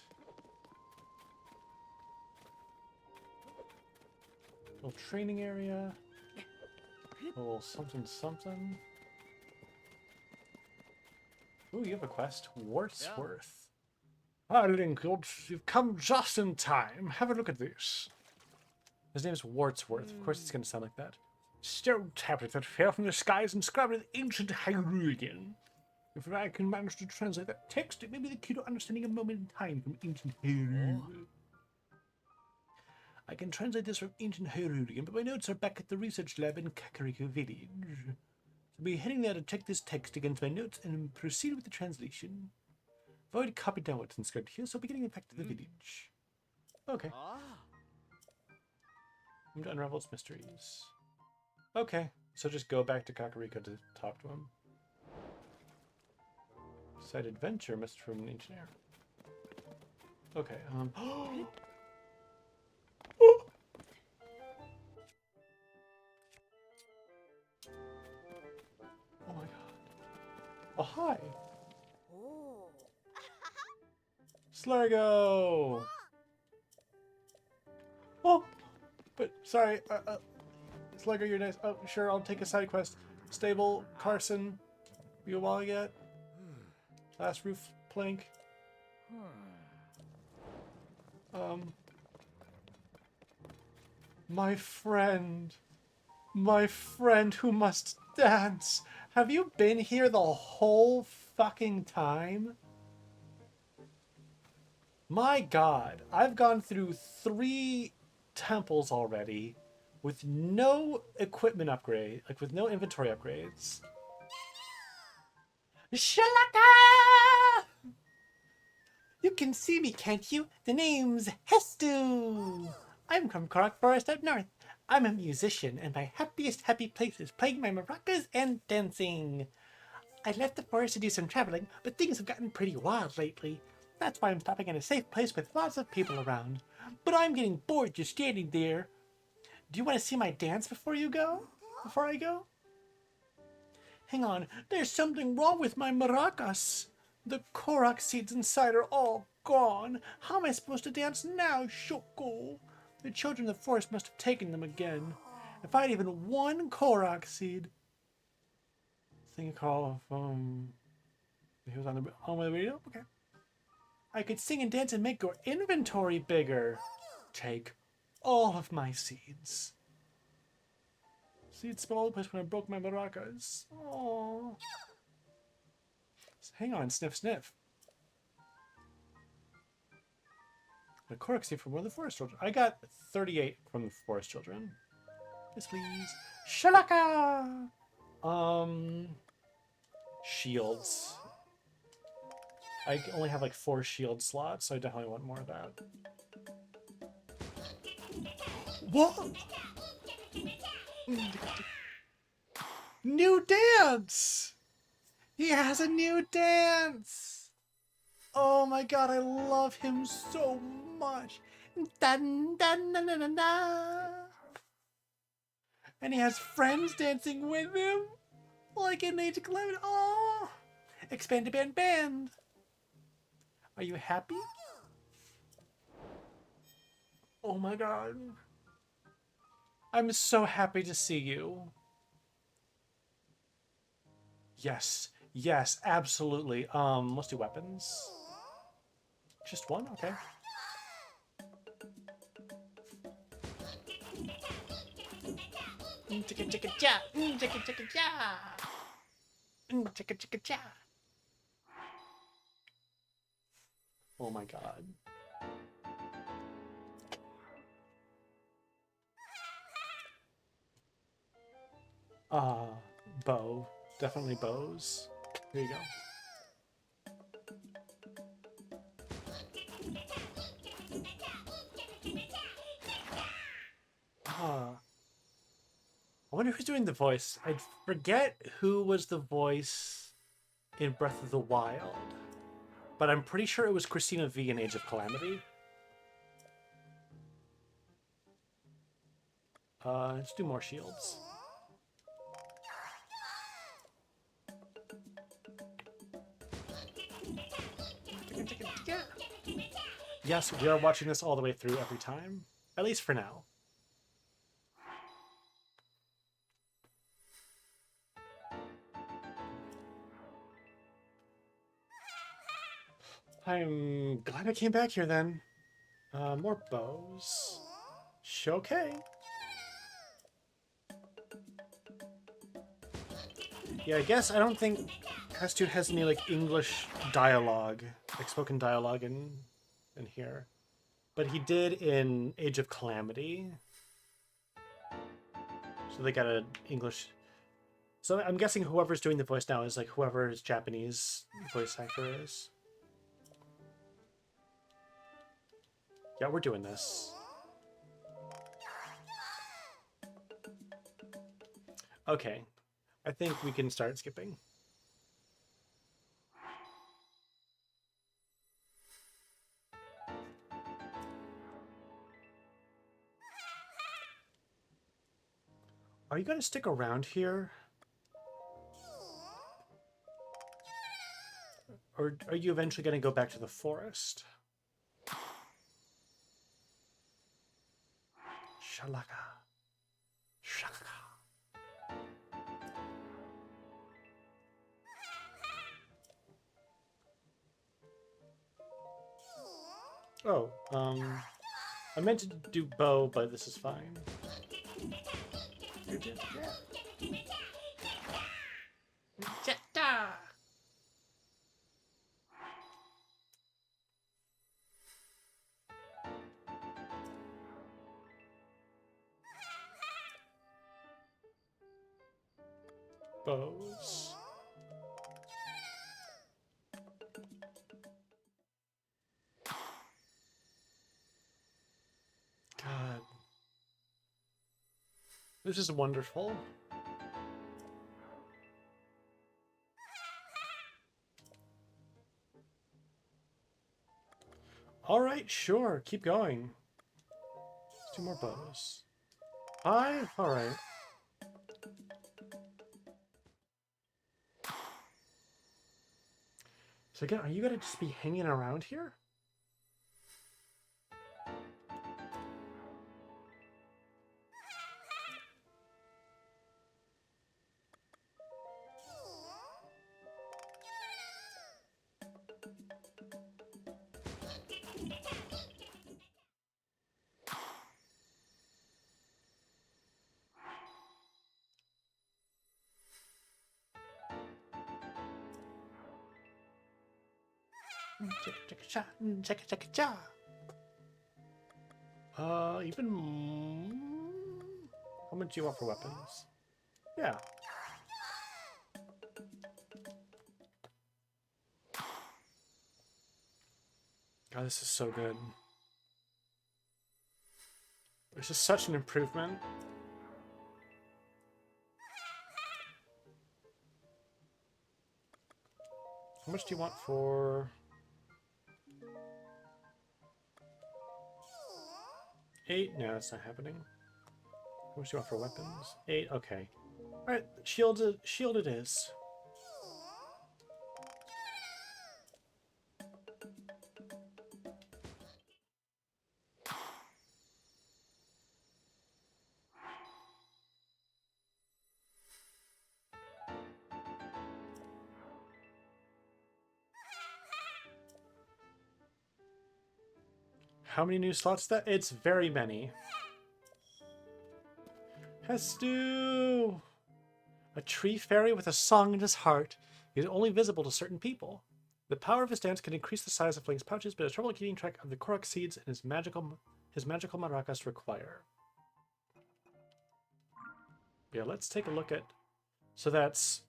Little training area. A little something something. Ooh, you have a quest. Wartsworth. Ah, Linkwood, you've come just in time. Have a look at this. His name is Wartsworth. Of course it's going to sound like that. Stone tablet that fell from the skies inscribed with ancient Hyrulean. If I can manage to translate that text, it may be the key to understanding a moment in time from ancient Hyrulean. I can translate this from ancient Hyrulean, but my notes are back at the research lab in Kakariko Village. I'll be heading there to check this text against my notes and proceed with the translation. I've already copied down what's inscribed here, so I'll be getting it back to the village. Okay. I'm to unravel its mysteries. Okay, so just go back to Kakariko to talk to him. Side adventure, message from an ancient air. Okay, Oh my god. Oh, hi. Slurgo! Oh! But, sorry, Slugger, you're nice. Oh, sure, I'll take a side quest. Stable, Carson, you a while yet? Last roof plank. My friend who must dance. Have you been here the whole fucking time? My god, I've gone through 3 temples already with no equipment upgrade, like with no inventory upgrades. Shalaka! You can see me, can't you? The name's Hestu. I'm from Korok Forest up north. I'm a musician, and my happiest happy place is playing my maracas and dancing. I left the forest to do some traveling, but things have gotten pretty wild lately. That's why I'm stopping in a safe place with lots of people around. but I'm getting bored just standing there. Do you want to see my dance before you go? Before I go? Hang on, there's something wrong with my maracas. The korok seeds inside are all gone. How am I supposed to dance now, Shoko? The children of the forest must have taken them again. If I had even one korok seed. Thing called he was on the radio? Okay. I could sing and dance and make your inventory bigger. Take all of my seeds. Seeds spilled all the place when I broke my maracas. Aww. Hang on, sniff, sniff. The korok seed from one of the forest children. I got 38 from the forest children. Yes, please. Shalaka! Shields. I only have like 4 shield slots, so I definitely want more of that. What? New dance! He has a new dance! Oh my god, I love him so much! Dun, dun, dun, dun, dun, dun. And he has friends dancing with him! Like in Age of 11. Oh! Expand band band! Are you happy? Oh my god. I'm so happy to see you. Yes. Yes, absolutely. Let's do weapons. Just one? Okay. Oh my god. Bow. Definitely bows. Here you go. I wonder who's doing the voice. I forget who was the voice in Breath of the Wild, but I'm pretty sure it was Christina V in Age of Calamity. Let's do more shields. Yes, we are watching this all the way through every time, at least for now. I'm glad I came back here then. More bows. Okay. Yeah, I guess I don't think Cast 2 has any like English dialogue, like spoken dialogue in here. But he did in Age of Calamity. So they got an English. So I'm guessing whoever's doing the voice now is like whoever his Japanese voice actor is. Yeah, we're doing this. Okay. I think we can start skipping. Are you going to stick around here? Or are you eventually going to go back to the forest? Shalaka. Shaka. Oh, I meant to do bow, but this is fine. Bows. God. This is wonderful. All right, sure. Keep going. 2 more bows. 5? Alright. So again, are you gonna just be hanging around here? How much do you want for weapons? Yeah. God, this is so good. This is such an improvement. How much do you want for... 8? No, that's not happening. How much do you want for weapons? 8? Okay. Alright, shield it is. How many new slots is that? It's very many. Hestu! A tree fairy with a song in his heart. He is only visible to certain people. The power of his dance can increase the size of Link's pouches, but has trouble keeping track of the Korok seeds and his magical maracas require. Yeah, let's take a look at... So that's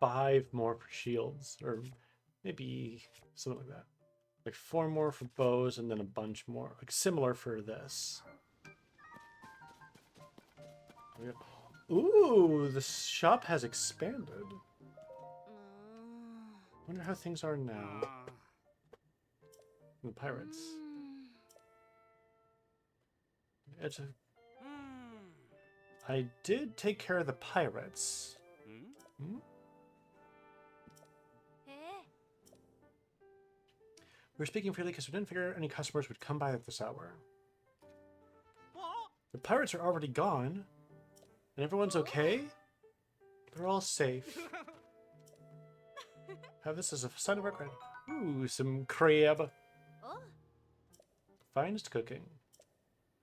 5 more for shields, or maybe something like that. Like 4 more for bows, and then a bunch more. Like similar for this. Ooh, the shop has expanded. Wonder how things are now. The pirates. It's a... I did take care of the pirates. Hmm? We were speaking freely because we didn't figure any customers would come by at this hour. The pirates are already gone. And everyone's okay? They're all safe. Have this as a sign of regret. Ooh, some crab. Finest cooking.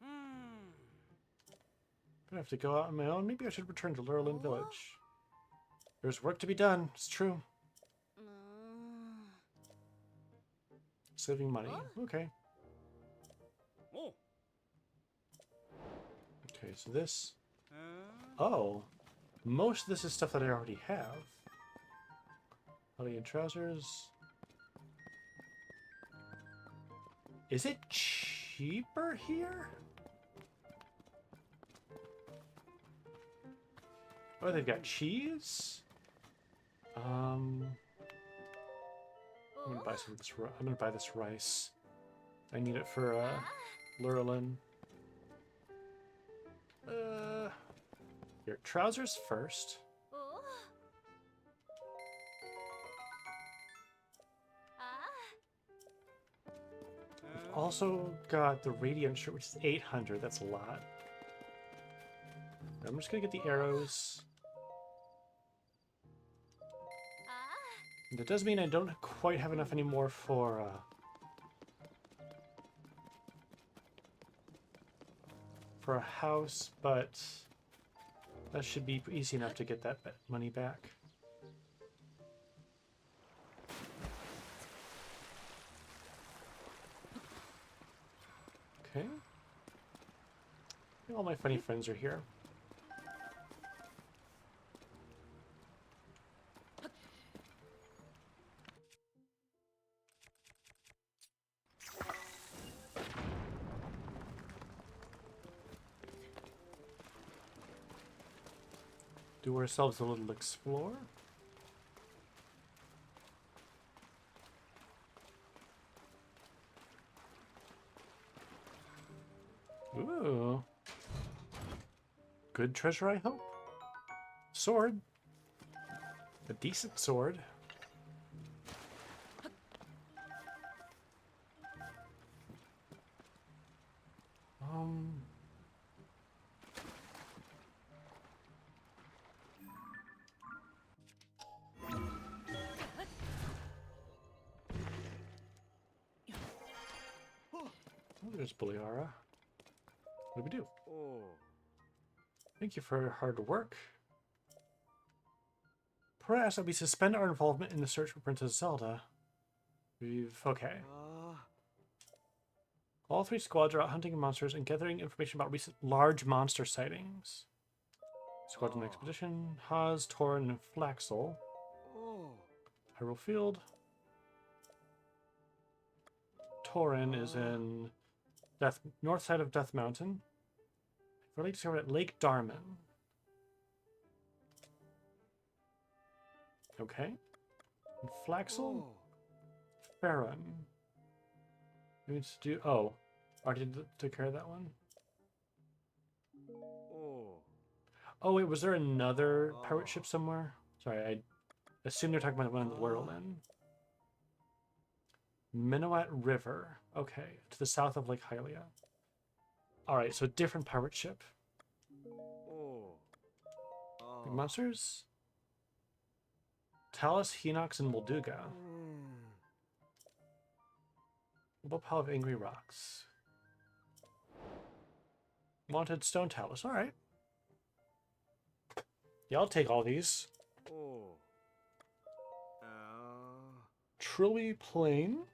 I have to go out on my own. Maybe I should return to Lurlin Village. There's work to be done. It's true. Saving money. Okay. Okay, so this... Oh. Most of this is stuff that I already have. Hoodie and trousers. Is it cheaper here? Oh, they've got cheese? I'm gonna buy some of this. I'm gonna buy this rice. I need it for Lurlin. Your trousers first. We've also got the radiant shirt, which is 800. That's a lot. I'm just gonna get the arrows. That does mean I don't quite have enough anymore for a house, but that should be easy enough to get that money back. Okay. All my funny friends are here. Do ourselves a little explore. good treasure, I hope. Sword. A decent sword. Um... Oh, there's Boliara. What do we do? Thank you for your hard work. Perhaps that we suspend our involvement in the search for Princess Zelda. Okay. All 3 squads are out hunting monsters and gathering information about recent large monster sightings. Squad in expedition, Haas, Torin, and Flaxel. Hyrule Field. Torin is in north side of Death Mountain. Really discovered at Lake Darman. Okay. And Flaxel? Farron. We need to do... Oh. Already took care of that one? Oh, wait. Was there another pirate ship somewhere? Sorry, I assumed they're talking about the one in the Whirlwind. Minowat River. Okay. To the south of Lake Hylia. Alright, so different pirate ship. Big monsters? Talus, Hinox, and Molduga. What pile of angry rocks? Wanted stone talus. Alright. Yeah, I'll take all these. Trilby Plain.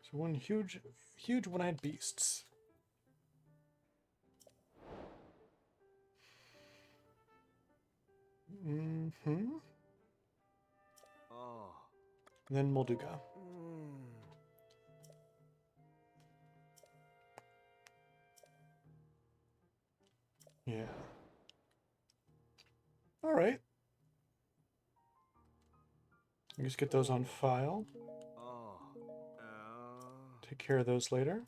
So one huge one-eyed beasts. Mm-hmm. Then Molduga. Yeah. All right. You just get those on file. Take care of those later.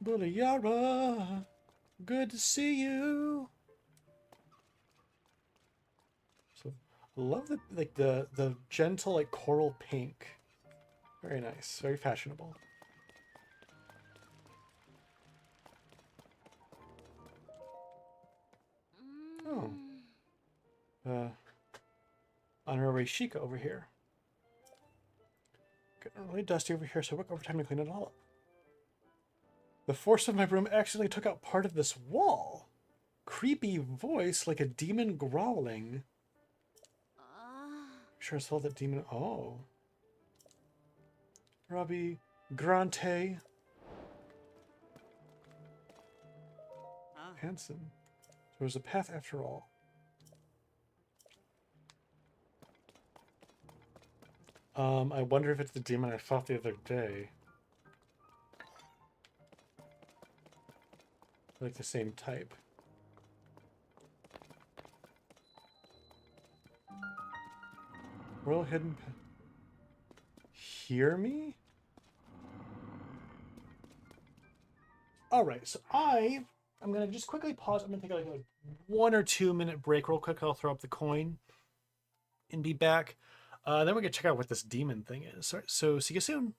Boliara, good to see you. So, I love the gentle coral pink. Very nice, very fashionable. Oh, honorary Sheikah over here. Getting really dusty over here, so I work overtime to clean it all up. The force of my broom accidentally took out part of this wall. Creepy voice like a demon growling. Sure, I saw that demon. Oh. Robbie Grante. Hanson. So there's a path after all. I wonder if it's the demon I fought the other day. Like the same type. Royal Hidden... Hear me? Alright, so I'm going to just quickly pause. I'm going to take like a 1 or 2 minute break real quick. I'll throw up the coin and be back. Then we're going to check out what this demon thing is. All right, so see you soon.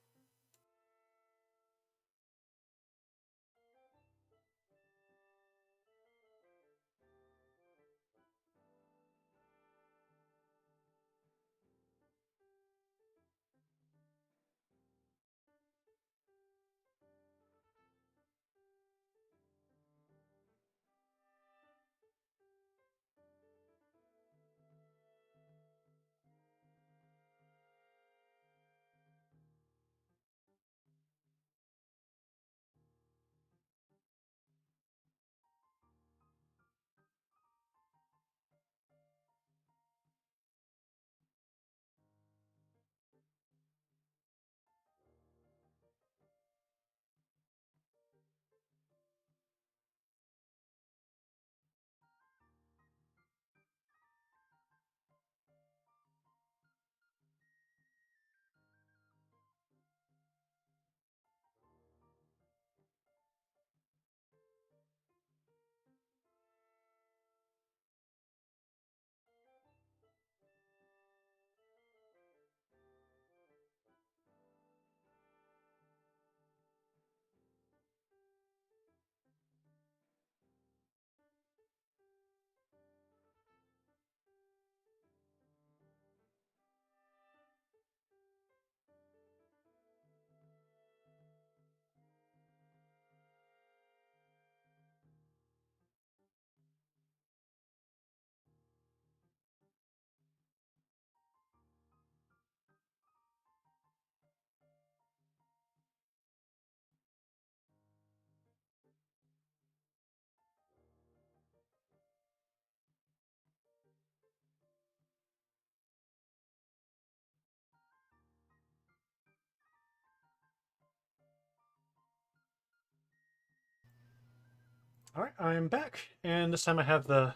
All right, I'm back, and this time I have the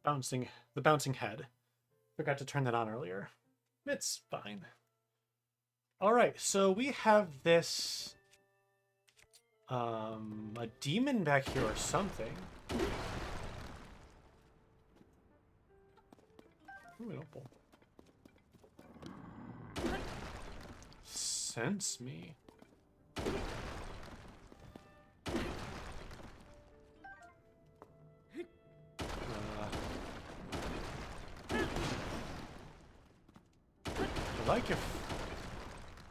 bouncing head. Forgot to turn that on earlier. It's fine. All right, so we have this a demon back here or something. Ooh, an opal. Sense me. I like your...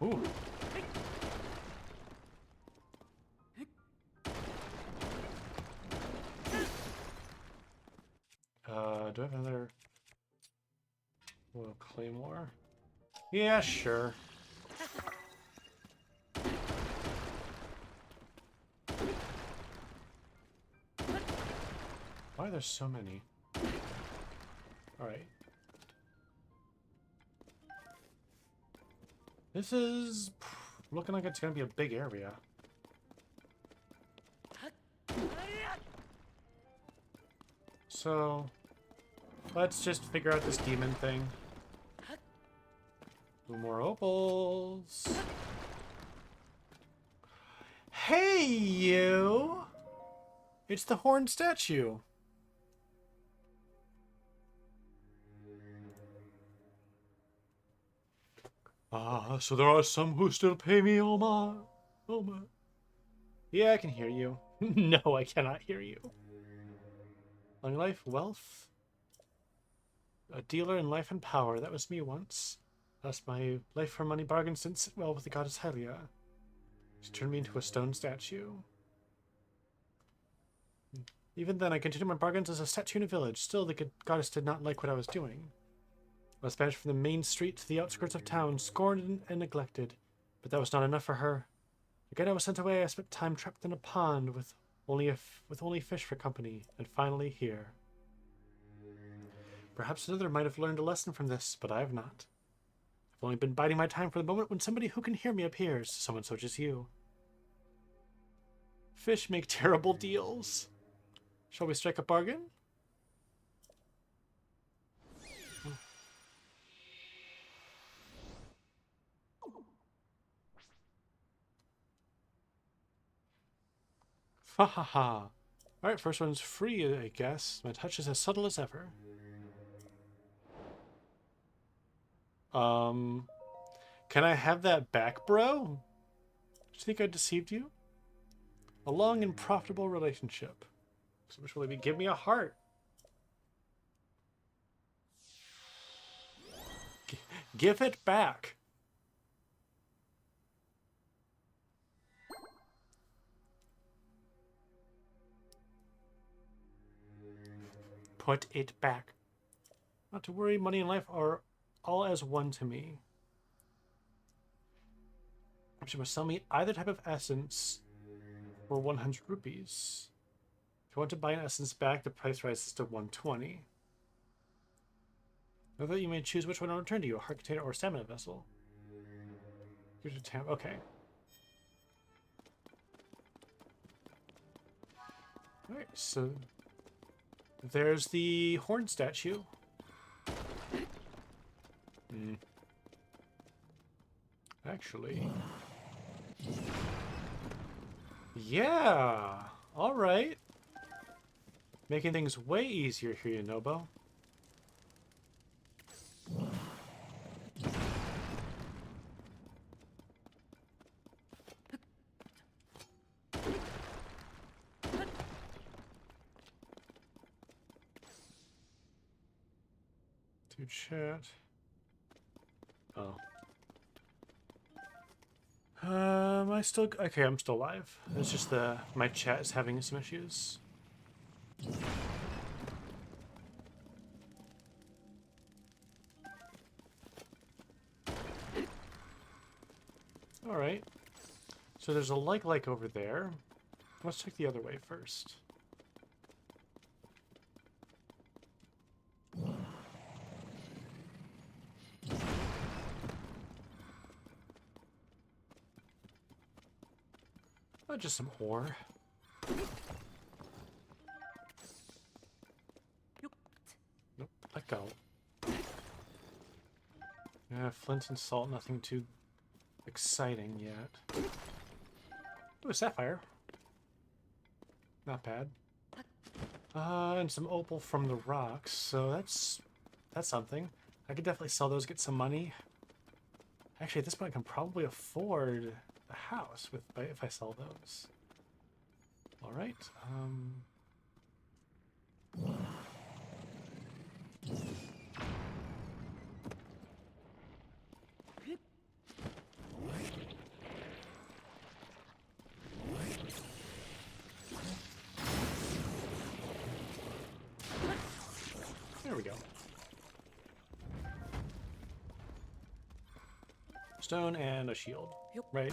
Ooh. Do I have another... Little claymore? Yeah, sure. Why are there so many? Alright. This is looking like it's gonna be a big area. So, let's just figure out this demon thing. 2 more opals. Hey, you! It's the horned statue. Ah, so there are some who still pay me, oh my. Oh my. Yeah, I can hear you. No, I cannot hear you. Long life, wealth. A dealer in life and power. That was me once. Lost my life for money bargains didn't sit well with the goddess Hylia. She turned me into a stone statue. Even then, I continued my bargains as a statue in a village. Still, the goddess did not like what I was doing. I was banished from the main street to the outskirts of town, scorned and neglected. But that was not enough for her. Again, I was sent away. I spent time trapped in a pond with only fish for company, and finally here. Perhaps another might have learned a lesson from this, but I have not. I've only been biding my time for the moment when somebody who can hear me appears, someone such as you. Fish make terrible deals. Shall we strike a bargain? Ha ha ha. Alright, first one's free, I guess. My touch is as subtle as ever. Can I have that back, bro? Do you think I deceived you? A long and profitable relationship. So which will it be? Give me a heart. Give it back. Put it back. Not to worry, money and life are all as one to me. She must sell me either type of essence for 100 rupees. If you want to buy an essence back, the price rises to 120. Know that you may choose which one to return to you, a heart container or a stamina vessel. Here's a tab. Okay. Alright, so there's the horn statue. Actually. Yeah! Alright. Making things way easier here, Yonobo. To chat. Oh. I still... Okay, I'm still live. It's just my chat is having some issues. Alright. So there's a like over there. Let's check the other way first. Oh, just some ore. flint and salt, nothing too exciting yet. Ooh, a sapphire. Not bad. And some opal from the rocks, so that's something. I could definitely sell those, get some money. Actually, at this point, I can probably afford the house if I sell those. All right. There we go. Stone and a shield. Yep. Right.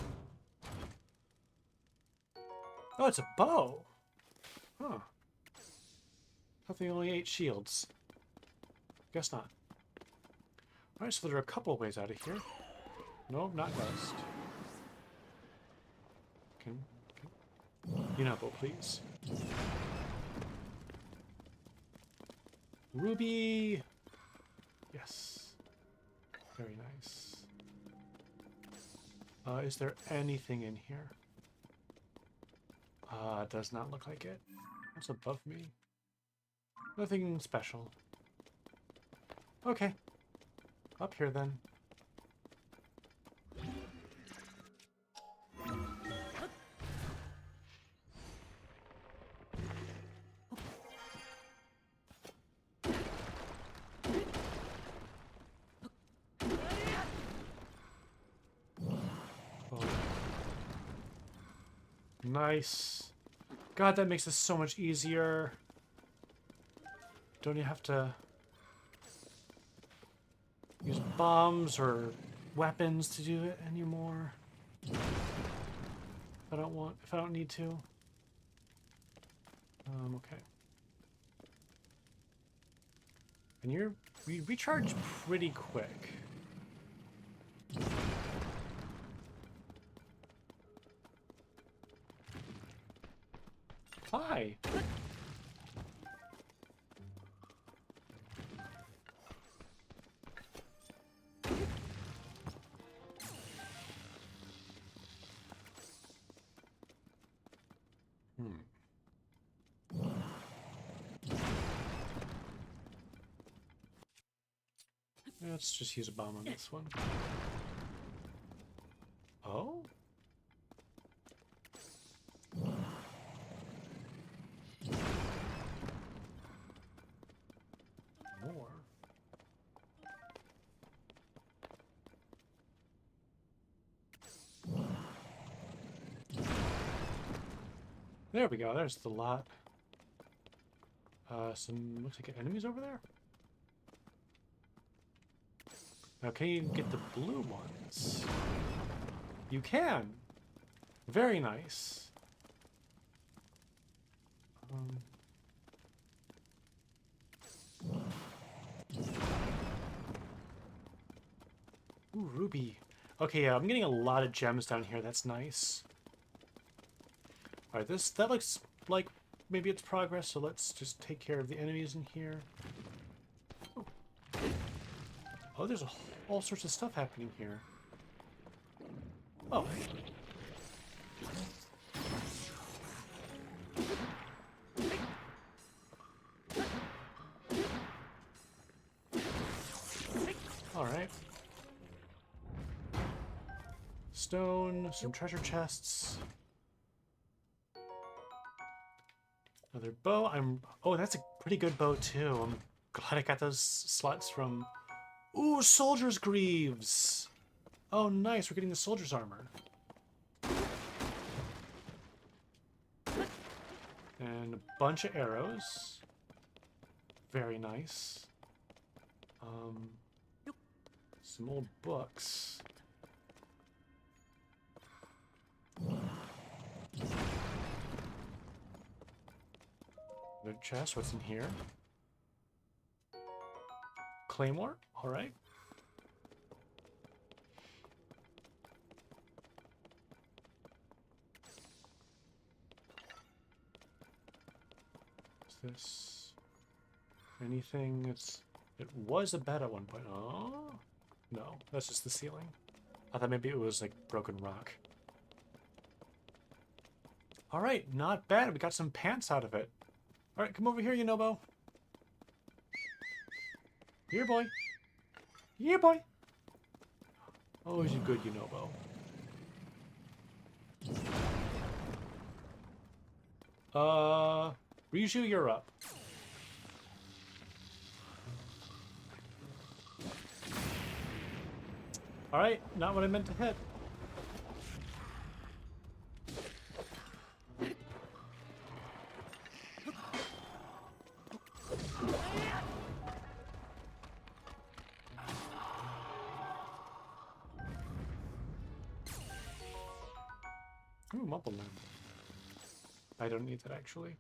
Oh, it's a bow. Huh. I thought they only ate shields. Guess not. Alright, so there are a couple of ways out of here. No, not west. Can you not vote, please? Ruby! Yes. Very nice. Is there anything in here? It does not look like it. What's above me? Nothing special. Okay. Up here then. Oh. Nice. God, that makes this so much easier. Don't you have to use bombs or weapons to do it anymore? If I don't need to. Okay. And we recharge pretty quick. Hi. Let's just use a bomb on this one. Oh? More. There we go, there's the lot. Some looks like enemies over there. Now, can you get the blue ones? You can! Very nice. Ooh, ruby. Okay, yeah, I'm getting a lot of gems down here. That's nice. Alright, that looks like maybe it's progress, so let's just take care of the enemies in here. Oh, there's all sorts of stuff happening here. Oh. Alright. Stone, some treasure chests. Another bow. Oh, that's a pretty good bow too. I'm glad I got those slots from... Ooh, soldier's greaves! Oh, nice. We're getting the soldier's armor. And a bunch of arrows. Very nice. Some old books. The chest, what's in here? Claymore? Alright. Is this anything? It was a bed at one point. Oh. No, that's just the ceiling. I thought maybe it was like broken rock. Alright, not bad. We got some pants out of it. Alright, come over here, Yunobo. Here, boy. Here, boy. Oh, he's a good Yunobo. Riju, you're up. Alright, not what I meant to hit. Ooh, mobile lamp. I don't need that actually.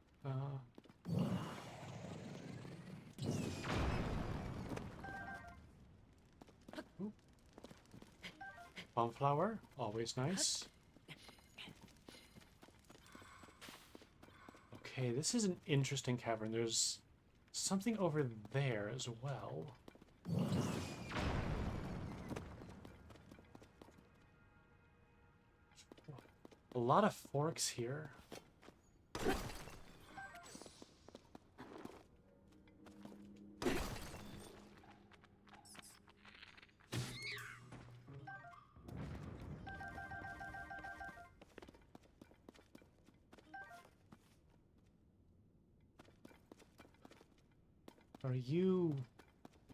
Ooh. Bonflower, always nice. Okay, this is an interesting cavern. There's something over there as well. A lot of forks here. Are you...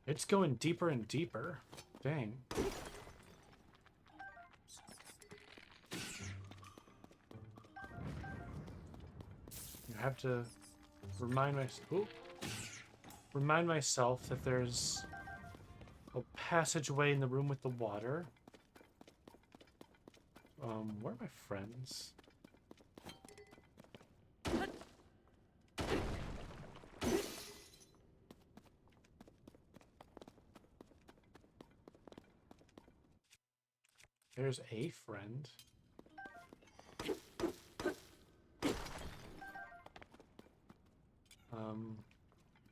It's going deeper and deeper. Dang. I have to remind myself that there's a passageway in the room with the water. Where are my friends? There's a friend.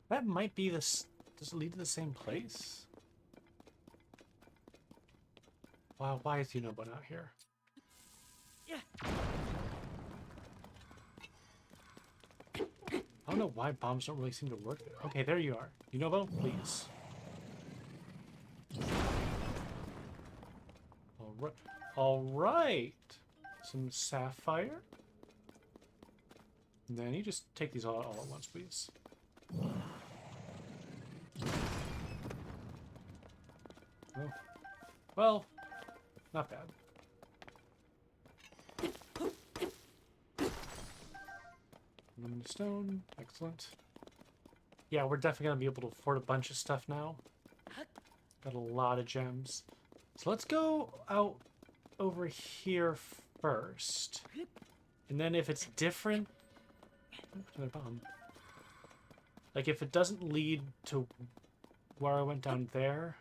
That might be this. Does it lead to the same place? Wow, why is Yunobo not here? I don't know why bombs don't really seem to work. Okay, there you are. Yunobo, please. Alright. Alright! Some sapphire. And then you just take these all at once, please. Oh. Well, not bad. Lemon stone, excellent. Yeah, we're definitely gonna be able to afford a bunch of stuff now. Got a lot of gems. So let's go out over here first. And then if it's different... Another bomb. Like if it doesn't lead to where I went down there,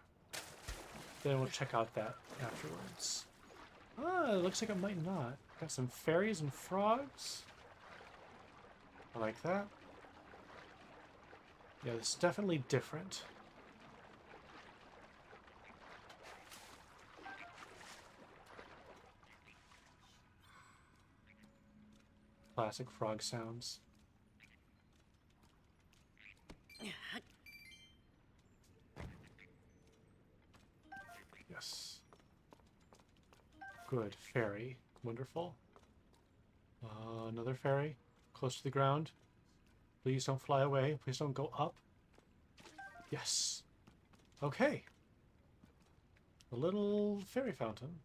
then we'll check out that afterwards. Ah, it looks like it might not. Got some fairies and frogs. I like that. Yeah, it's definitely different. Classic frog sounds. Yes. Good. Fairy. Wonderful. Another fairy. Close to the ground. Please don't fly away. Please don't go up. Yes. Okay. A little fairy fountain.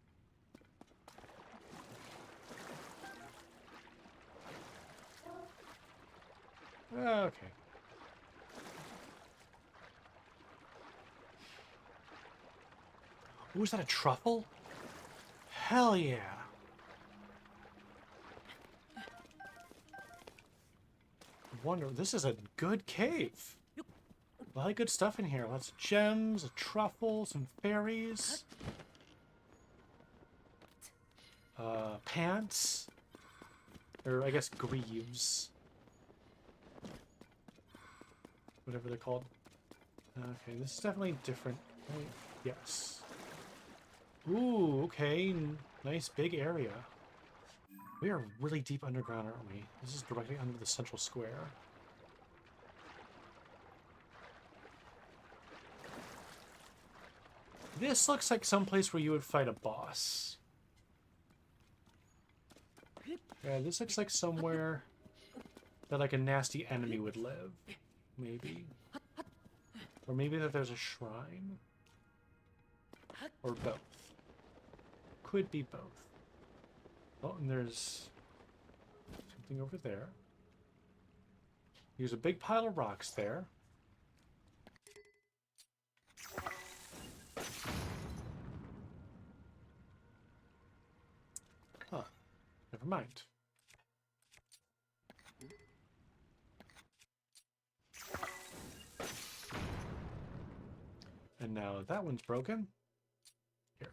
Okay. Ooh, is that a truffle? Hell yeah. Wonder, this is a good cave. A lot of good stuff in here. Lots of gems, a truffle, some fairies. Pants. Or I guess greaves. Whatever they're called. Okay, this is definitely different. Yes. Ooh, okay. Nice big area. We are really deep underground, aren't we? This is directly under the central square. This looks like some place where you would fight a boss. Yeah, this looks like somewhere that like a nasty enemy would live. Maybe. Or maybe that there's a shrine. Or both. Could be both. Oh, and there's something over there. There's a big pile of rocks there. Huh. Never mind. And now that one's broken. Here.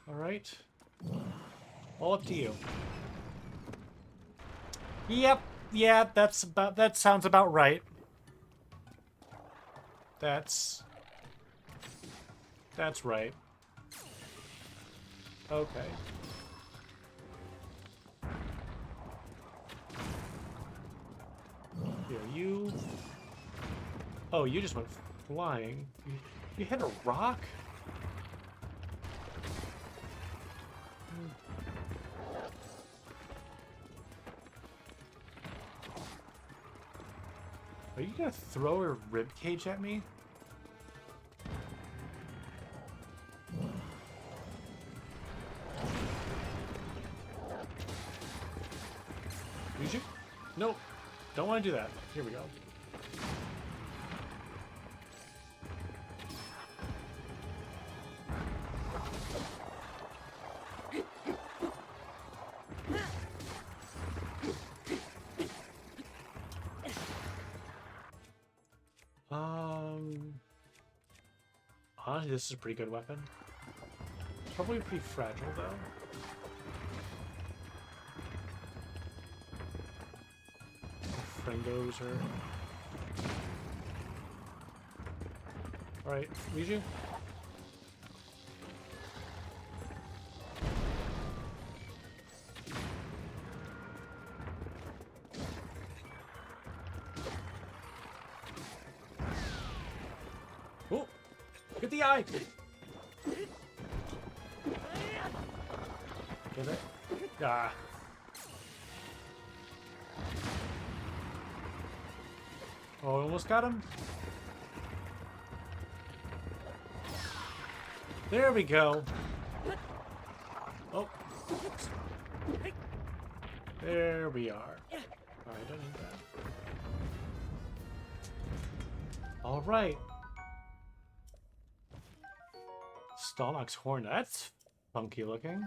All right. All up to you. Yep. Yeah, that sounds about right. That's right. Okay. Here, you... Oh, you just went flying. You hit a rock? Are you gonna throw a rib cage at me? Did you? Nope. Don't want to do that. Here we go. Honestly, this is a pretty good weapon. It's probably pretty fragile, though. Friendos are... Alright, Riju? Oh! Get the eye! Get it? Ah. Oh, almost got him. There we go. Oh. There we are. Alright, I don't need that. Alright. Stalnox horn. That's funky looking.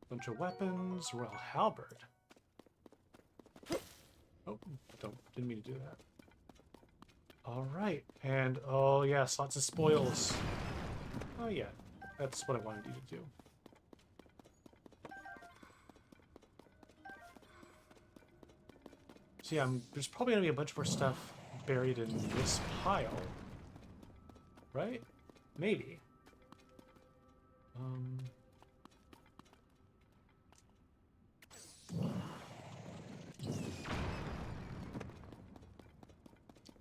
Bunch of weapons. Royal halberd. Oh, didn't mean to do that. All right, and oh yes, lots of spoils. Oh yeah, that's what I wanted you to do. So yeah, there's probably gonna be a bunch more stuff buried in this pile, right? Maybe.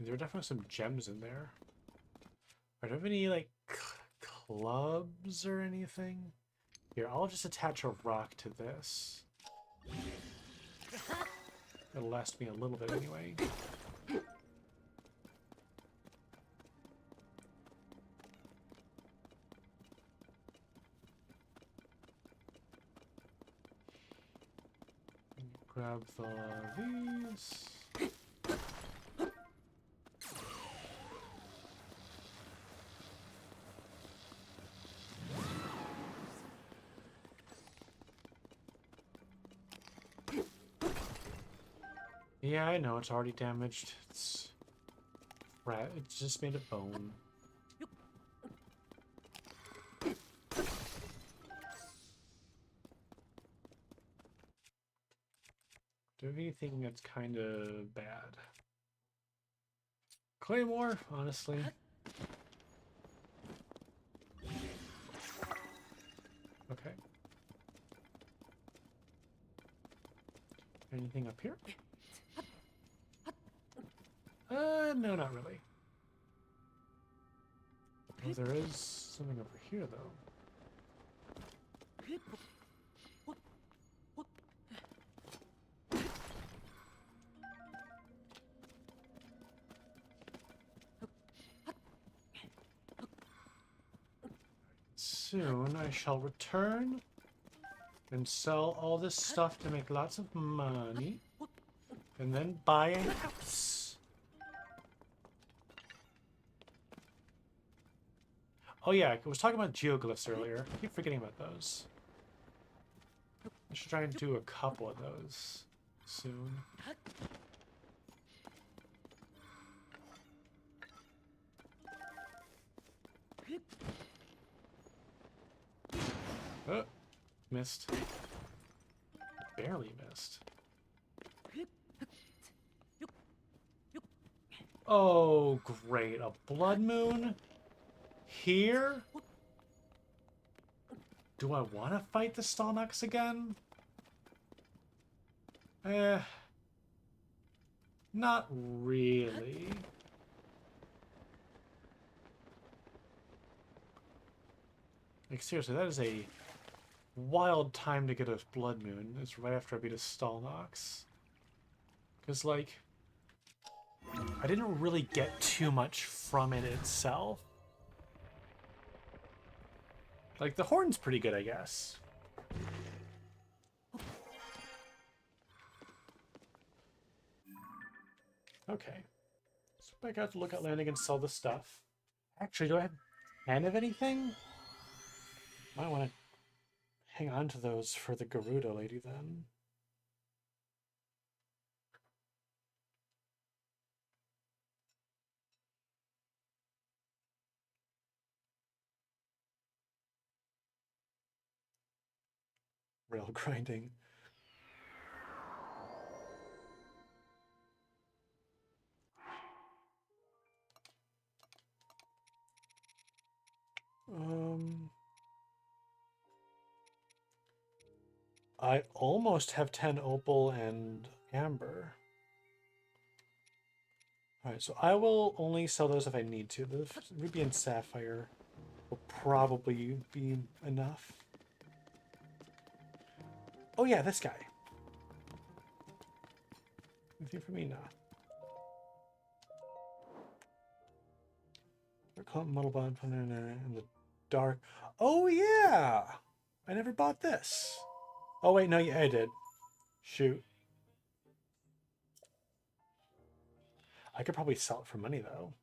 There are definitely some gems in there. Are there any, like, clubs or anything? Here, I'll just attach a rock to this. It'll last me a little bit anyway. Grab these. Yeah, I know, it's already damaged. It's just made of bone. Do we have anything that's kind of bad? Claymore, honestly. Okay. Anything up here? No, not really. Oh, there is something over here, though. Soon I shall return and sell all this stuff to make lots of money, and then buy a house. Oh yeah, I was talking about geoglyphs earlier. I keep forgetting about those. I should try and do a couple of those soon. Oh, missed. Barely missed. Oh, great. A blood moon? Here? Do I want to fight the Stalnox again? Not really. Like, seriously, that is a wild time to get a blood moon. It's right after I beat a Stalnox. Because, like, I didn't really get too much from it itself. Like, the horn's pretty good, I guess. Okay. So back out to Lookout Landing and sell the stuff. Actually, do I have 10 of anything? Might want to hang on to those for the Garuda lady then. Rail grinding. I almost have 10 opal and amber. Alright, so I will only sell those if I need to. The ruby and sapphire will probably be enough. Oh yeah, this guy. Anything for me? Nah. Muddle bond in the dark. Oh yeah! I never bought this. Oh wait, no, yeah, I did. Shoot. I could probably sell it for money though.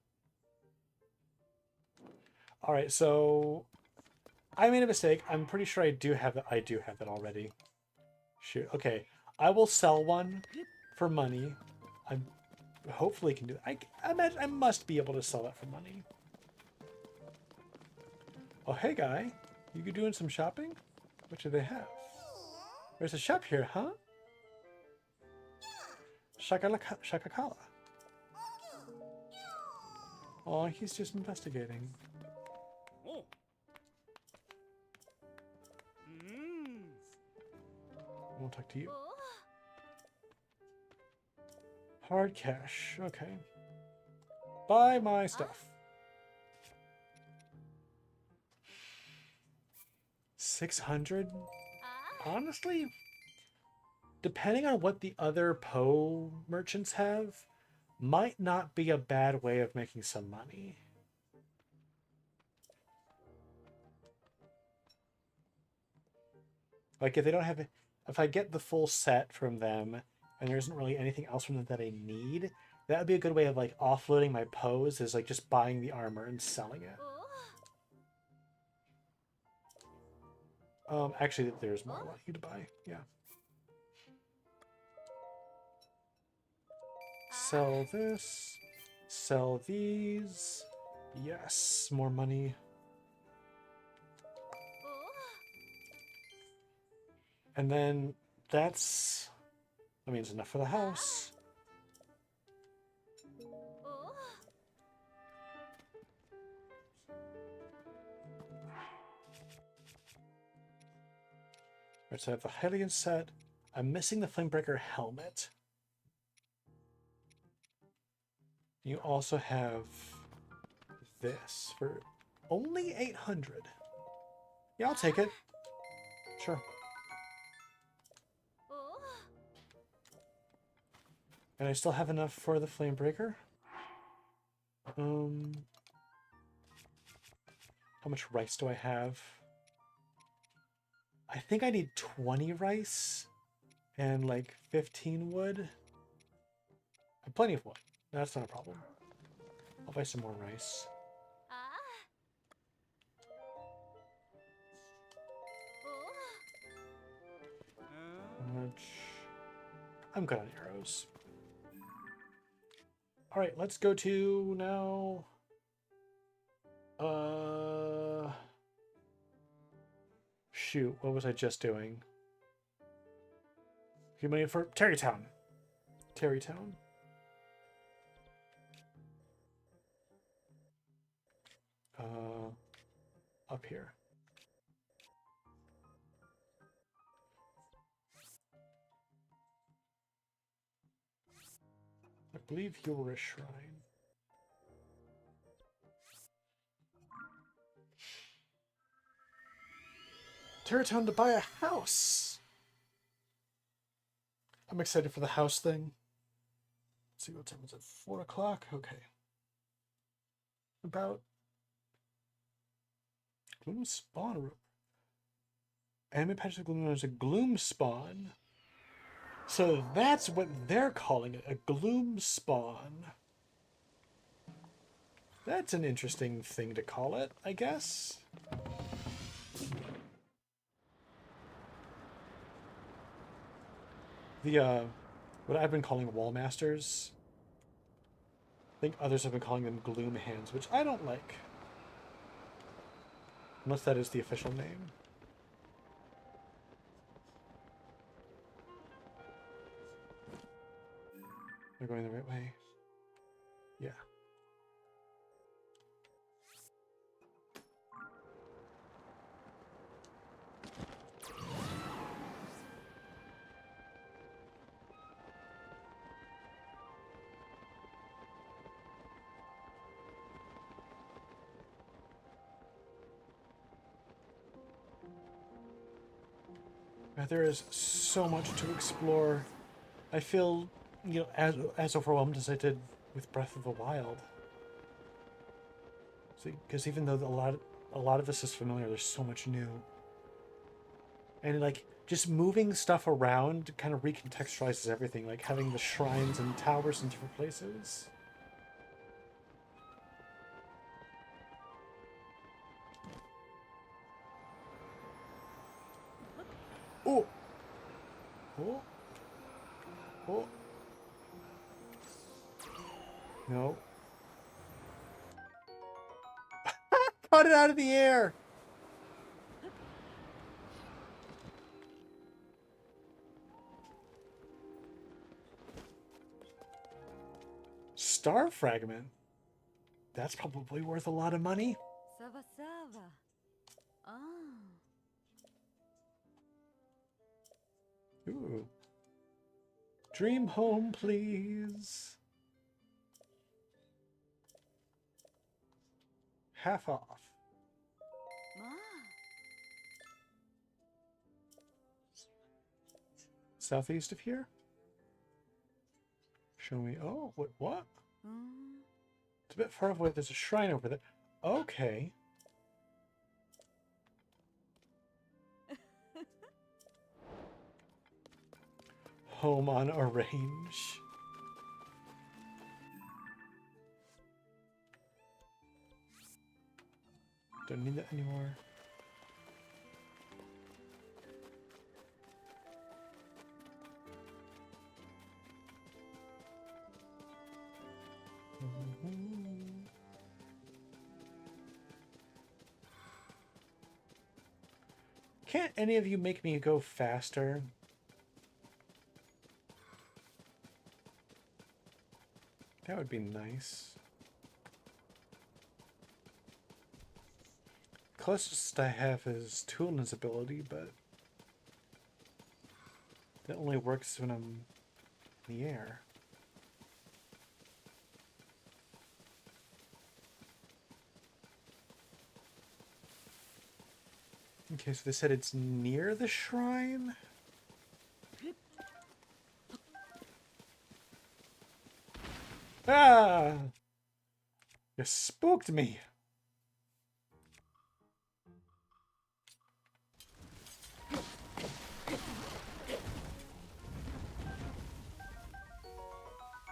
Alright, so I made a mistake. I'm pretty sure I do have that. I do have that already. Shoot. Okay. I will sell one for money. I hopefully can do it. I imagine I must be able to sell that for money. Oh, hey, guy. You doing some shopping? What do they have? There's a shop here, huh? Shakakala. Oh, he's just investigating. I won't talk to you. Hard cash. Okay. Buy my stuff. 600? Honestly, depending on what the other Poe merchants have, might not be a bad way of making some money. Like, if they don't have... If I get the full set from them, and there isn't really anything else from them that I need, that would be a good way of, like, offloading my Poes, is, like, just buying the armor and selling it. Actually, there's more I want you to buy. Yeah. Sell this. Sell these. Yes, more money. And then that's That means enough for the house. Oh. Right, so I have the Hylian set. I'm missing the Flamebreaker helmet. You also have this for only 800. Yeah, I'll take it. Sure. Oh. And I still have enough for the Flamebreaker. How much rice do I have? I think I need 20 rice and like 15 wood. I have plenty of wood. That's not a problem. I'll buy some more rice. Ah. Oh. How much? I'm good on arrows. All right, let's go to now. Shoot, what was I just doing? Give money for Terrytown. Terrytown. Up here. I believe you were a shrine. Terrytown to buy a house. I'm excited for the house thing. Let's see what time is it? 4 o'clock? Okay. About Gloom Spawn. Anime Patches of Gloom is a Gloom Spawn. So that's what they're calling it, a Gloom Spawn. That's an interesting thing to call it, I guess. The, what I've been calling Wall Masters, I think others have been calling them Gloom Hands, which I don't like. Unless that is the official name. They're going the right way. Yeah. There is so much to explore. I feel, as overwhelmed as I did with Breath of the Wild. See, because even though a lot of this is familiar, there's so much new. And like just moving stuff around kind of recontextualizes everything, like having the shrines and towers in different places. Oh! Oh! Oh! No. Caught it out of the air! Star fragment? That's probably worth a lot of money. Sava Sava. Ah. Ooh. Dream home, please. Half off. Ma. Southeast of here? Show me. Oh, what? Mm. It's a bit far away. There's a shrine over there. Okay. Home on a range. Don't need that anymore. Can't any of you make me go faster? That would be nice. Closest I have is Tulin's ability, but that only works when I'm in the air. Okay, so they said it's near the shrine? Ah! You spooked me!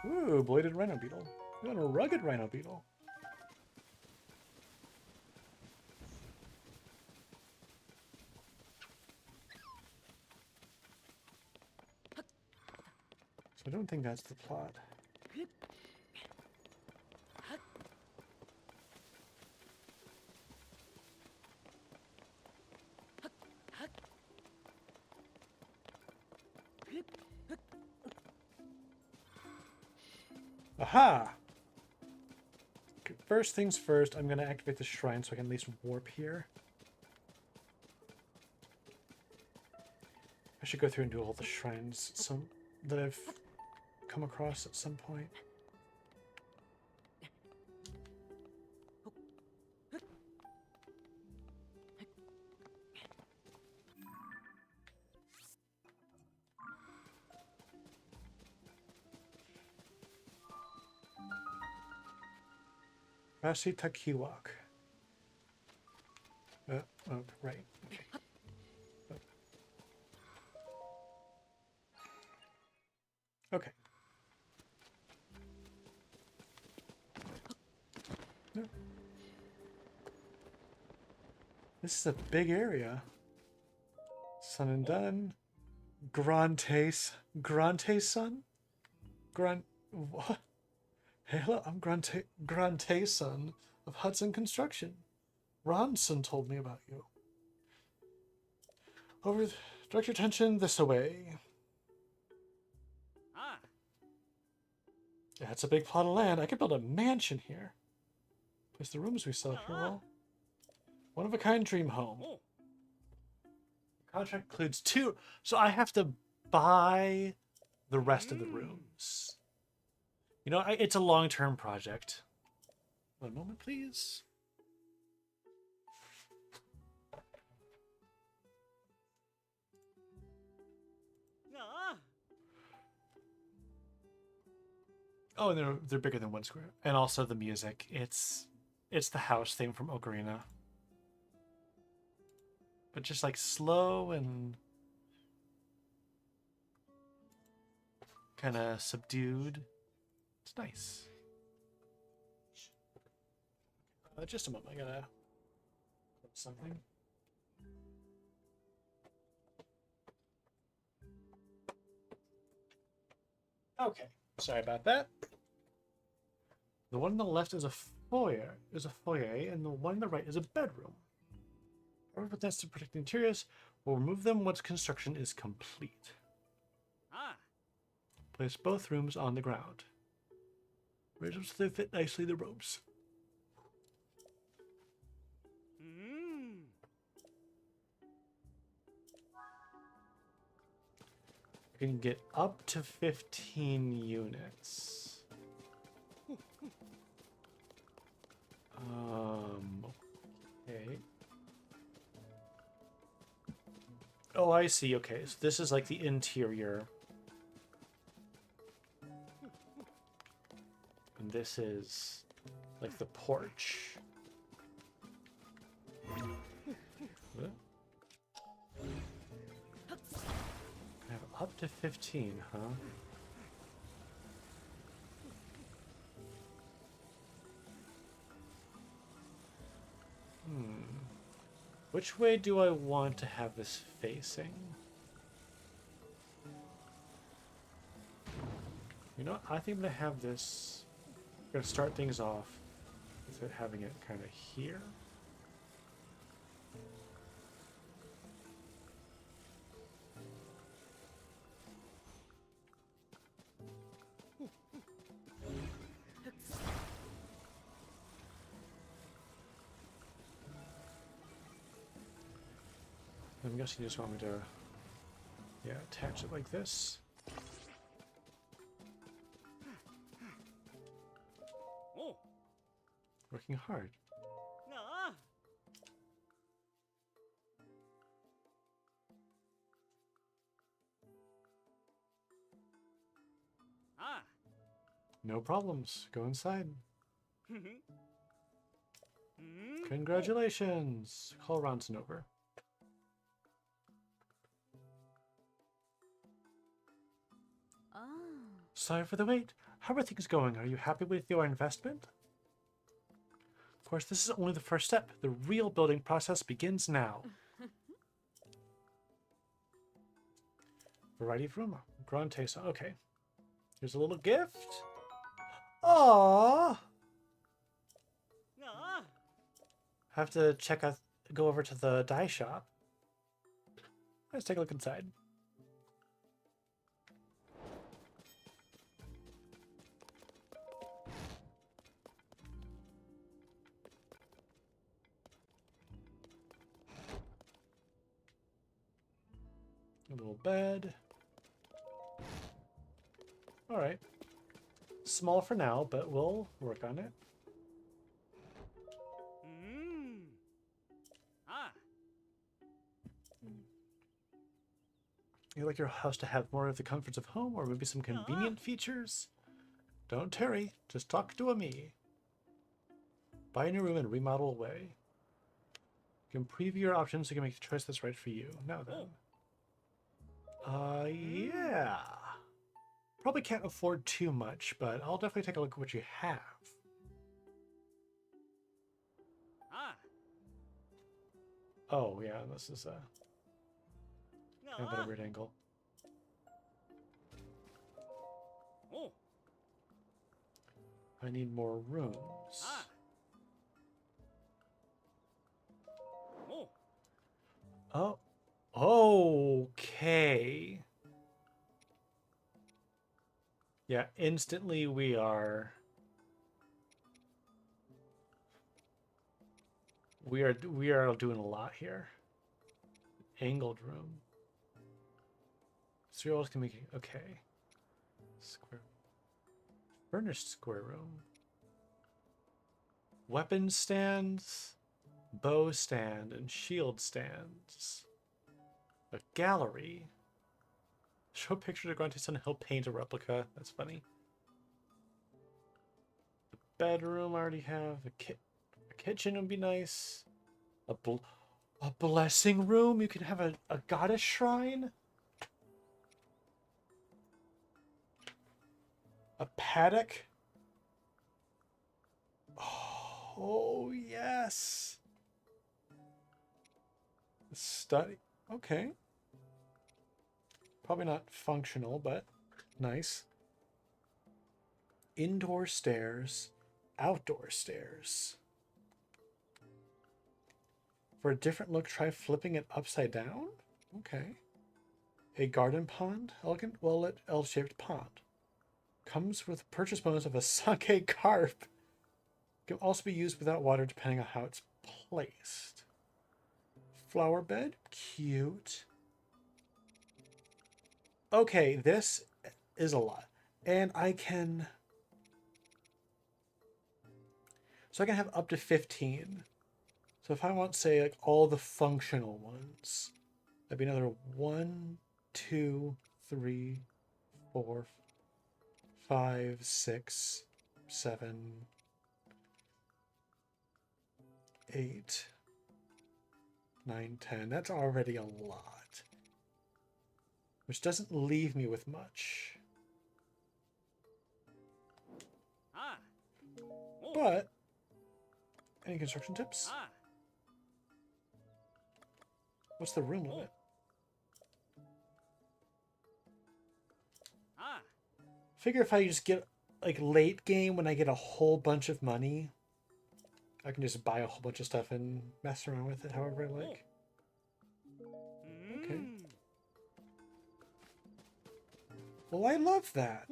Ooh, bladed rhino beetle. We got a rugged rhino beetle. So I don't think that's the plot. Aha! Okay, first things first, I'm going to activate the shrine so I can at least warp here. I should go through and do all the shrines that I've come across at some point. Rasi Takiwak. Oh, right. Okay. Okay. No. This is a big area. Sun and done. Grante son? What? Hey, hello, I'm Grante son of Hudson Construction. Ronson told me about you. Direct your attention this away. Ah. Yeah, it's a big plot of land. I could build a mansion here. Place the rooms we sell here, well. One-of-a-kind dream home. Oh. Contract includes 2, so I have to buy the rest of the rooms. You know, it's a long-term project. One moment, please. Ah. Oh, and they're bigger than 1 square. And also the music. It's the house theme from Ocarina. But just like slow and kind of subdued. It's nice. Just a moment. I gotta put something. Okay. Sorry about that. The one on the left is a foyer, and the one on the right is a bedroom. However, that's to protect the interiors. We'll remove them once construction is complete. Ah. Place both rooms on the ground. Raise them so they fit nicely in the ropes. Hmm. You can get up to 15 units. Okay. Oh, I see. Okay, so this is like the interior. And this is like the porch. What? I have up to 15, huh? Which way do I want to have this facing? You know, I think I'm gonna have this. I'm gonna start things off with it having it kind of here. I'm guessing you just want me to, yeah, attach it like this. Oh. Working hard. Ah. Ah. No problems. Go inside. Hmm. Congratulations. Call Ronson over. Ah. Sorry for the wait. How are things going? Are you happy with your investment? Of course, this is only the first step. The real building process begins now. Variety of room. Grande taste. Okay. Here's a little gift. Aww. Ah. Have to check out, go over to the dye shop. Let's take a look inside. A little bed. All right. Small for now, but we'll work on it. Ah. You'd like your house to have more of the comforts of home, or maybe some convenient features? Don't tarry. Just talk to a me. Buy a new room and remodel away. You can preview your options so you can make the choice that's right for you. Now then. Yeah. Probably can't afford too much, but I'll definitely take a look at what you have. Ah. Oh, yeah, this is kind of at a Ah. weird angle. Oh. I need more rooms. Ah. Oh. Oh, okay. Yeah, instantly we are doing a lot here. Angled room. Cereals can make okay. Square. Furnished square room. Weapon stands, bow stand, and shield stands. A gallery. Show pictures of Grante's son. He'll paint a replica. That's funny. The bedroom I already have. A kitchen would be nice. A blessing room. You can have a goddess shrine. A paddock. Oh yes. Study. Okay. Probably not functional, but nice. Indoor stairs, outdoor stairs. For a different look, try flipping it upside down. Okay. A garden pond, elegant, well-lit, L-shaped pond. Comes with purchase bonus of a sake carp. Can also be used without water depending on how it's placed. Flower bed, cute. Okay, this is a lot. And I can... So I can have up to 15. So if I want, say, like all the functional ones, that'd be another 1, 2, 3, 4, 5, 6, 7, 8, 9, 10. That's already a lot. Which doesn't leave me with much. Ah. Oh. But, any construction tips? Ah. What's the room limit? Ah. Figure if I just get, like, late game when I get a whole bunch of money, I can just buy a whole bunch of stuff and mess around with it however I like. Okay. Well, I love that.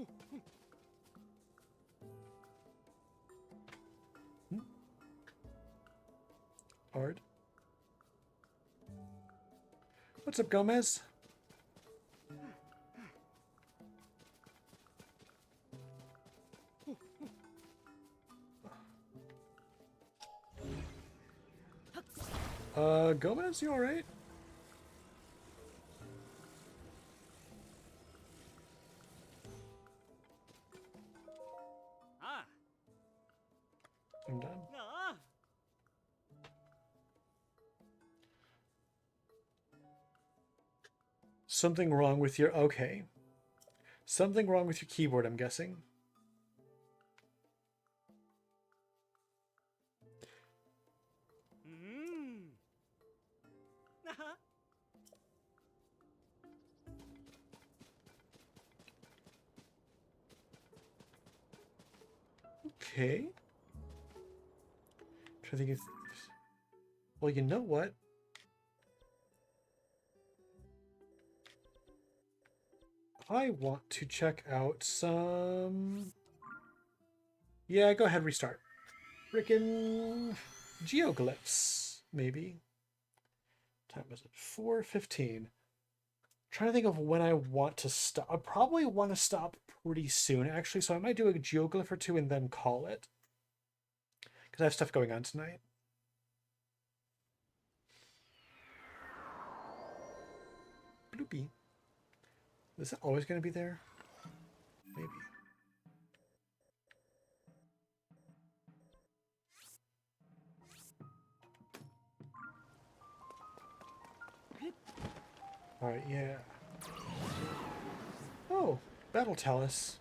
Art. What's up, Gomez? Gomez, you alright? Ah. I'm done. Ah. Something wrong with your... Okay. Something wrong with your keyboard, I'm guessing. Hmm. Ah. Okay. Trying to think if... Well, you know what? I want to check out some... Yeah, go ahead, restart. Frickin' geoglyphs, maybe. Time was it? 4:15. Trying to think of when I want to stop. I probably want to stop pretty soon, actually, so I might do a geoglyph or two and then call it. Because I have stuff going on tonight. Bloopy. Is it always going to be there? Maybe. Alright, yeah. Oh, Battle Talus.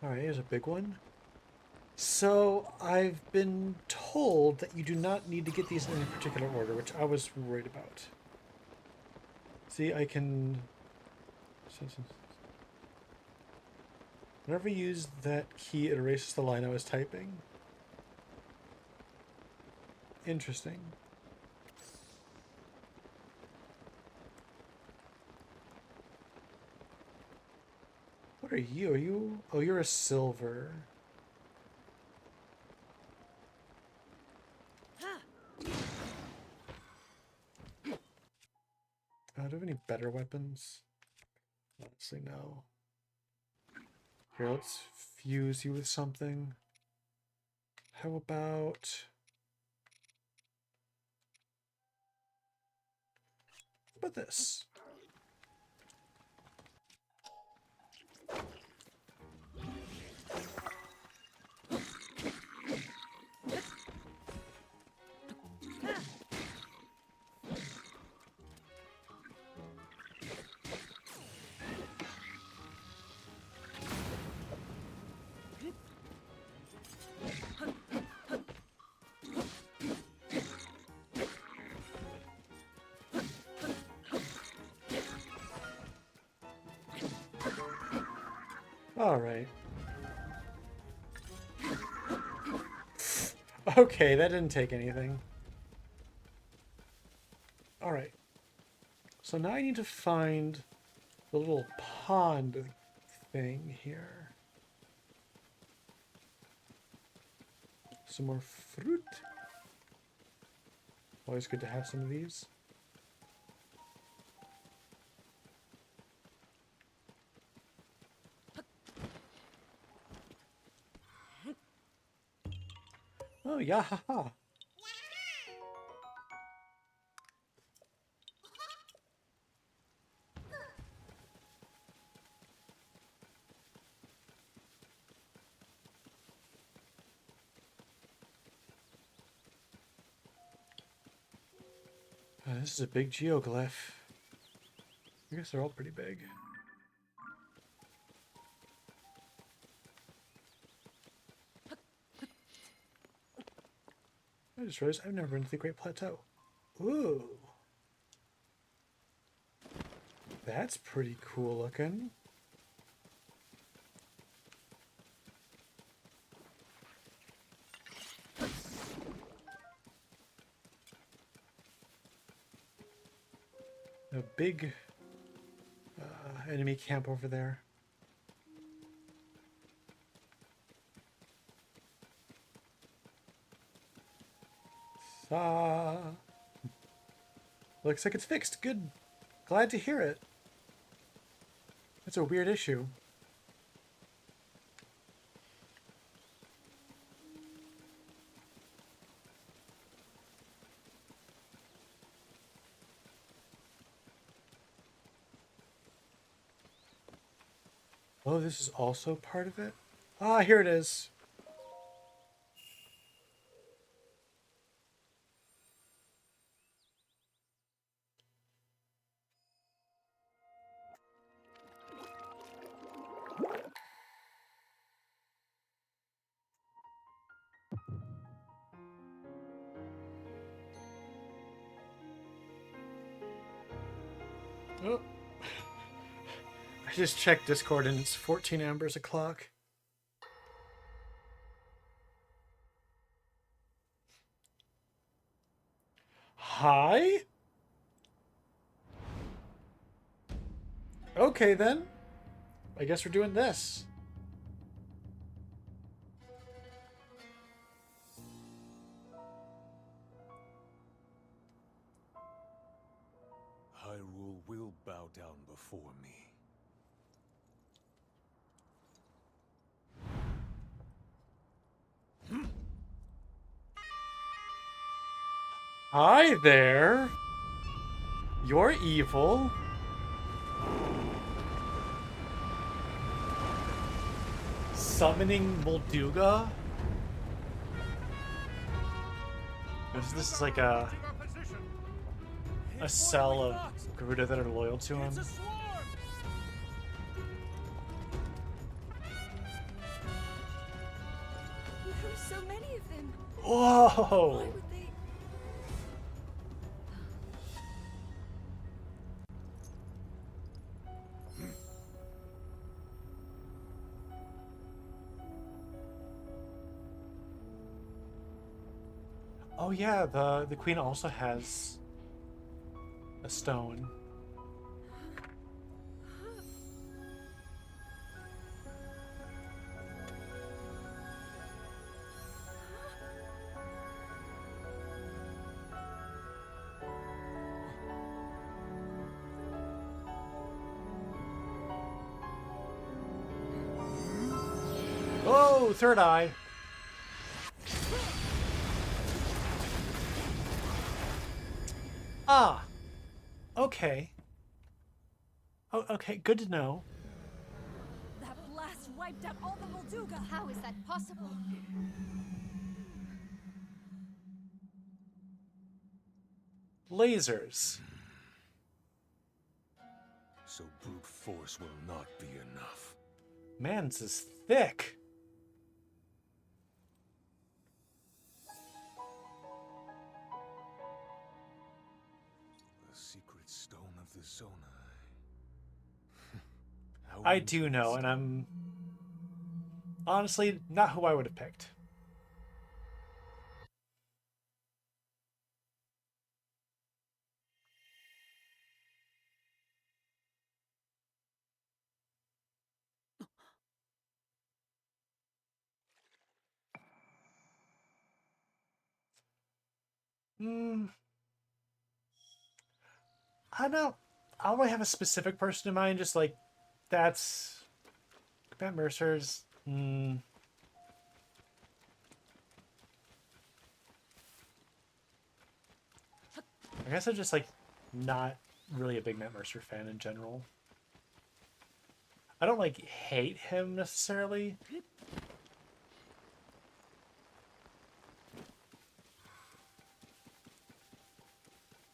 Alright, here's a big one. So, I've been told that you do not need to get these in any particular order, which I was worried about. See, I can... Whenever you use that key, it erases the line I was typing. Interesting. What are you? Are you... Oh, you're a silver. Do I have any better weapons? Honestly, no. Here, let's fuse you with something. How about... How about this? Alright. Okay, that didn't take anything. Alright. So now I need to find the little pond thing here. Some more fruit. Always good to have some of these. Oh, yeah, haha. This is a big geoglyph. I guess they're all pretty big. I just realized I've never been to the Great Plateau. Ooh. That's pretty cool looking. A big enemy camp over there. Looks like it's fixed. Good. Glad to hear it. That's a weird issue. Oh, this is also part of it? Ah, here it is. Oh. I just checked Discord and it's 14 ambers o'clock. Hi? Okay then. I guess we're doing this. Hyrule will bow down before me. Hi there. You're evil. Summoning Molduga? This is like a cell of Garuda that are loyal to him. It's a swarm! There are so many of them. Whoa! Why would they? Oh yeah, the queen also has a stone. Oh, third eye. Ah. Okay. Oh, okay, good to know. That blast wiped out all the Molduga. How is that possible? Lasers. So brute force will not be enough. Man's is thick. The secret stone of the Zonai. How I do know, and I'm honestly not who I would have picked. Hmm. I don't really have a specific person in mind. Just like that's Matt Mercer's. I guess I'm just like not really a big Matt Mercer fan in general. I don't like hate him necessarily.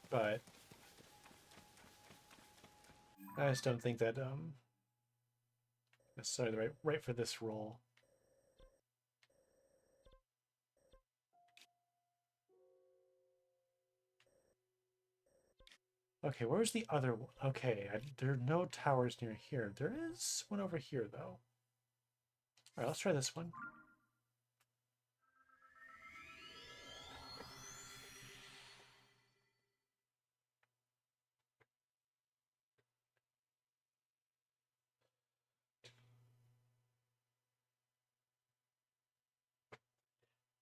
But I just don't think that necessarily the right for this role. Okay, where's the other one? Okay, there are no towers near here. There is one over here, though. All right, let's try this one.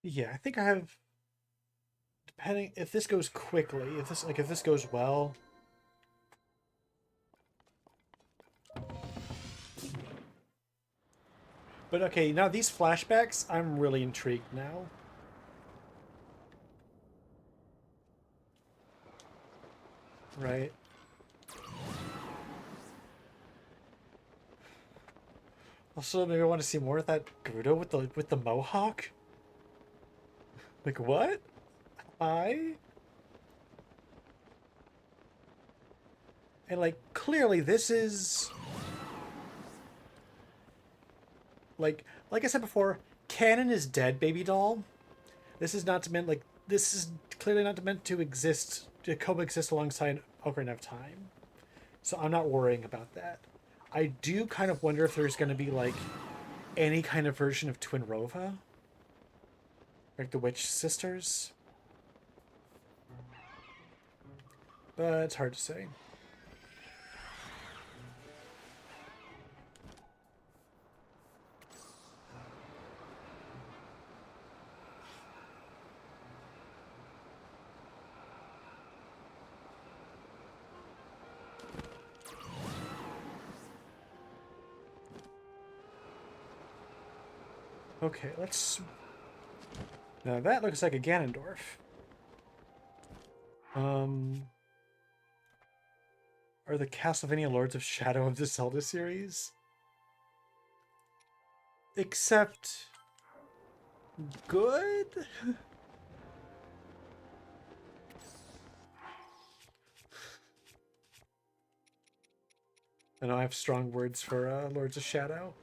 Yeah, I think I have... depending if this goes quickly, if this goes well. But okay, now these flashbacks, I'm really intrigued now. Right. Also, maybe I want to see more of that Gerudo with the mohawk. Like what? I. And like clearly this is like I said before, canon is dead, baby doll. This is not meant like this is clearly not meant to exist to coexist alongside Ocarina of Time. So I'm not worrying about that. I do kind of wonder if there's going to be like any kind of version of Twin Rova, like the Witch Sisters, but it's hard to say. Okay, let's... Now that looks like a Ganondorf. Are the Castlevania Lords of Shadow of the Zelda series? Except... good? I know I have strong words for Lords of Shadow.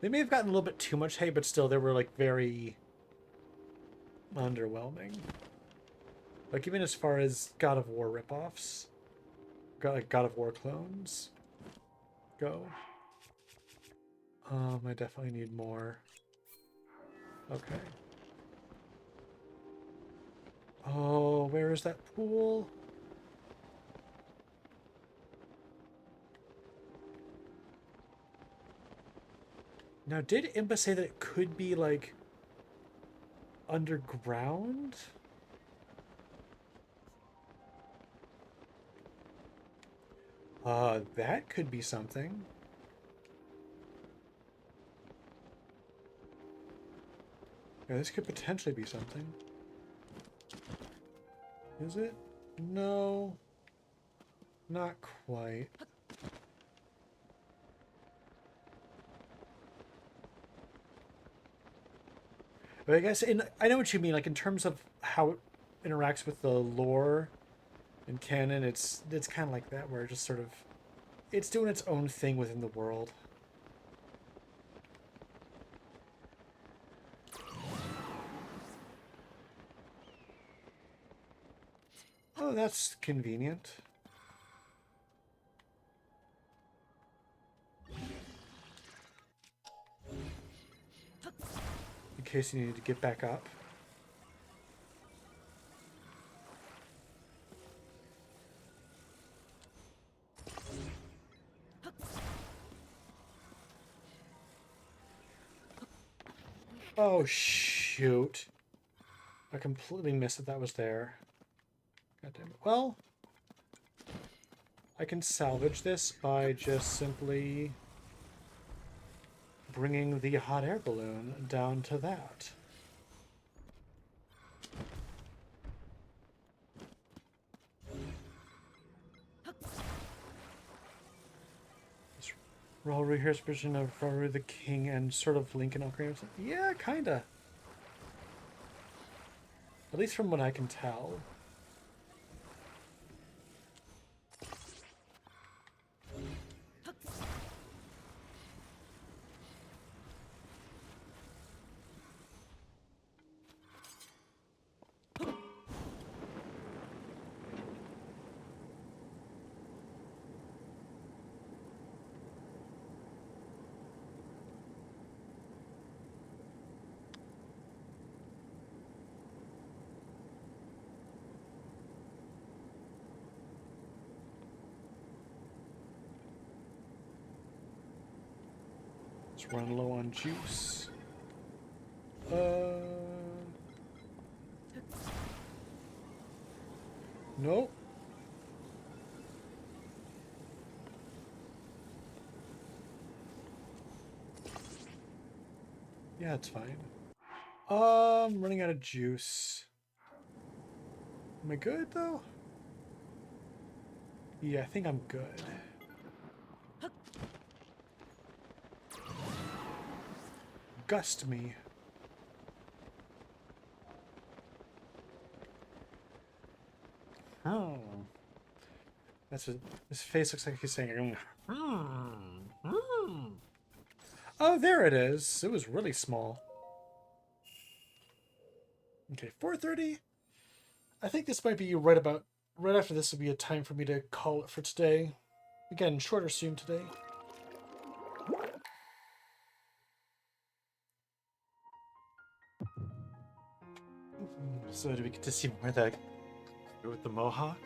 They may have gotten a little bit too much hate, but still they were like very underwhelming. Like even as far as God of War ripoffs, like God of War clones go. I definitely need more. Okay. Oh, where is that pool? Now, did Impa say that it could be, like, underground? That could be something. Yeah, this could potentially be something. Is it? No. Not quite. But I guess I know what you mean. Like in terms of how it interacts with the lore and canon, it's kind of like that, where it just sort of it's doing its own thing within the world. Oh, that's convenient. In case you need to get back up. Oh, shoot. I completely missed that was there. God damn it. Well, I can salvage this by just simply bringing the hot air balloon down to that. Rauru here's a version of Rauru the King and sort of Link and Ocarina of Time. Yeah, kinda. At least from what I can tell. Let's run low on juice. Nope. Yeah, it's fine. Running out of juice. Am I good though? Yeah, I think I'm good. Gust me. Oh. That's what his face looks like he's saying. Oh, there it is. It was really small. Okay, 4:30. I think this might be right after this would be a time for me to call it for today. Again, shorter stream today. So do we get to see more of that with the mohawk?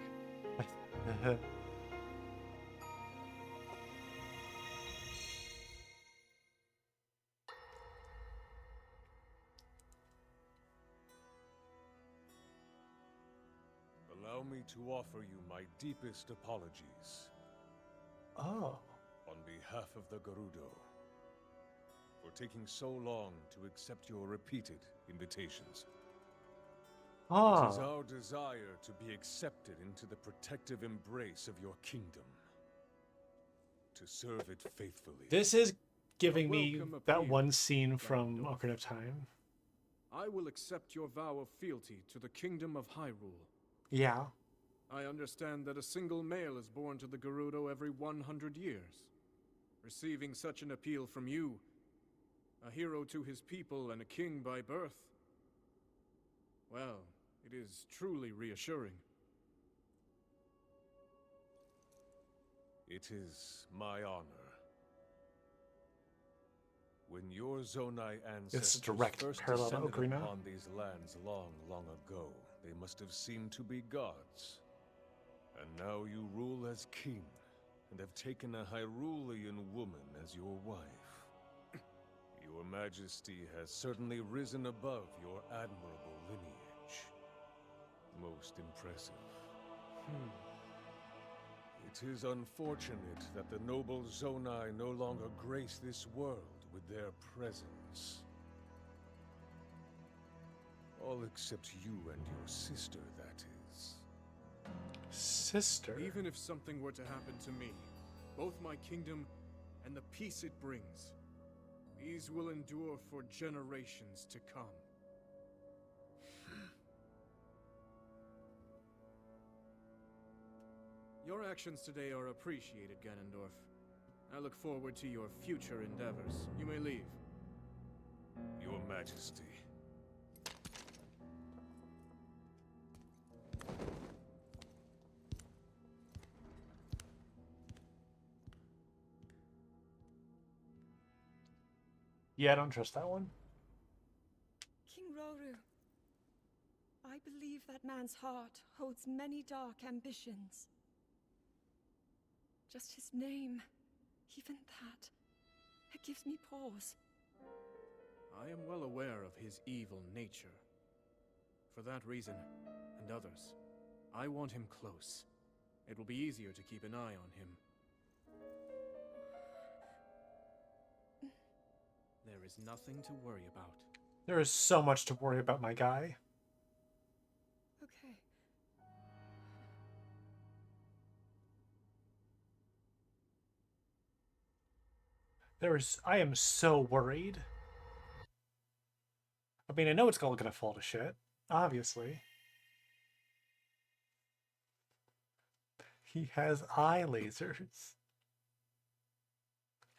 Allow me to offer you my deepest apologies Oh. on behalf of the Gerudo for taking so long to accept your repeated invitations. It is Ah. our desire to be accepted into the protective embrace of your kingdom, to serve it faithfully. This is giving me welcome that appeal, one scene from Ganondorf. Ocarina of Time. I will accept your vow of fealty to the kingdom of Hyrule. Yeah. I understand that a single male is born to the Gerudo every 100 years. Receiving such an appeal from you, a hero to his people and a king by birth, well, it is truly reassuring. It is my honor. When your Zonai It's a ancestors direct first parallel to descended Ocarina. upon these lands long, long ago, they must have seemed to be gods. And now you rule as king, and have taken a Hyrulean woman as your wife. Your Majesty has certainly risen above your admirable lineage. Most impressive. It is unfortunate that the noble Zonai no longer grace this world with their presence. All except you and your sister, that is. Sister. Even if something were to happen to me, both my kingdom and the peace it brings, these will endure for generations to come. Your actions today are appreciated, Ganondorf. I look forward to your future endeavors. You may leave. Your Majesty. Yeah, I don't trust that one. King Roru, I believe that man's heart holds many dark ambitions. Just his name, even that, it gives me pause. I am well aware of his evil nature. For that reason, and others, I want him close. It will be easier to keep an eye on him. There is nothing to worry about. There is so much to worry about, my guy. Okay. I am so worried. I mean, I know it's all gonna fall to shit, obviously. He has eye lasers.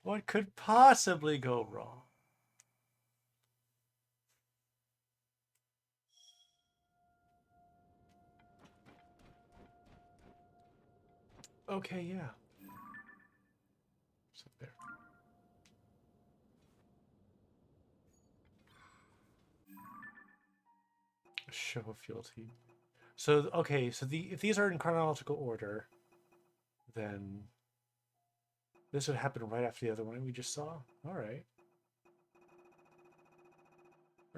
What could possibly go wrong? Okay, yeah. Sit there. A show of fealty. So, okay, so if these are in chronological order, then this would happen right after the other one we just saw. All right.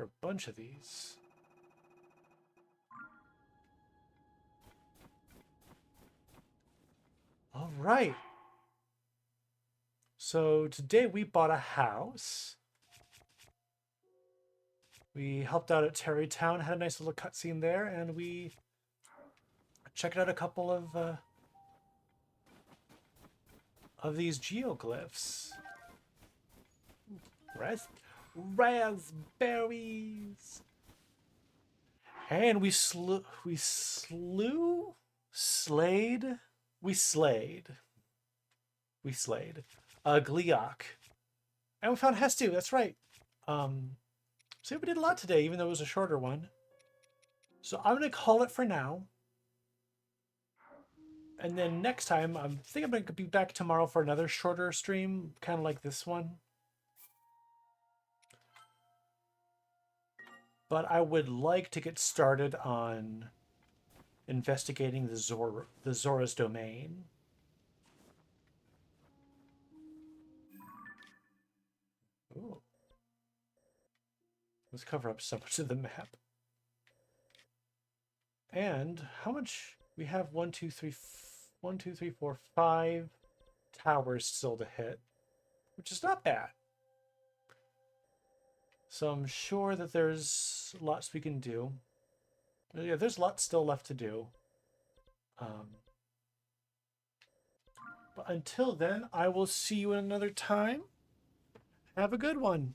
Or a bunch of these. All right. So today we bought a house. We helped out at Terrytown, had a nice little cutscene there, and we checked out a couple of these geoglyphs. Raspberries. And we slayed Gliok. And we found Hestu, that's right. So we did a lot today, even though it was a shorter one. So I'm going to call it for now. And then next time, I think I'm going to be back tomorrow for another shorter stream, kind of like this one. But I would like to get started on investigating the Zora's domain. Ooh. Let's cover up so much of the map. And how much? We have 5 towers still to hit, which is not bad. So I'm sure that there's lots we can do. Yeah, there's lots still left to do. But until then, I will see you another time. Have a good one.